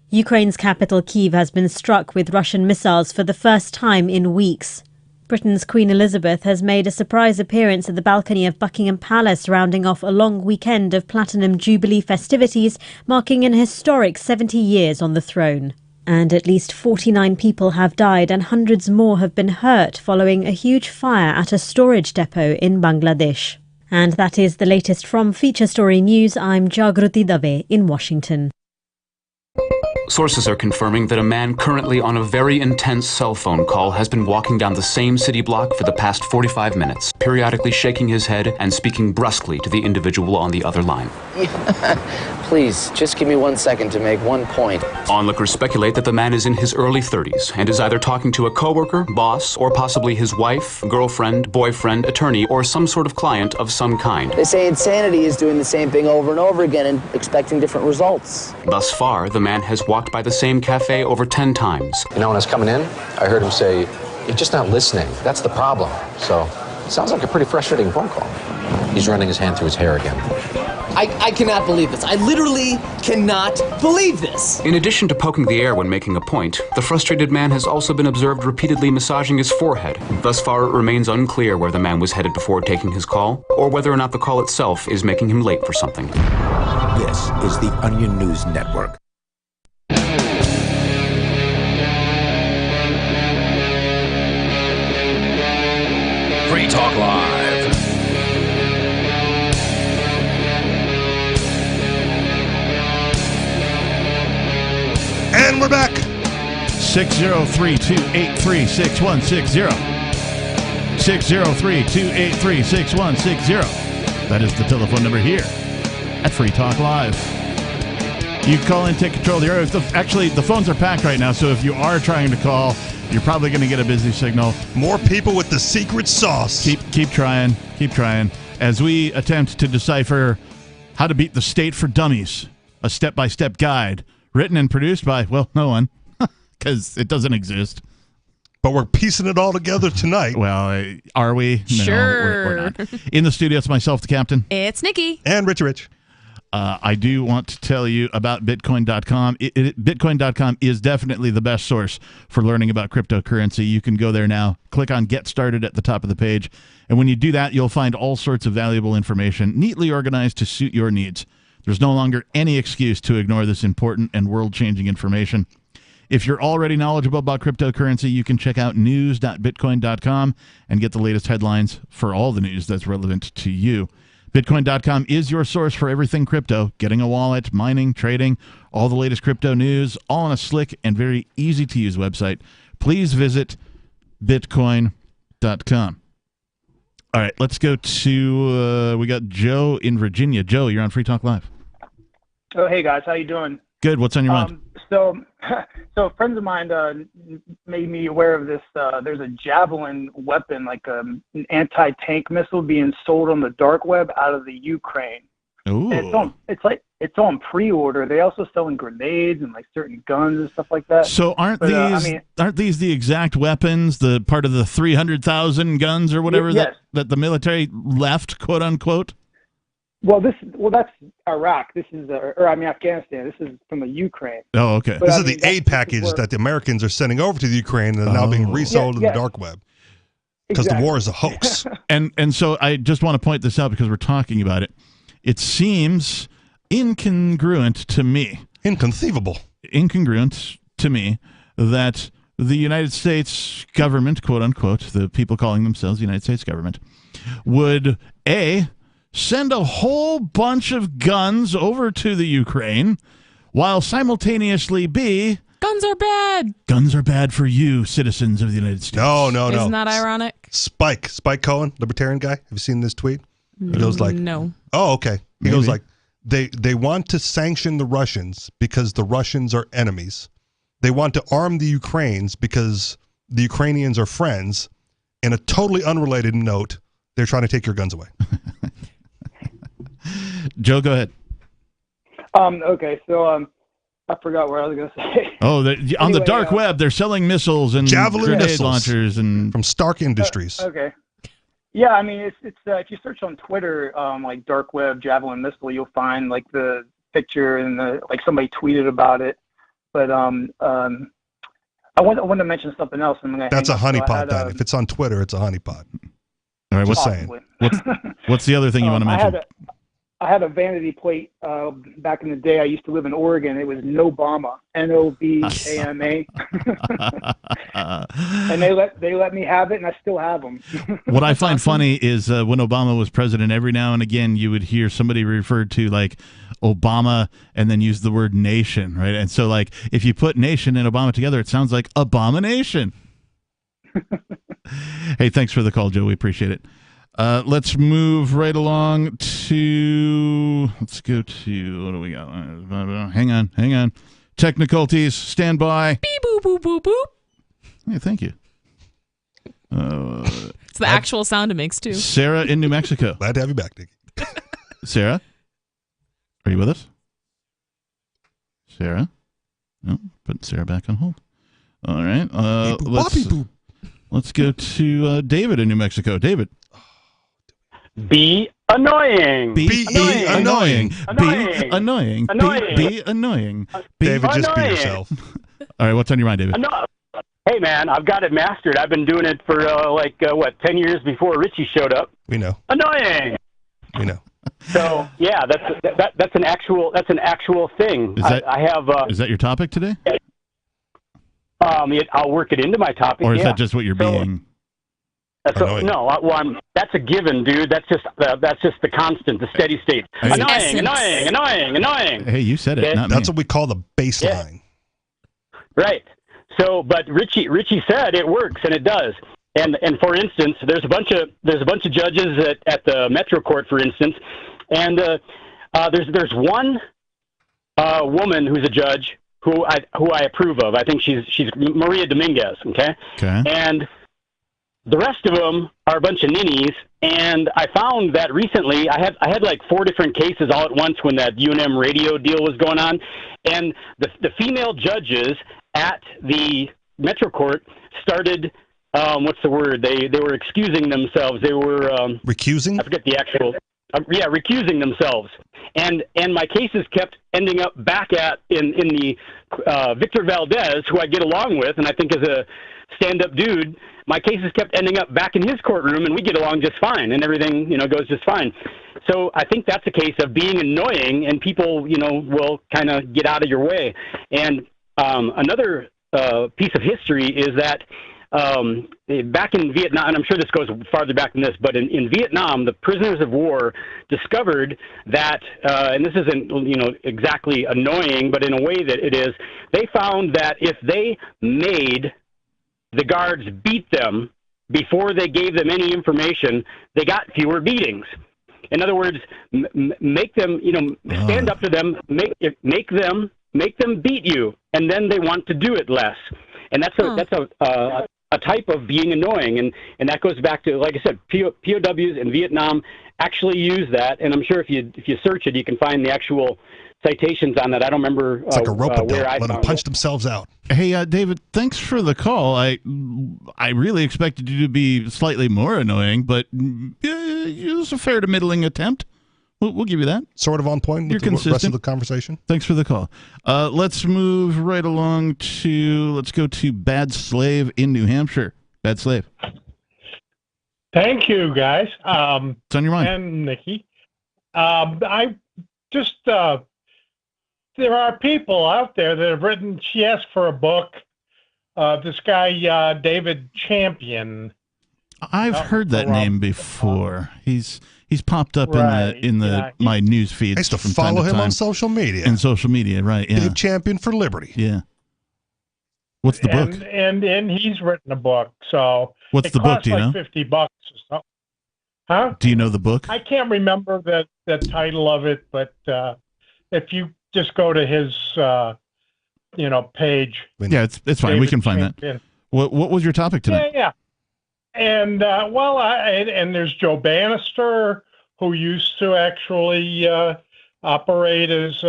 Ukraine's capital Kyiv has been struck with Russian missiles for the first time in weeks. Britain's Queen Elizabeth has made a surprise appearance at the balcony of Buckingham Palace, rounding off a long weekend of Platinum Jubilee festivities, marking an historic 70 years on the throne. And at least 49 people have died and hundreds more have been hurt following a huge fire at a storage depot in Bangladesh. And that is the latest from Feature Story News. I'm Jagruti Dave in Washington. Sources are confirming that a man currently on a very intense cell phone call has been walking down the same city block for the past 45 minutes, periodically shaking his head and speaking brusquely to the individual on the other line. Please, just give me 1 second to make one point. Onlookers speculate that the man is in his early 30s and is either talking to a coworker, boss, or possibly his wife, girlfriend, boyfriend, attorney, or some sort of client of some kind. They say insanity is doing the same thing over and over again and expecting different results. Thus far, the man has walked by the same cafe over 10 times. When I was coming in, I heard him say, "You're just not listening. That's the problem." So, sounds like a pretty frustrating phone call. He's running his hand through his hair again. I cannot believe this. I literally cannot believe this. In addition to poking the air when making a point, the frustrated man has also been observed repeatedly massaging his forehead. Thus far, it remains unclear where the man was headed before taking his call, or whether or not the call itself is making him late for something. This is the Onion News Network. Free Talk Live. And we're back. 603-283-6160. 603-283-6160. That is the telephone number here at Free Talk Live. You call in, take control of the area. Actually, the phones are packed right now, so if you are trying to call, you're probably going to get a busy signal. More people with the secret sauce. Keep trying. Keep trying. As we attempt to decipher how to beat the state for dummies, a step-by-step guide written and produced by, well, no one, because it doesn't exist. But we're piecing it all together tonight. Well, are we? No, sure. We're not. In the studio, it's myself, the captain. It's Nikki. And Rich. I do want to tell you about Bitcoin.com. Bitcoin.com is definitely the best source for learning about cryptocurrency. You can go there now, click on Get Started at the top of the page, and when you do that, you'll find all sorts of valuable information, neatly organized to suit your needs. There's no longer any excuse to ignore this important and world-changing information. If you're already knowledgeable about cryptocurrency, you can check out news.bitcoin.com and get the latest headlines for all the news that's relevant to you. Bitcoin.com is your source for everything crypto, getting a wallet, mining, trading, all the latest crypto news, all on a slick and very easy-to-use website. Please visit Bitcoin.com. All right, let's go to, we got Joe in Virginia. Joe, you're on Free Talk Live. Oh, hey, guys. How you doing? Good. What's on your mind? So friends of mine made me aware of this. There's a Javelin weapon, like an anti-tank missile being sold on the dark web out of the Ukraine. Ooh. And it's on pre-order. They also selling grenades and like certain guns and stuff like that. So aren't these the exact weapons, the part of the 300,000 guns or whatever yes. that the military left, quote unquote? Well, that's Iraq. This is Afghanistan. This is from the Ukraine. Oh, okay. This is the aid package that the Americans are sending over to the Ukraine and now being resold in the dark web because the war is a hoax. And so I just want to point this out because we're talking about it. It seems incongruent to me. Inconceivable. Incongruent to me that the United States government, quote unquote, the people calling themselves the United States government, would A, send a whole bunch of guns over to the Ukraine, while simultaneously B, guns are bad. Guns are bad for you, citizens of the United States. No. Isn't that ironic? Spike Cohen, libertarian guy. Have you seen this tweet? He goes like, no. Oh, okay. He Maybe. goes like, they want to sanction the Russians because the Russians are enemies. They want to arm the Ukrainians because the Ukrainians are friends. In a totally unrelated note, they're trying to take your guns away. Joe, go ahead. Okay, so I forgot what I was going to say. Oh, on the dark web, they're selling missiles and Javelin grenade missiles launchers and from Stark Industries. Okay. Yeah, I mean, it's if you search on Twitter, like dark web Javelin missile, you'll find like the picture and like somebody tweeted about it. But I want to mention something else. That's a honeypot. Then, if it's on Twitter, it's a honeypot. All right, what's the other thing you want to mention? I had a vanity plate back in the day. I used to live in Oregon. It was Nobama, Nobama, and they let me have it, and I still have them. What I find funny is when Obama was president, every now and again you would hear somebody referred to like Obama and then use the word nation, right? And so like if you put nation and Obama together, it sounds like abomination. Hey, thanks for the call, Joe. We appreciate it. Let's move right along to, let's go to, what do we got? Hang on. Technicalities, stand by. Beep, boop, boop, boop, boop. Hey, thank you. It's the actual sound it makes, too. Sarah in New Mexico. Glad to have you back, Nick. Sarah? Are you with us? Sarah? No, put Sarah back on hold. All right. Let's go to David in New Mexico. David. Be annoying. Be annoying. Be annoying. Be annoying. David, just be yourself. All right, what's on your mind, David? Hey, man, I've got it mastered. I've been doing it for 10 years before Richie showed up. We know. Annoying. We know. So yeah, that's an actual thing. I have. Is that your topic today? I'll work it into my topic. Or is that just what you're being? That's a given, dude. That's just the constant, the steady state. Hey. Annoying. Hey, you said it. Okay? Not me. That's what we call the baseline. Yeah. Right. So, but Richie said it works, and it does. And for instance, there's a bunch of judges at the Metro Court, for instance, and there's one woman who's a judge who I approve of. I think she's Maria Dominguez. Okay. And the rest of them are a bunch of ninnies, and I found that recently I had like 4 different cases all at once when that UNM radio deal was going on, and the female judges at the Metro Court started what's the word? They were excusing themselves. They were recusing. I forget the actual. Recusing themselves, and my cases kept ending up back in the Victor Valdez, who I get along with, and I think is a stand-up dude. My cases kept ending up back in his courtroom, and we get along just fine, and everything goes just fine. So I think that's a case of being annoying, and people will kind of get out of your way. And another piece of history is that back in Vietnam, and I'm sure this goes farther back than this, but in Vietnam, the prisoners of war discovered that, and this isn't exactly annoying, but in a way that it is, they found that if they made the guards beat them before they gave them any information, they got fewer beatings. In other words, make them, stand up to them, make them beat you, and then they want to do it less. And that's a type of being annoying, and that goes back to, like I said, POWs in Vietnam actually use that, and I'm sure if you search it, you can find the actual citations on that. I don't remember. It's like a rope belt. Let them punch themselves out. Hey, David, thanks for the call. I really expected you to be slightly more annoying, but it was a fair to middling attempt. We'll give you that. Sort of on point with the rest of the conversation. Thanks for the call. Let's move right along let's go to Bad Slave in New Hampshire. Bad Slave. Thank you, guys. What's on your mind? And Nikki. I just there are people out there that have written. She asked for a book. This guy David Champion. I've heard that name before. He's popped up in my news feed. I used to follow him on social media. In social media, right? Yeah. Dave Champion for Liberty. Yeah. What's the book? And he's written a book. So what's the book? Do you know? $50 or something. Huh? Do you know the book? I can't remember the title of it, but if you just go to his page. Yeah, it's fine. We can find that. What was your topic tonight? Yeah. And and there's Joe Bannister, who used to actually operate as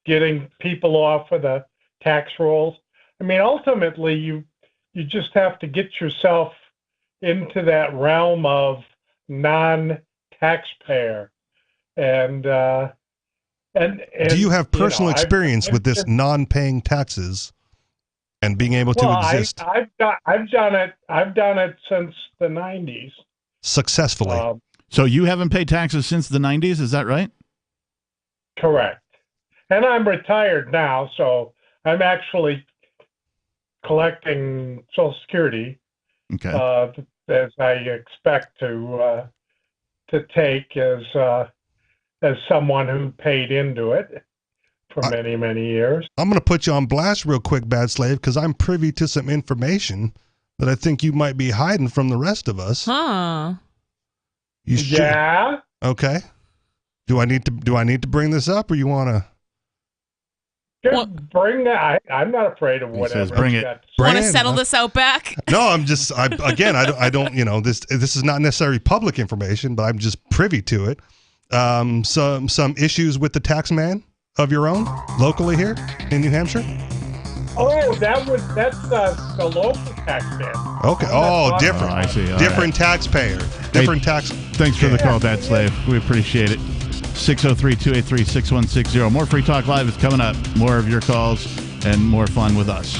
getting people off of the tax rolls. I mean, ultimately, you just have to get yourself into that realm of non-taxpayer, and do you have personal experience with this non-paying taxes and being able to exist? I've done it since the 90s successfully. So you haven't paid taxes since the 90s, is that right? Correct. And I'm retired now, so I'm actually collecting Social Security, as I expect to take as someone who paid into it for many, many years. I'm going to put you on blast real quick, Bad Slave, because I'm privy to some information that I think you might be hiding from the rest of us. Huh? Yeah. Okay. Do I need to bring this up, or you want to? Just bring that. I'm not afraid of whatever. Says bring it. Want to settle this out back? No, I don't. This is not necessarily public information, but I'm just privy to it. Some issues with the tax man of your own locally here in New Hampshire. Oh, that's the local tax man. Okay. Different. I see. Different taxpayer. Different tax. Thanks for the call, Bad Slave. We appreciate it. 603-283-6160. More Free Talk Live is coming up. More of your calls and more fun with us.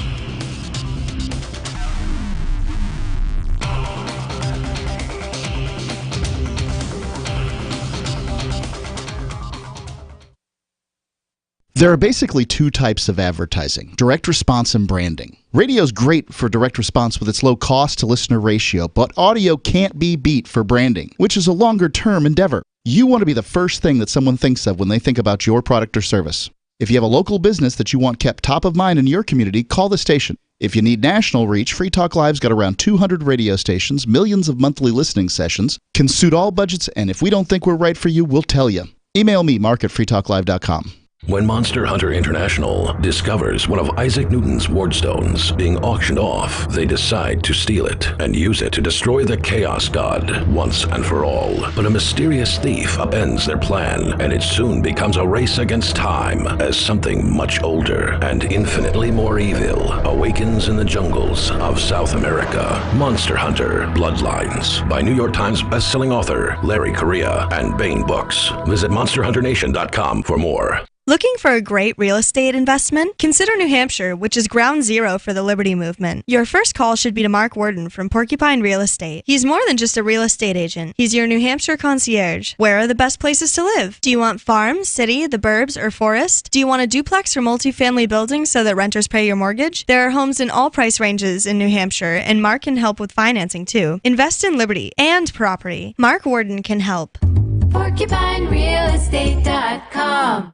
There are basically two types of advertising: direct response and branding. Radio's great for direct response with its low cost to listener ratio, but audio can't be beat for branding, which is a longer term endeavor. You want to be the first thing that someone thinks of when they think about your product or service. If you have a local business that you want kept top of mind in your community, call the station. If you need national reach, Free Talk Live's got around 200 radio stations, millions of monthly listening sessions, can suit all budgets, and if we don't think we're right for you, we'll tell you. Email me, mark@freetalklive.com. When Monster Hunter International discovers one of Isaac Newton's wardstones being auctioned off, they decide to steal it and use it to destroy the Chaos God once and for all. But a mysterious thief upends their plan, and it soon becomes a race against time as something much older and infinitely more evil awakens in the jungles of South America. Monster Hunter Bloodlines by New York Times bestselling author Larry Correia and Baen Books. Visit monsterhunternation.com for more. Looking for a great real estate investment? Consider New Hampshire, which is ground zero for the Liberty Movement. Your first call should be to Mark Worden from Porcupine Real Estate. He's more than just a real estate agent. He's your New Hampshire concierge. Where are the best places to live? Do you want farm, city, the burbs, or forest? Do you want a duplex or multifamily building so that renters pay your mortgage? There are homes in all price ranges in New Hampshire, and Mark can help with financing too. Invest in Liberty and property. Mark Worden can help. PorcupineRealEstate.com.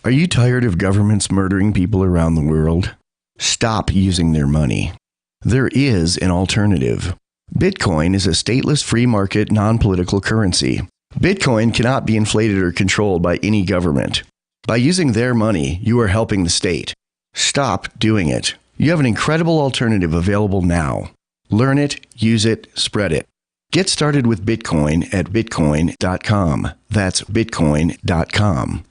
Are you tired of governments murdering people around the world? Stop using their money. There is an alternative. Bitcoin is a stateless free market non-political currency. Bitcoin cannot be inflated or controlled by any government. By using their money, you are helping the state. Stop doing it. You have an incredible alternative available now. Learn it, use it, spread it. Get started with Bitcoin at bitcoin.com. That's bitcoin.com.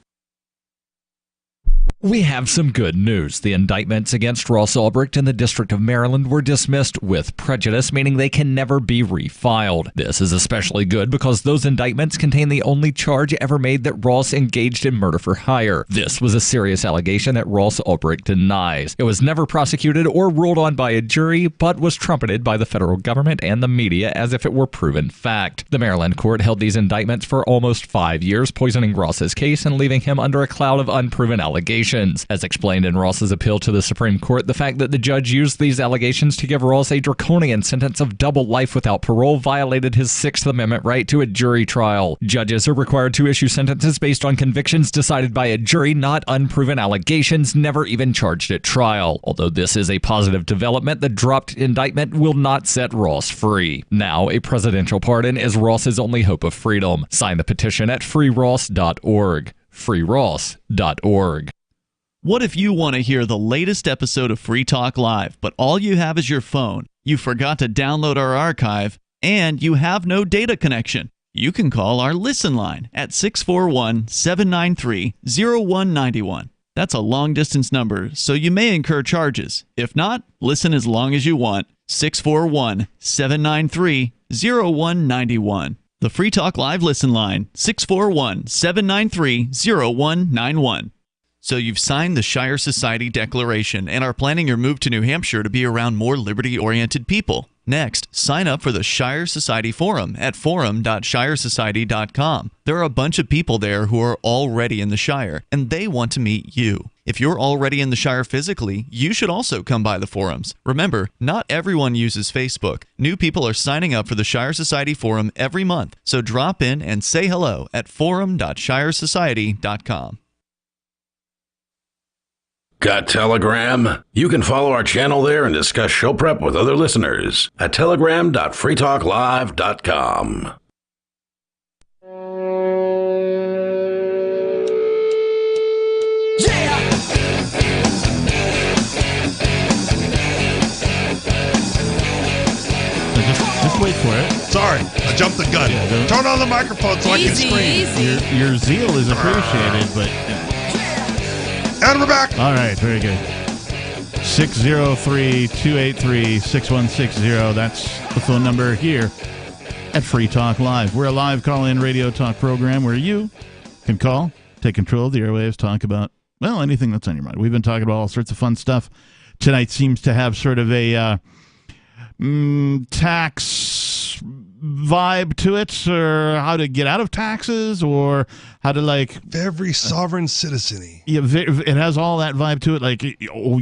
We have some good news. The indictments against Ross Ulbricht in the District of Maryland were dismissed with prejudice, meaning they can never be refiled. This is especially good because those indictments contain the only charge ever made that Ross engaged in murder for hire. This was a serious allegation that Ross Ulbricht denies. It was never prosecuted or ruled on by a jury, but was trumpeted by the federal government and the media as if it were proven fact. The Maryland court held these indictments for almost 5 years, poisoning Ross's case and leaving him under a cloud of unproven allegations. As explained in Ross's appeal to the Supreme Court, the fact that the judge used these allegations to give Ross a draconian sentence of double life without parole violated his Sixth Amendment right to a jury trial. Judges are required to issue sentences based on convictions decided by a jury, not unproven allegations never even charged at trial. Although this is a positive development, the dropped indictment will not set Ross free. Now, a presidential pardon is Ross's only hope of freedom. Sign the petition at freeross.org. freeross.org. What if you want to hear the latest episode of Free Talk Live, but all you have is your phone, you forgot to download our archive, and you have no data connection? You can call our Listen line at 641-793-0191. That's a long-distance number, so you may incur charges. If not, listen as long as you want. 641-793-0191. The Free Talk Live Listen line, 641-793-0191. So you've signed the Shire Society Declaration and are planning your move to New Hampshire to be around more liberty-oriented people. Next, sign up for the Shire Society Forum at forum.shiresociety.com. There are a bunch of people there who are already in the Shire, and they want to meet you. If you're already in the Shire physically, you should also come by the forums. Remember, not everyone uses Facebook. New people are signing up for the Shire Society Forum every month, so drop in and say hello at forum.shiresociety.com. Got Telegram? You can follow our channel there and discuss show prep with other listeners at telegram.freetalklive.com. Just wait for it. Sorry, I jumped the gun. Yeah, turn on the microphone so I can scream. Your zeal is appreciated, but... And we're back. All right, very good. 603-283-6160. That's the phone number here at Free Talk Live. We're a live call-in radio talk program where you can call, take control of the airwaves, talk about, well, anything that's on your mind. We've been talking about all sorts of fun stuff. Tonight seems to have sort of a tax vibe to it, or how to get out of taxes, or how to like very sovereign citizen-y. Yeah, it has all that vibe to it. Like, oh,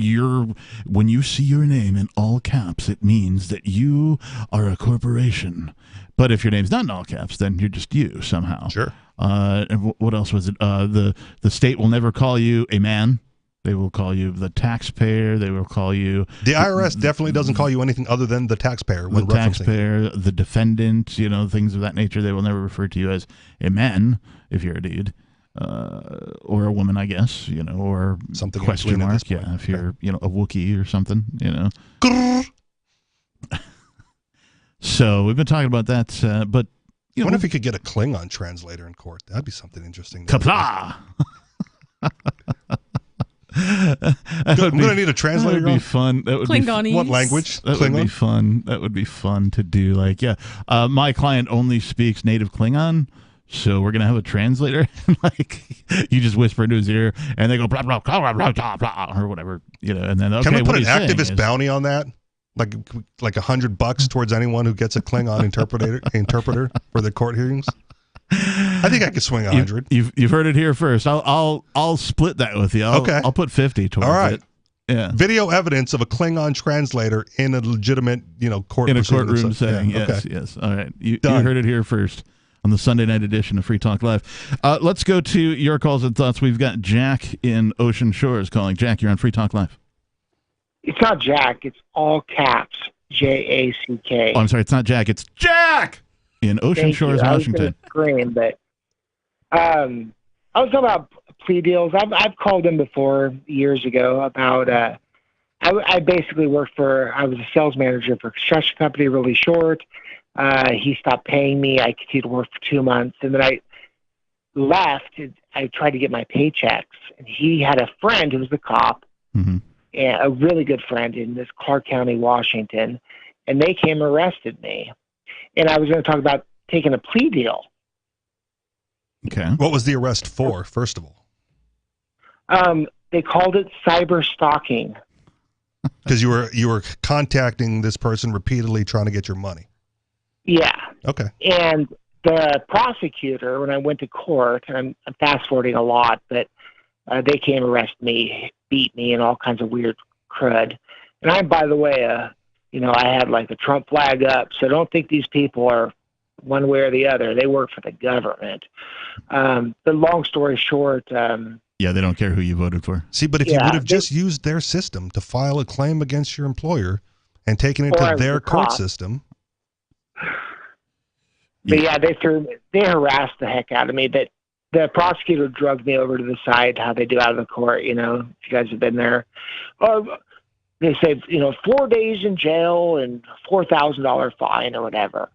when you see your name in all caps, it means that you are a corporation. But if your name's not in all caps, then you're just you somehow. Sure. And what else was it? The state will never call you a man. They will call you the taxpayer. They will call you... The IRS definitely doesn't call you anything other than the taxpayer. The taxpayer, the defendant, things of that nature. They will never refer to you as a man if you're a dude. Or a woman, I guess, or something question mark. Yeah, if you're, a Wookiee or something, So we've been talking about that, but... I wonder if we could get a Klingon translator in court. That'd be something interesting. Kapla! I'm going to need a translator. That would be fun. That would Klingonese. What language? That would be fun. That would be fun to do. Like, my client only speaks native Klingon, so we're going to have a translator. Like, you just whisper into his ear, and they go, blah, blah, blah, blah, blah, blah, or whatever. And then, okay, can we put an activist bounty on that? Like $100 towards anyone who gets a Klingon interpreter for the court hearings? I think I could swing 100. You've heard it here first. I'll split that with you. I'll put 50 towards it. All right. It. Yeah. Video evidence of a Klingon translator in a legitimate, court in a courtroom setting. Yes, okay. yes. All right. You heard it here first on the Sunday night edition of Free Talk Live. Let's go to your calls and thoughts. We've got Jack in Ocean Shores calling. Jack, you're on Free Talk Live. It's not Jack. It's all caps. Jack. Oh, I'm sorry. It's not Jack. It's Jack in Ocean Shores, Washington. I was scream, but I was talking about plea deals. I've called in before years ago about. I basically worked I was a sales manager for a construction company, really short. He stopped paying me. I continued to work for 2 months, and then I left to I tried to get my paychecks. And he had a friend who was a cop, and a really good friend in this Clark County, Washington, and they came and arrested me. And I was going to talk about taking a plea deal. Okay. What was the arrest for, first of all? They called it cyber stalking. Because you were contacting this person repeatedly trying to get your money. Yeah. Okay. And the prosecutor, when I went to court, and I'm fast forwarding a lot, but they came arrest me, beat me, and all kinds of weird crud. And I'm, by the way, I had like the Trump flag up, so don't think these people are one way or the other. They work for the government. But long story short, yeah, they don't care who you voted for. See, but if you would have just used their system to file a claim against your employer and taken it to their court system. But yeah, they harassed the heck out of me. But the prosecutor drugged me over to the side, how they do out of the court, if you guys have been there. They say, 4 days in jail and $4,000 fine or whatever.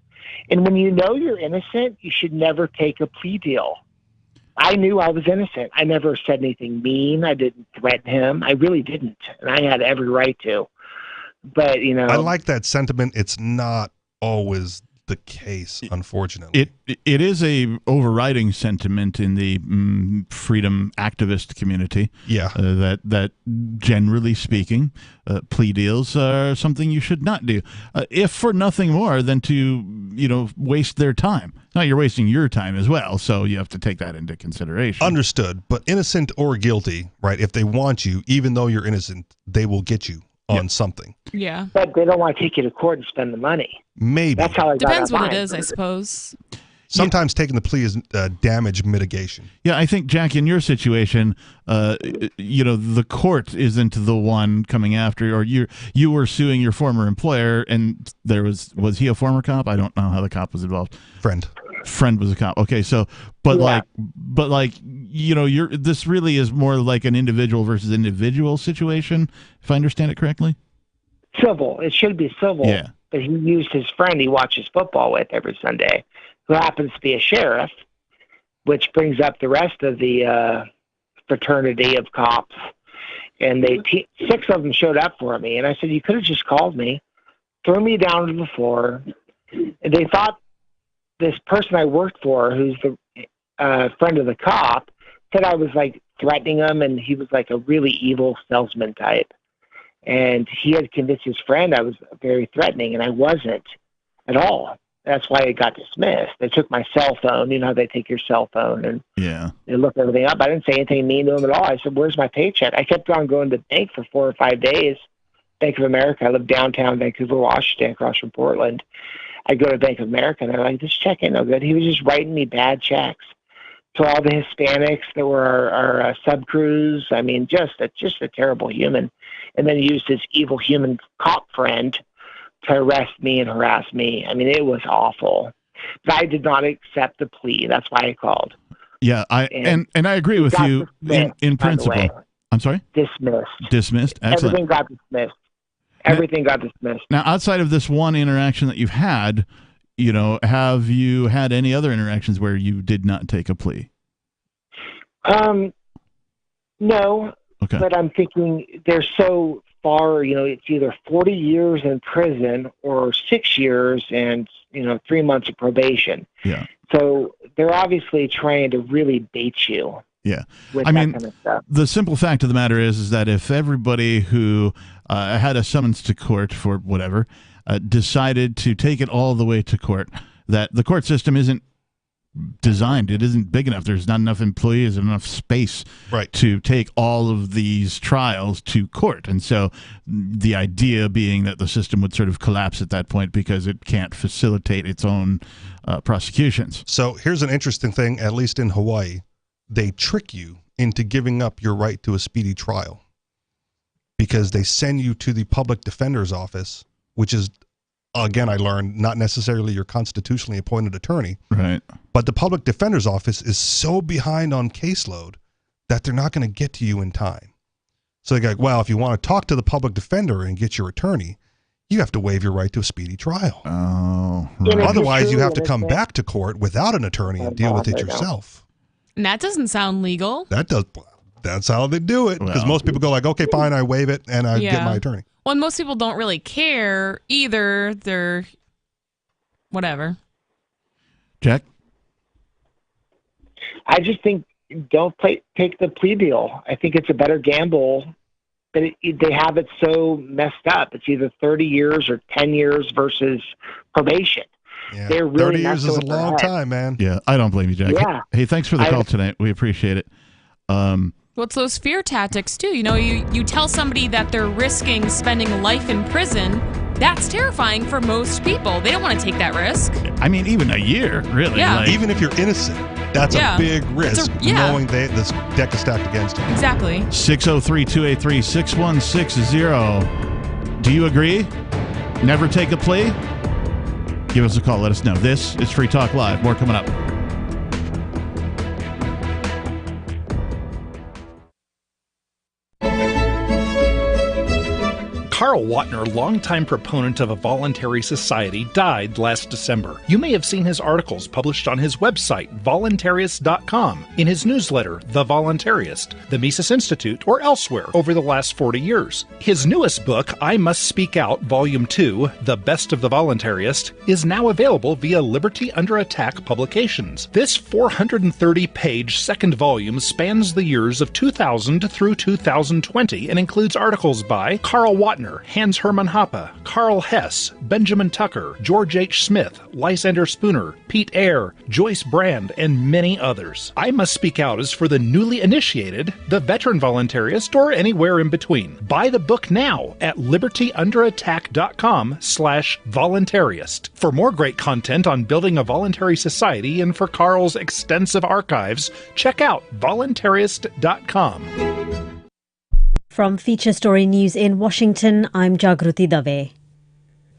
And when you know you're innocent, you should never take a plea deal. I knew I was innocent. I never said anything mean. I didn't threaten him. I really didn't. And I had every right to. But, I like that sentiment. It's not always the case, unfortunately. It is a overriding sentiment in the freedom activist community. Yeah. That generally speaking, plea deals are something you should not do, if for nothing more than to waste their time. Now you're wasting your time as well, so you have to take that into consideration. Understood, but innocent or guilty, right? If they want you, even though you're innocent, they will get you on something. Yeah. But they don't want to take you to court and spend the money. Maybe. That's how I got Depends what mine. it is, I suppose. Sometimes taking the plea is damage mitigation. Yeah, I think, Jack, in your situation, the court isn't the one coming after, or you were suing your former employer, and was he a former cop? I don't know how the cop was involved. Friend was a cop. Okay, so this really is more like an individual versus individual situation, if I understand it correctly. Civil. It should be civil. Yeah. But he used his friend he watches football with every Sunday, who happens to be a sheriff, which brings up the rest of the fraternity of cops. And 6 of them showed up for me. And I said, you could have just called me, threw me down to the floor. And they thought this person I worked for, who's the friend of the cop, said I was like threatening him, and he was like a really evil salesman type. And he had convinced his friend I was very threatening, and I wasn't at all. That's why it got dismissed. They took my cell phone. You know how they take your cell phone and they look everything up. I didn't say anything mean to him at all. I said, where's my paycheck? I kept on going to the bank for 4 or 5 days. Bank of America. I live downtown Vancouver, Washington, across from Portland. I go to Bank of America, and they're like, this check ain't no good. He was just writing me bad checks. To all the Hispanics that were our sub-crews. I mean, just a terrible human. And then he used his evil human cop friend to arrest me and harass me. I mean, it was awful. But I did not accept the plea. That's why I called. Yeah, and I agree with you in principle. I'm sorry? Dismissed. Excellent. Everything got dismissed. Everything got dismissed. Now, outside of this one interaction that you've had, have you had any other interactions where you did not take a plea? No. Okay. But I'm thinking they're so far, it's either 40 years in prison or 6 years and, 3 months of probation. Yeah. So they're obviously trying to really bait you. Yeah. With I mean, that kind of stuff. The simple fact of the matter is that if everybody who had a summons to court for whatever decided to take it all the way to court, that the court system isn't designed. It isn't big enough. There's not enough employees, enough space to take all of these trials to court. And so the idea being that the system would sort of collapse at that point because it can't facilitate its own prosecutions. So here's an interesting thing, at least in Hawaii. They trick you into giving up your right to a speedy trial because they send you to the public defender's office, which is, again, I learned, not necessarily your constitutionally appointed attorney. Right. But the public defender's office is so behind on caseload that they're not going to get to you in time. So they go, well, if you want to talk to the public defender and get your attorney, you have to waive your right to a speedy trial. Oh. Right. Otherwise, you have to come back to court without an attorney and deal with it yourself. And that doesn't sound legal. That's how they do it. Because most people go like, okay, fine, I waive it and I get my attorney. Well, and most people don't really care either. They're whatever. Jack? I just think don't take the plea deal. I think it's a better gamble, but they have it so messed up. It's either 30 years or 10 years versus probation. Yeah. They're really 30 years is a long time, man. Yeah, I don't blame you, Jack. Yeah. Hey, thanks for the call tonight. We appreciate it. Well, it's those fear tactics, too. You know, you tell somebody that they're risking spending life in prison. That's terrifying for most people. They don't want to take that risk. I mean, even a year, really. Yeah. Even if you're innocent, that's a big risk, knowing this deck is stacked against you. Exactly. 603-283-6160. Do you agree? Never take a plea? Give us a call. Let us know. This is Free Talk Live. More coming up. Carl Watner, longtime proponent of a voluntary society, died last December. You may have seen his articles published on his website, voluntarist.com, in his newsletter, The Voluntarist, the Mises Institute, or elsewhere over the last 40 years. His newest book, I Must Speak Out, Volume 2, The Best of the Voluntarist, is now available via Liberty Under Attack Publications. This 430-page second volume spans the years of 2000 through 2020 and includes articles by Carl Watner, Hans Hermann Hoppe, Carl Hess, Benjamin Tucker, George H. Smith, Lysander Spooner, Pete Eyre, Joyce Brand, and many others. I Must Speak Out is for the newly initiated, the veteran voluntarist, or anywhere in between. Buy the book now at libertyunderattack.com/voluntarist. For more great content on building a voluntary society and for Carl's extensive archives, check out voluntarist.com. From Feature Story News in Washington, I'm Jagruti Dave.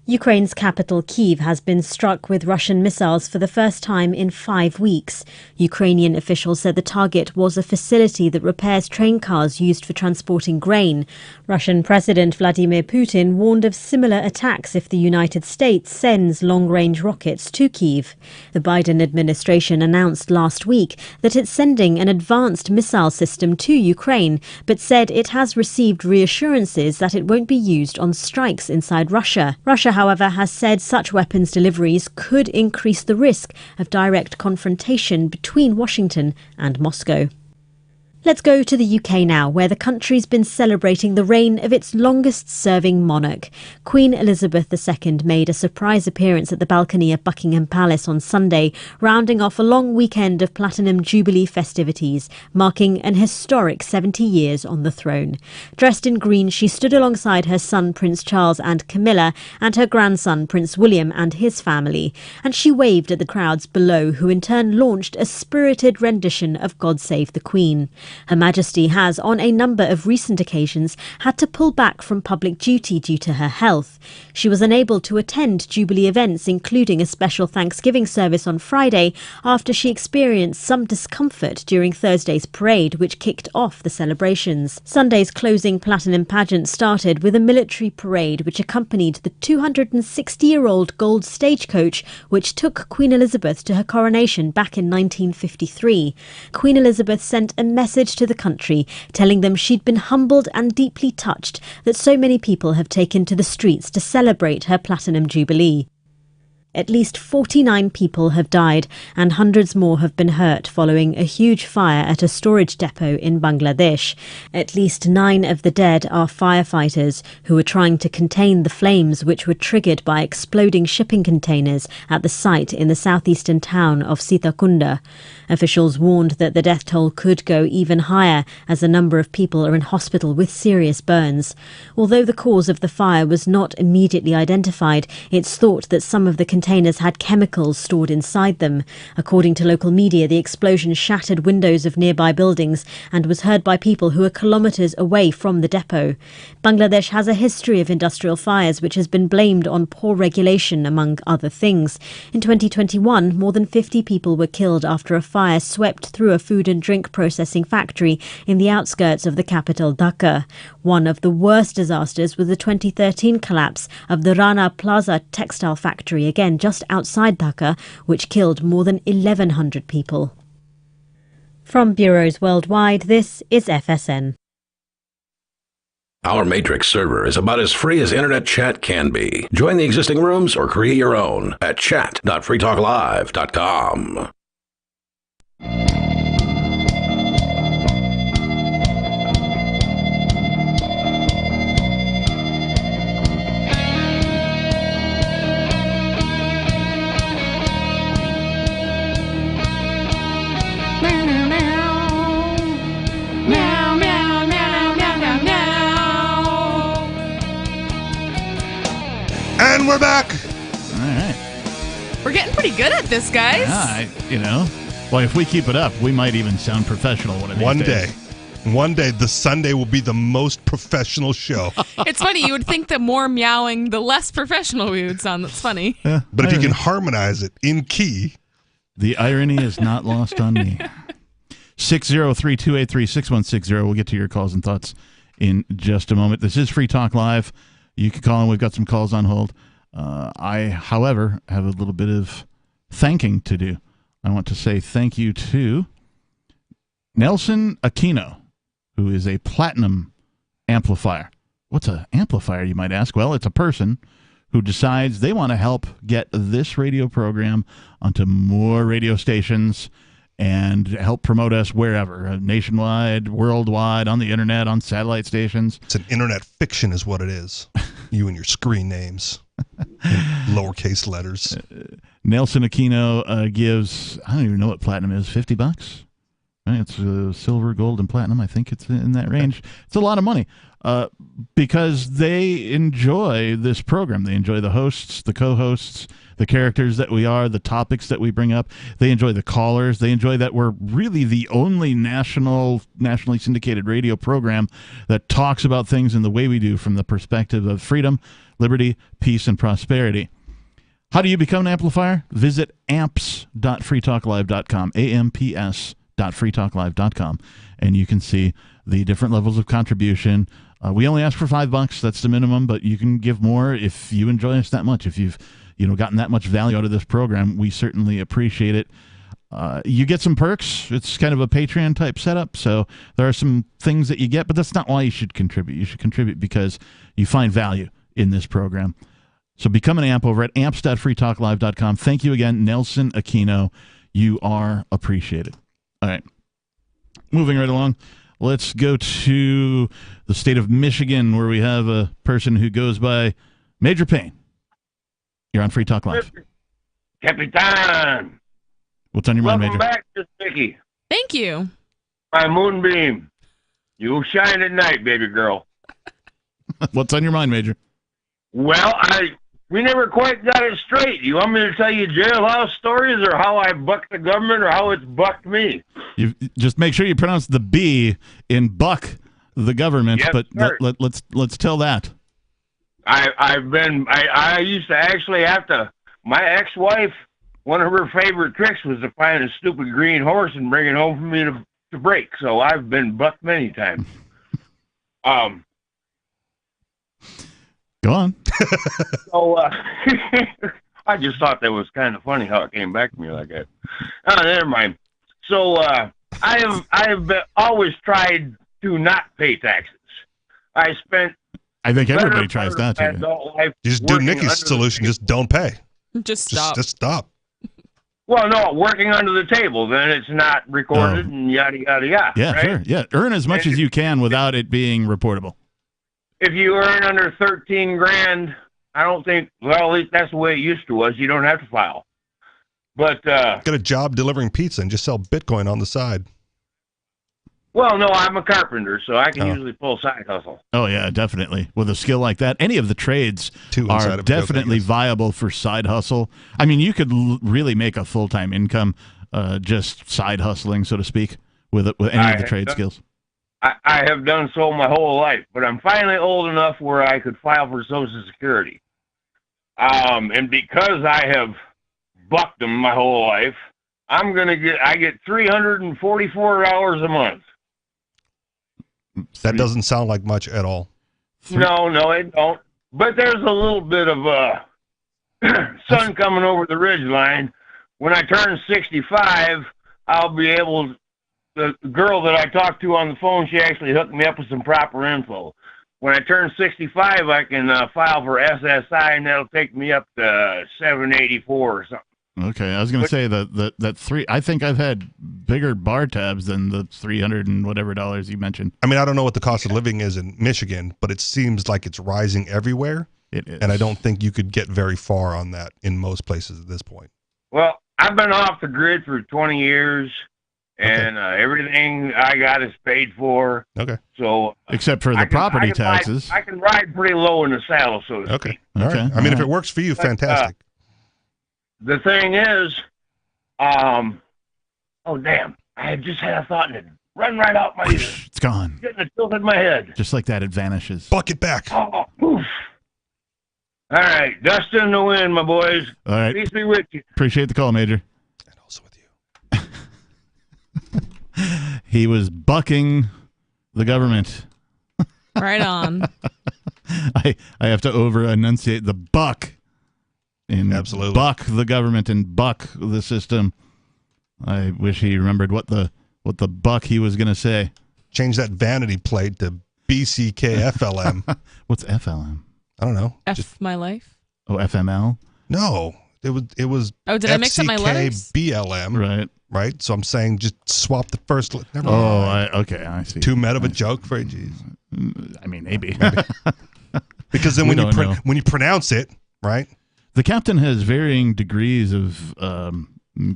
Ukraine's capital, Kyiv, has been struck with Russian missiles for the first time in 5 weeks. Ukrainian officials said the target was a facility that repairs train cars used for transporting grain. Russian President Vladimir Putin warned of similar attacks if the United States sends long-range rockets to Kyiv. The Biden administration announced last week that it's sending an advanced missile system to Ukraine, but said it has received reassurances that it won't be used on strikes inside Russia. Russia, however, has said such weapons deliveries could increase the risk of direct confrontation between Washington and Moscow. Let's go to the UK now, where the country's been celebrating the reign of its longest-serving monarch. Queen Elizabeth II made a surprise appearance at the balcony of Buckingham Palace on Sunday, rounding off a long weekend of Platinum Jubilee festivities, marking an historic 70 years on the throne. Dressed in green, she stood alongside her son Prince Charles and Camilla, and her grandson Prince William and his family, and she waved at the crowds below, who in turn launched a spirited rendition of God Save the Queen. Her Majesty has, on a number of recent occasions, had to pull back from public duty due to her health. She was unable to attend Jubilee events, including a special Thanksgiving service on Friday, after she experienced some discomfort during Thursday's parade, which kicked off the celebrations. Sunday's closing Platinum pageant started with a military parade which accompanied the 260-year-old gold stagecoach which took Queen Elizabeth to her coronation back in 1953. Queen Elizabeth sent a message to the country, telling them she'd been humbled and deeply touched that so many people have taken to the streets to celebrate her Platinum Jubilee. At least 49 people have died and hundreds more have been hurt following a huge fire at a storage depot in Bangladesh. At least 9 of the dead are firefighters who were trying to contain the flames which were triggered by exploding shipping containers at the site in the southeastern town of Sitakunda. Officials warned that the death toll could go even higher as a number of people are in hospital with serious burns. Although the cause of the fire was not immediately identified, it's thought that some of the containers had chemicals stored inside them. According to local media, the explosion shattered windows of nearby buildings and was heard by people who are kilometres away from the depot. Bangladesh has a history of industrial fires which has been blamed on poor regulation, among other things. In 2021, more than 50 people were killed after a fire swept through a food and drink processing factory in the outskirts of the capital, Dhaka. One of the worst disasters was the 2013 collapse of the Rana Plaza textile factory, again just outside Dhaka, which killed more than 1,100 people. From bureaus worldwide, this is FSN. Our Matrix server is about as free as internet chat can be. Join the existing rooms or create your own at chat.freetalklive.com. And we're back. All right. We're getting pretty good at this, guys. Yeah, well, if we keep it up, we might even sound professional one of these days. One day, the Sunday will be the most professional show. It's funny. You would think the more meowing, the less professional we would sound. That's funny. Yeah, but if you can harmonize it in key. The irony is not lost on me. 603-283-6160. We'll get to your calls and thoughts in just a moment. This is Free Talk Live. You can call in. We've got some calls on hold. I, however, have a little bit of thanking to do. I want to say thank you to Nelson Aquino, who is a platinum amplifier. What's an amplifier, you might ask? Well, it's a person who decides they want to help get this radio program onto more radio stations and help promote us wherever, nationwide, worldwide, on the internet, on satellite stations. It's an internet fiction is what it is. You and your screen names. Lowercase letters. Nelson Aquino gives, I don't even know what platinum is, $50? Right? It's silver, gold, and platinum. I think it's in that range. It's a lot of money because they enjoy this program. They enjoy the hosts, the co-hosts, the characters that we are, the topics that we bring up. They enjoy the callers. They enjoy that we're really the only nationally syndicated radio program that talks about things in the way we do from the perspective of freedom, liberty, peace, and prosperity. How do you become an amplifier? Visit amps.freetalklive.com, amps.freetalklive.com, and you can see the different levels of contribution. We only ask for $5. That's the minimum, but you can give more if you enjoy us that much. If you've gotten that much value out of this program, we certainly appreciate it. You get some perks. It's kind of a Patreon type setup, so there are some things that you get, but that's not why you should contribute. You should contribute because you find value in this program. So become an amp over at amps.freetalklive.com. Thank you again, Nelson Aquino. You are appreciated. All right. Moving right along, let's go to the state of Michigan, where we have a person who goes by Major Payne. You're on Free Talk Live. Capitan. What's on your mind, Major? Welcome back, Miss Vicky. Thank you. My moonbeam. You shine at night, baby girl. What's on your mind, Major? Well, we never quite got it straight. You want me to tell you jailhouse stories or how I bucked the government or how it's bucked me? You just make sure you pronounce the B in buck the government, yes, but let's tell that. I used to actually have to, my ex-wife, one of her favorite tricks was to find a stupid green horse and bring it home for me to break. So I've been bucked many times. Go on. So I just thought that was kind of funny how it came back to me like that. Never mind. So I have always tried to not pay taxes. I think everybody tries not to. Just do Nikki's solution. Just don't pay. Just stop. Just stop. Well, no, working under the table, then it's not recorded and yada, yada, yada. Yeah, right? sure. Yeah, earn as much as you can without it being reportable. If you earn under 13 grand, I don't think, well, at least that's the way it used to was. You don't have to file. But get a job delivering pizza and just sell Bitcoin on the side. Well, no, I'm a carpenter, so I can usually pull side hustle. Oh, yeah, definitely. With a skill like that, any of the trades are definitely viable for side hustle. I mean, you could really make a full-time income just side hustling, so to speak, with any of the trade skills. I have done so my whole life, but I'm finally old enough where I could file for Social Security. And because I have bucked them my whole life, I get $344 a month. That doesn't sound like much at all. No, it don't. But there's a little bit of sun coming over the ridge line. When I turn 65, I'll be able the girl that I talked to on the phone, she actually hooked me up with some proper info. When I turn 65, I can file for SSI, and that'll take me up to 784 or something. Okay, I was going to say that three. I think I've had bigger bar tabs than the $300 and whatever dollars you mentioned. I mean, I don't know what the cost of living is in Michigan, but it seems like it's rising everywhere. It is, and I don't think you could get very far on that in most places at this point. Well, I've been off the grid for 20 years. And everything I got is paid for. Okay. So except for the property taxes, I can ride pretty low in the saddle, so to speak. All right. I mean, if it works for you, fantastic. The thing is, oh damn! I had just had a thought and it run right out my ear. It's gone. Getting it tilted in my head. Just like that, it vanishes. Bucket back. Oh, oof. All right, dust in the wind, my boys. All right. Peace be with you. Appreciate the call, Major. And also with you. He was bucking the government. Right on. I have to over-enunciate the buck. And absolutely buck the government and buck the system. I wish he remembered what the buck he was going to say. Change that vanity plate to BCK FLM. What's FLM? I don't know. My life? Oh, FML? No. It was Oh, did I mix up my letters? BLM. Right. So I'm saying just swap the first never mind. Okay, I see. Too meta of a joke for geez. I mean, maybe. Because then when you pronounce it, right? The captain has varying degrees of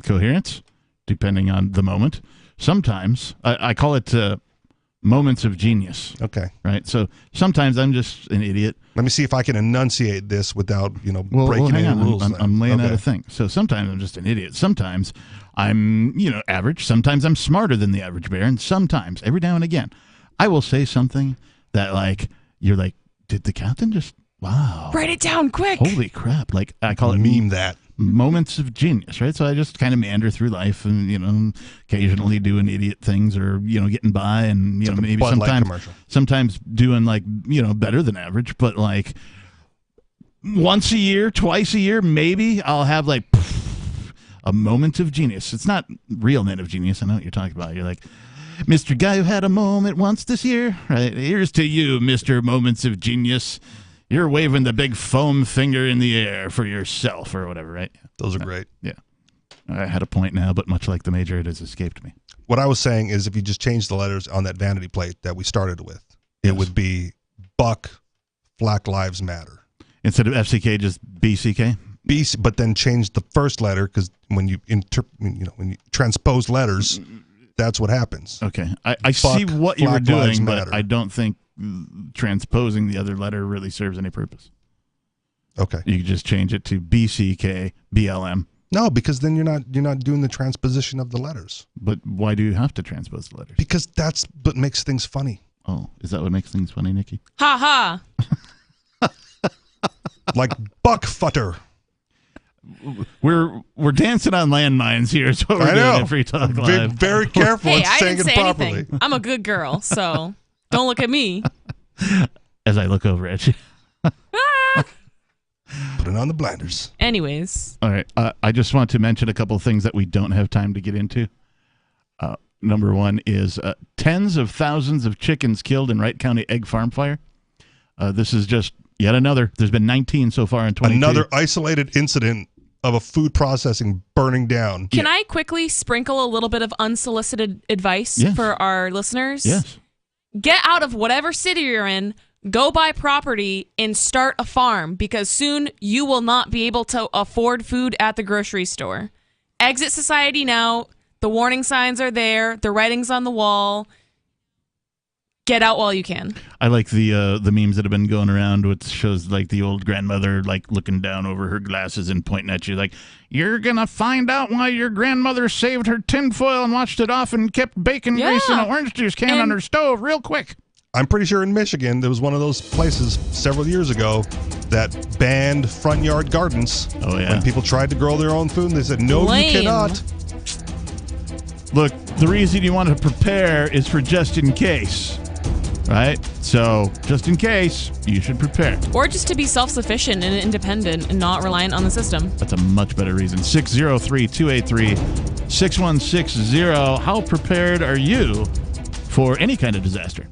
coherence, depending on the moment. Sometimes, I call it moments of genius. Okay. Right? So sometimes I'm just an idiot. Let me see if I can enunciate this without, breaking hang any on. rules. I'm laying out a thing. So sometimes I'm just an idiot. Sometimes I'm, average. Sometimes I'm smarter than the average bear. And sometimes, every now and again, I will say something that, you're like, did the captain just... Wow. Write it down quick. Holy crap. I call it meme that. Moments of genius, right? So I just kind of meander through life and, occasionally doing idiot things or, getting by and, It's like maybe sometimes doing better than average, but once a year, twice a year, maybe I'll have a moment of genius. It's not real net of genius. I know what you're talking about. You're like, Mr. Guy who had a moment once this year, right? Here's to you, Mr. Moments of Genius. You're waving the big foam finger in the air for yourself or whatever, right? Those are great. Yeah. I had a point now, but much like the Major, it has escaped me. What I was saying is if you just change the letters on that vanity plate that we started with, it would be Buck Black Lives Matter. Instead of FCK, just BCK? But then change the first letter because when you transpose letters, that's what happens. Okay. I see what you were doing, but I don't think transposing the other letter really serves any purpose. Okay. You could just change it to BCK BLM. No, because then you're not doing the transposition of the letters. But why do you have to transpose the letters? Because that's what makes things funny. Oh, is that what makes things funny, Nikki? Ha ha. Like Buckfutter. We're dancing on landmines here. Is what we're doing at Free Talk Live. Very careful in saying it properly. Anything. I'm a good girl, so don't look at me. As I look over at you. Putting on the blinders. Anyways. All right. I just want to mention a couple of things that we don't have time to get into. Number one is tens of thousands of chickens killed in Wright County egg farm fire. This is just yet another. There's been 19 so far in 2022. Another isolated incident of a food processing burning down. Can I quickly sprinkle a little bit of unsolicited advice for our listeners? Yes. Get out of whatever city you're in, go buy property, and start a farm because soon you will not be able to afford food at the grocery store. Exit society now. The warning signs are there. The writing's on the wall. Get out while you can. I like the memes that have been going around, which shows the old grandmother looking down over her glasses and pointing at you you're gonna find out why your grandmother saved her tinfoil and washed it off and kept bacon grease in an orange juice can on her stove real quick. I'm pretty sure in Michigan there was one of those places several years ago that banned front yard gardens. Oh yeah. When people tried to grow their own food, they said no, you cannot. Look, the reason you want to prepare is for just in case. right? So just in case, you should prepare. Or just to be self-sufficient and independent and not reliant on the system. That's a much better reason. 603-283-6160. How prepared are you for any kind of disaster?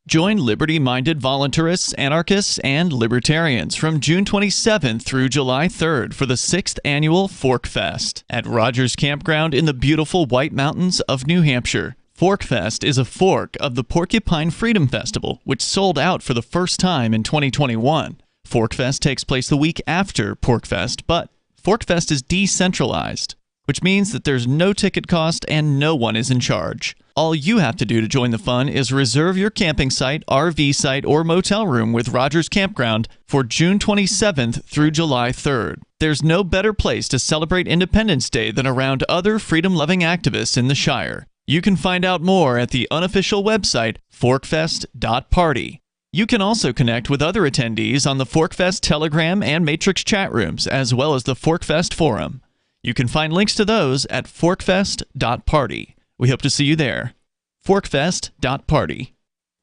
Join liberty-minded voluntarists, anarchists, and libertarians from June 27th through July 3rd for the 6th annual Forkfest at Rogers Campground in the beautiful White Mountains of New Hampshire. Forkfest is a fork of the Porcupine Freedom Festival, which sold out for the first time in 2021. Forkfest takes place the week after Porkfest, but Forkfest is decentralized, which means that there's no ticket cost and no one is in charge. All you have to do to join the fun is reserve your camping site, RV site, or motel room with Rogers Campground for June 27th through July 3rd. There's no better place to celebrate Independence Day than around other freedom-loving activists in the Shire. You can find out more at the unofficial website, forkfest.party. You can also connect with other attendees on the Forkfest Telegram and Matrix chat rooms, as well as the Forkfest forum. You can find links to those at forkfest.party. We hope to see you there. Forkfest.party.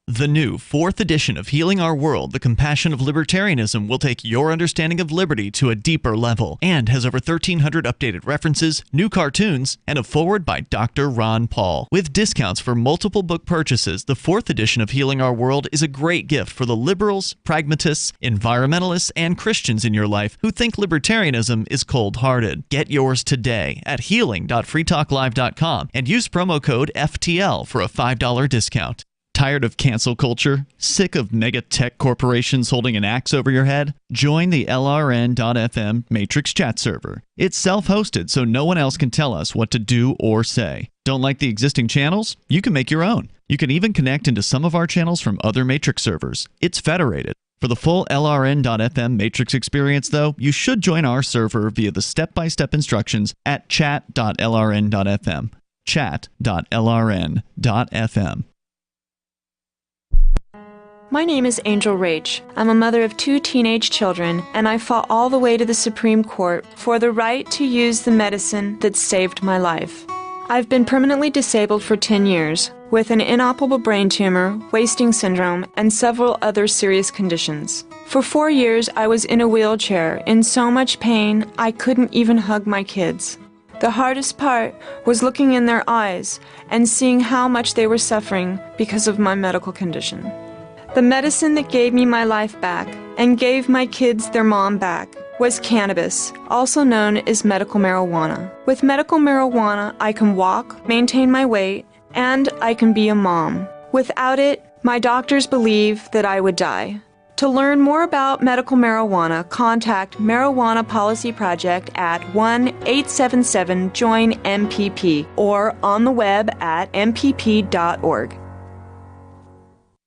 The new 4th edition of Healing Our World, The Compassion of Libertarianism will take your understanding of liberty to a deeper level and has over 1,300 updated references, new cartoons, and a foreword by Dr. Ron Paul. With discounts for multiple book purchases, the 4th edition of Healing Our World is a great gift for the liberals, pragmatists, environmentalists, and Christians in your life who think libertarianism is cold-hearted. Get yours today at healing.freetalklive.com and use promo code FTL for a $5 discount. Tired of cancel culture? Sick of mega tech corporations holding an axe over your head? Join the LRN.FM Matrix chat server. It's self-hosted, so no one else can tell us what to do or say. Don't like the existing channels? You can make your own. You can even connect into some of our channels from other Matrix servers. It's federated. For the full LRN.FM Matrix experience, though, you should join our server via the step-by-step instructions at chat.lrn.fm. Chat.lrn.fm. My name is Angel Rach. I'm a mother of 2 teenage children, and I fought all the way to the Supreme Court for the right to use the medicine that saved my life. I've been permanently disabled for 10 years, with an inoperable brain tumor, wasting syndrome, and several other serious conditions. For 4 years, I was in a wheelchair, in so much pain, I couldn't even hug my kids. The hardest part was looking in their eyes and seeing how much they were suffering because of my medical condition. The medicine that gave me my life back and gave my kids their mom back was cannabis, also known as medical marijuana. With medical marijuana, I can walk, maintain my weight, and I can be a mom. Without it, my doctors believe that I would die. To learn more about medical marijuana, contact Marijuana Policy Project at 1-877-JOIN-MPP or on the web at mpp.org.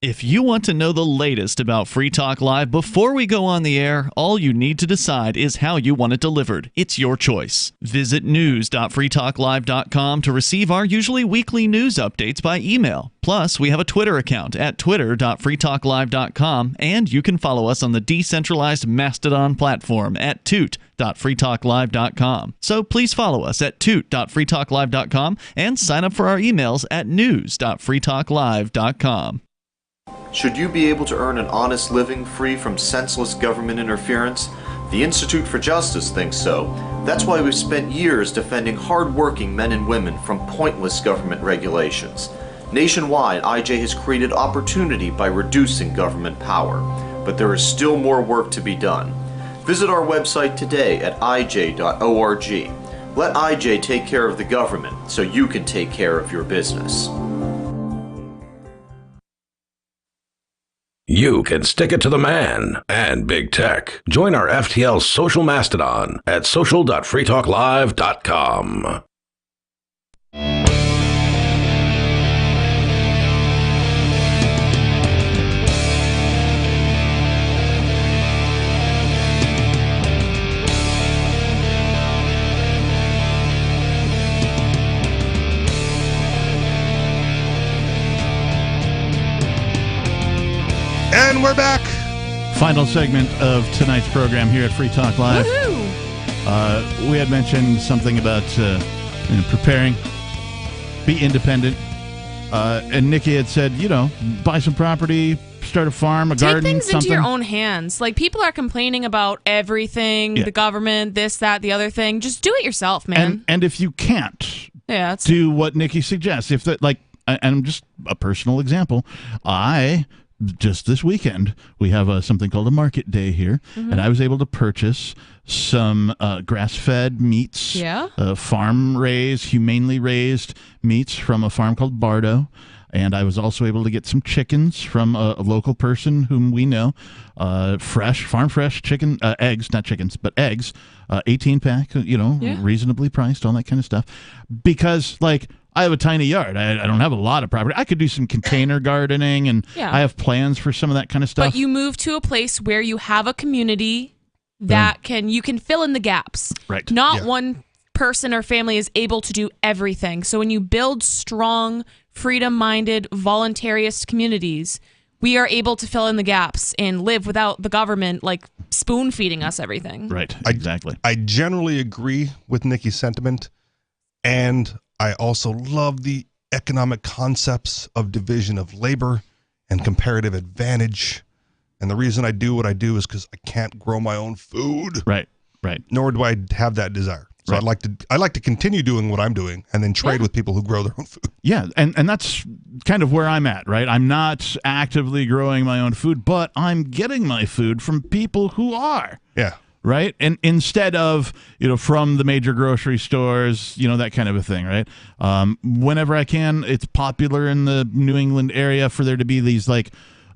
If you want to know the latest about Free Talk Live before we go on the air, all you need to decide is how you want it delivered. It's your choice. Visit news.freetalklive.com to receive our usually weekly news updates by email. Plus, we have a Twitter account at twitter.freetalklive.com, and you can follow us on the decentralized Mastodon platform at toot.freetalklive.com. So please follow us at toot.freetalklive.com and sign up for our emails at news.freetalklive.com. Should you be able to earn an honest living free from senseless government interference? The Institute for Justice thinks so. That's why we've spent years defending hard-working men and women from pointless government regulations. Nationwide, IJ has created opportunity by reducing government power, but there is still more work to be done. Visit our website today at ij.org. Let IJ take care of the government so you can take care of your business. You can stick it to the man and big tech. Join our FTL social mastodon at social.freetalklive.com. And we're back. Final segment of tonight's program here at Free Talk Live. We had mentioned something about preparing, be independent, And Nikki had said, buy some property, start a farm, a garden, take things something. into your own hands. Like, people are complaining about everything, the government, this, that, the other thing. Just do it yourself, man. And if you can't do what Nikki suggests, and just a personal example, just this weekend, we have something called a market day here, and I was able to purchase some grass-fed meats, farm-raised, humanely raised meats from a farm called Bardo. And I was also able to get some chickens from a local person whom we know, farm fresh chicken, eggs, not chickens, but eggs, 18-pack, reasonably priced, all that kind of stuff. Because, I have a tiny yard. I don't have a lot of property. I could do some container gardening, and I have plans for some of that kind of stuff. But you move to a place where you have a community that you can fill in the gaps. Right. Not one person or family is able to do everything. So when you build strong, freedom-minded, voluntarist communities, we are able to fill in the gaps and live without the government spoon-feeding us everything. Right, exactly. I generally agree with Nikki's sentiment, and I also love the economic concepts of division of labor and comparative advantage. And the reason I do what I do is because I can't grow my own food. Right. Nor do I have that desire. So I'd like to continue doing what I'm doing and then trade with people who grow their own food. Yeah, and that's kind of where I'm at, right? I'm not actively growing my own food, but I'm getting my food from people who are. Yeah. Right? And instead of, from the major grocery stores, that kind of a thing, right? Whenever I can, it's popular in the New England area for there to be these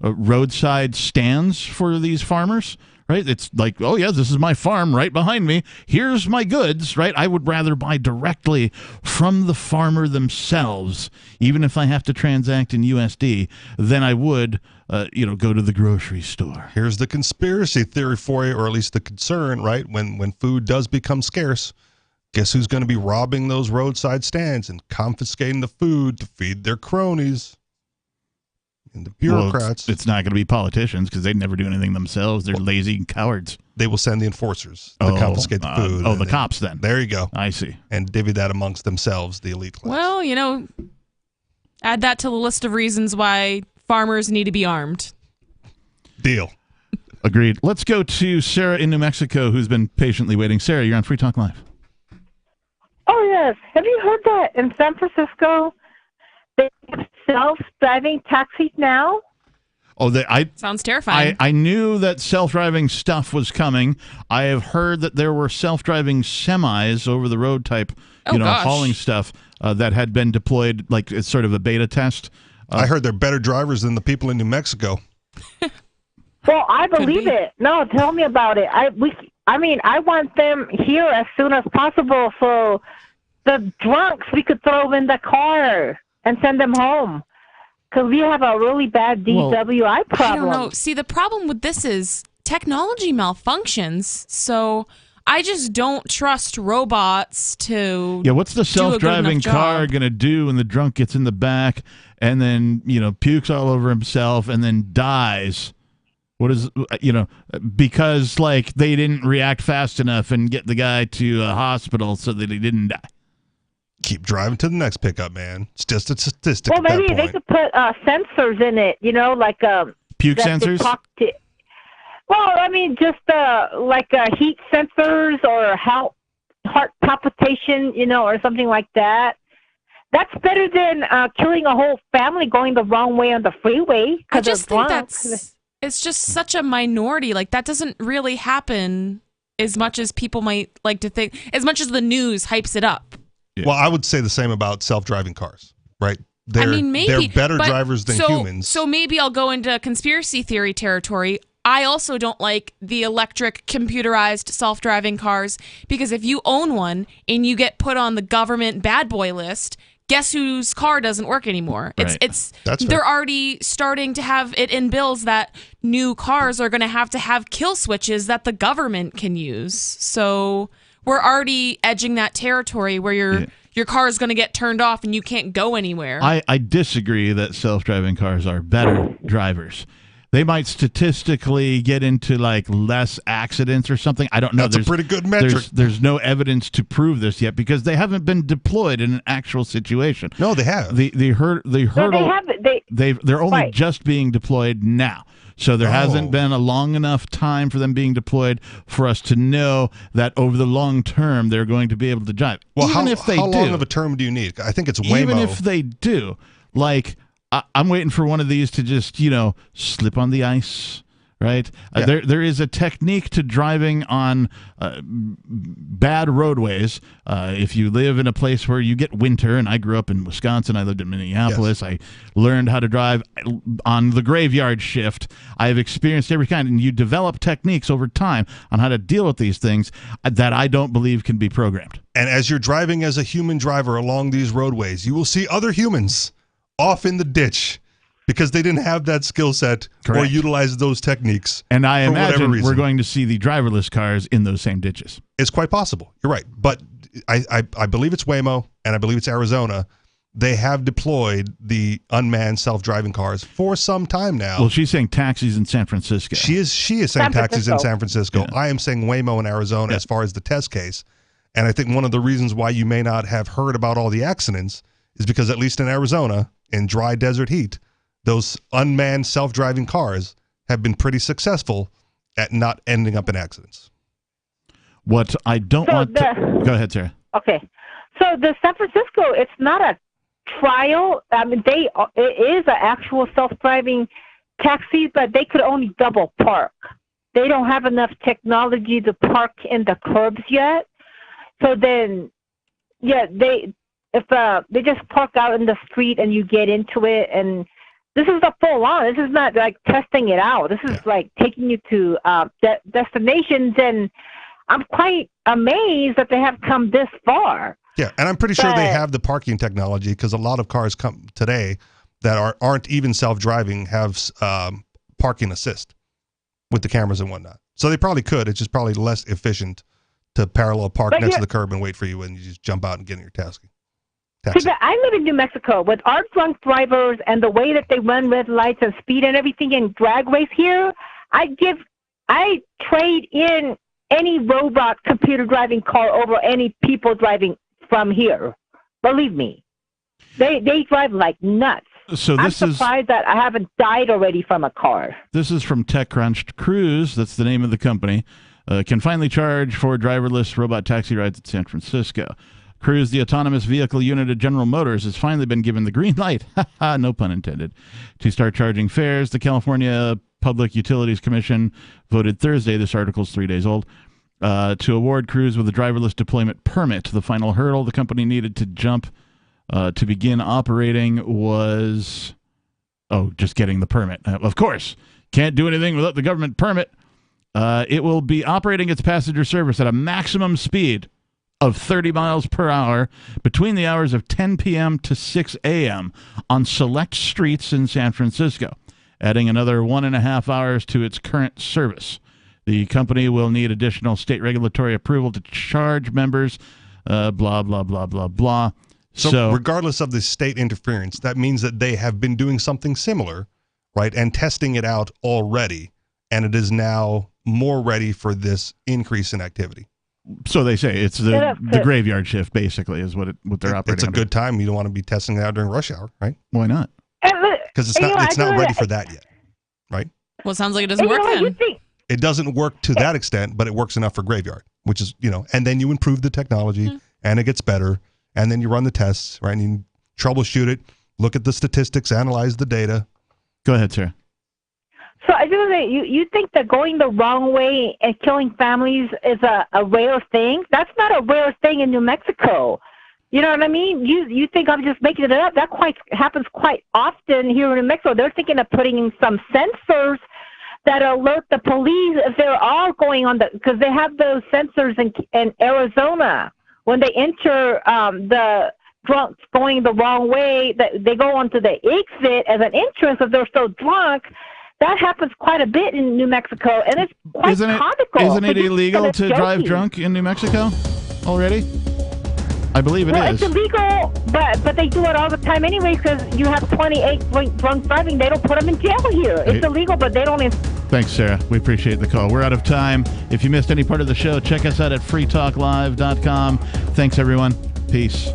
roadside stands for these farmers, right? It's like, oh yeah, this is my farm right behind me. Here's my goods, right? I would rather buy directly from the farmer themselves, even if I have to transact in USD, than I would go to the grocery store. Here's the conspiracy theory for you, or at least the concern, right? When food does become scarce, guess who's going to be robbing those roadside stands and confiscating the food to feed their cronies? And the bureaucrats. Well, it's not going to be politicians because they never do anything themselves. They're lazy cowards. They will send the enforcers to confiscate the food. The cops then. There you go. I see. And divvy that amongst themselves, the elite class. Well, add that to the list of reasons why farmers need to be armed. Deal. Agreed. Let's go to Sarah in New Mexico, who's been patiently waiting. Sarah, you're on Free Talk Live. Oh, yes. Have you heard that in San Francisco, they have self-driving taxis now? Sounds terrifying. I knew that self-driving stuff was coming. I have heard that there were self-driving semis over the road type, hauling stuff that had been deployed as sort of a beta test. I heard they're better drivers than the people in New Mexico. Well, I believe it. No, tell me about it. I want them here as soon as possible, so the drunks we could throw in the car and send them home. Because we have a really bad DWI problem. I don't know. See, the problem with this is technology malfunctions, so I just don't trust robots to what's the self-driving car going to do when the drunk gets in the back and then, pukes all over himself and then dies? What is, because they didn't react fast enough and get the guy to a hospital so that he didn't die. Keep driving to the next pickup, man. It's just a statistic. Well, maybe they could put sensors in it, puke sensors. Just heat sensors or heart palpitation, or something like that. That's better than killing a whole family going the wrong way on the freeway. I just think it's just such a minority. That doesn't really happen as much as people might like to think, as much as the news hypes it up. Yeah. Well, I would say the same about self-driving cars, right? Maybe they're better drivers than humans. So maybe I'll go into conspiracy theory territory. I also don't like the electric computerized self-driving cars because if you own one and you get put on the government bad boy list, guess whose car doesn't work anymore? Right. They're already starting to have it in bills that new cars are going to have kill switches that the government can use. So we're already edging that territory where your car is going to get turned off and you can't go anywhere. I disagree that self-driving cars are better drivers. they might statistically get into like less accidents or something. I don't know. That's a pretty good metric. There's no evidence to prove this yet because they haven't been deployed in an actual situation. No, they have. The hurdle. They're only right. just being deployed now. So there hasn't been a long enough time for them being deployed for us to know that over the long term they're going to be able to drive. Well, even how, if they how do, long of a term do you need? I think it's Waymo. even if they do, like I'm waiting for one of these to just slip on the ice. Right? Yeah. There is a technique to driving on bad roadways. If you live in a place where you get winter, and I grew up in Wisconsin, I lived in Minneapolis, I learned how to drive on the graveyard shift. I have experienced every kind, and you develop techniques over time on how to deal with these things that I don't believe can be programmed. And as you're driving as a human driver along these roadways, you will see other humans off in the ditch, because they didn't have that skill set or utilize those techniques. And I imagine reason. we're going to see the driverless cars in those same ditches. It's quite possible. You're right. But I believe it's Waymo, and I believe it's Arizona. They have deployed the unmanned self-driving cars for some time now. Well, she's saying taxis in San Francisco. She is saying taxis in San Francisco. Yeah. I am saying Waymo in Arizona as far as the test case. And I think one of the reasons why you may not have heard about all the accidents is because at least in Arizona, in dry desert heat, those unmanned self-driving cars have been pretty successful at not ending up in accidents. What I don't want to... Go ahead, Sarah. Okay. So the San Francisco, it's not a trial. I mean, it is an actual self-driving taxi, but they could only double park. They don't have enough technology to park in the curbs yet. So then, they just park out in the street and you get into it, and this is a full on. This is not like testing it out. This is like taking you to destinations, and I'm quite amazed that they have come this far. Yeah, and I'm pretty sure they have the parking technology, because a lot of cars come today that aren't even self-driving have parking assist with the cameras and whatnot. So they probably could. It's just probably less efficient to parallel park next to the curb and wait for you, and you just jump out and get in your taxi. See, I live in New Mexico with our drunk drivers and the way that they run red lights and speed and everything and drag race here. I trade in any robot computer driving car over any people driving from here. Believe me, they drive like nuts. So I'm surprised that I haven't died already from a car. This is from TechCrunch. Cruise, that's the name of the company, can finally charge for driverless robot taxi rides at San Francisco. Cruise, the autonomous vehicle unit at General Motors, has finally been given the green light, no pun intended, to start charging fares. The California Public Utilities Commission voted Thursday, this article's 3 days old, to award Cruise with a driverless deployment permit. The final hurdle the company needed to jump to begin operating was, just getting the permit. Of course, can't do anything without the government permit. It will be operating its passenger service at a maximum speed of 30 miles per hour between the hours of 10 p.m. to 6 a.m. on select streets in San Francisco, adding another 1.5 hours to its current service. The company will need additional state regulatory approval to charge members, blah, blah, blah, blah, blah. So regardless of the state interference, that means that they have been doing something similar, right, and testing it out already, and it is now more ready for this increase in activity. So they say it's the graveyard shift, basically, is what they're operating. It's a good time. You don't want to be testing it out during rush hour, right? Why not? Because it's not ready for that yet, right? Well, it sounds like it doesn't work then. It doesn't work to that extent, but it works enough for graveyard, which is, and then you improve the technology and it gets better, and then you run the tests, right? And you troubleshoot it, look at the statistics, analyze the data. Go ahead, Sarah. So I just say, you think that going the wrong way and killing families is a rare thing? That's not a rare thing in New Mexico. You know what I mean? You think I'm just making it up? That happens quite often here in New Mexico. They're thinking of putting in some sensors that alert the police if they're all going on because they have those sensors in Arizona when they enter the drunks going the wrong way. That they go onto the exit as an entrance if they're so drunk. That happens quite a bit in New Mexico, and it's quite comical. Isn't it illegal to drive drunk in New Mexico already? I believe it is. It's illegal, but they do it all the time anyway because you have 28 drunk driving. They don't put them in jail here. It's illegal, but they don't. Thanks, Sarah. We appreciate the call. We're out of time. If you missed any part of the show, check us out at freetalklive.com. Thanks, everyone. Peace.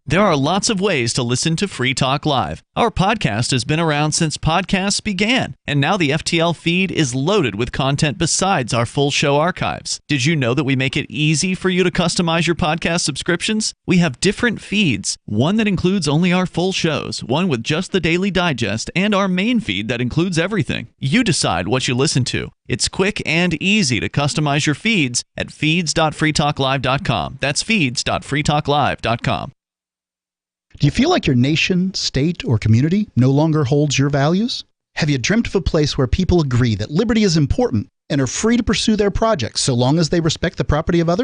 There are lots of ways to listen to Free Talk Live. Our podcast has been around since podcasts began, and now the FTL feed is loaded with content besides our full show archives. Did you know that we make it easy for you to customize your podcast subscriptions? We have different feeds, one that includes only our full shows, one with just the Daily Digest, and our main feed that includes everything. You decide what you listen to. It's quick and easy to customize your feeds at feeds.freetalklive.com. That's feeds.freetalklive.com. Do you feel like your nation, state, or community no longer holds your values? Have you dreamt of a place where people agree that liberty is important and are free to pursue their projects so long as they respect the property of others?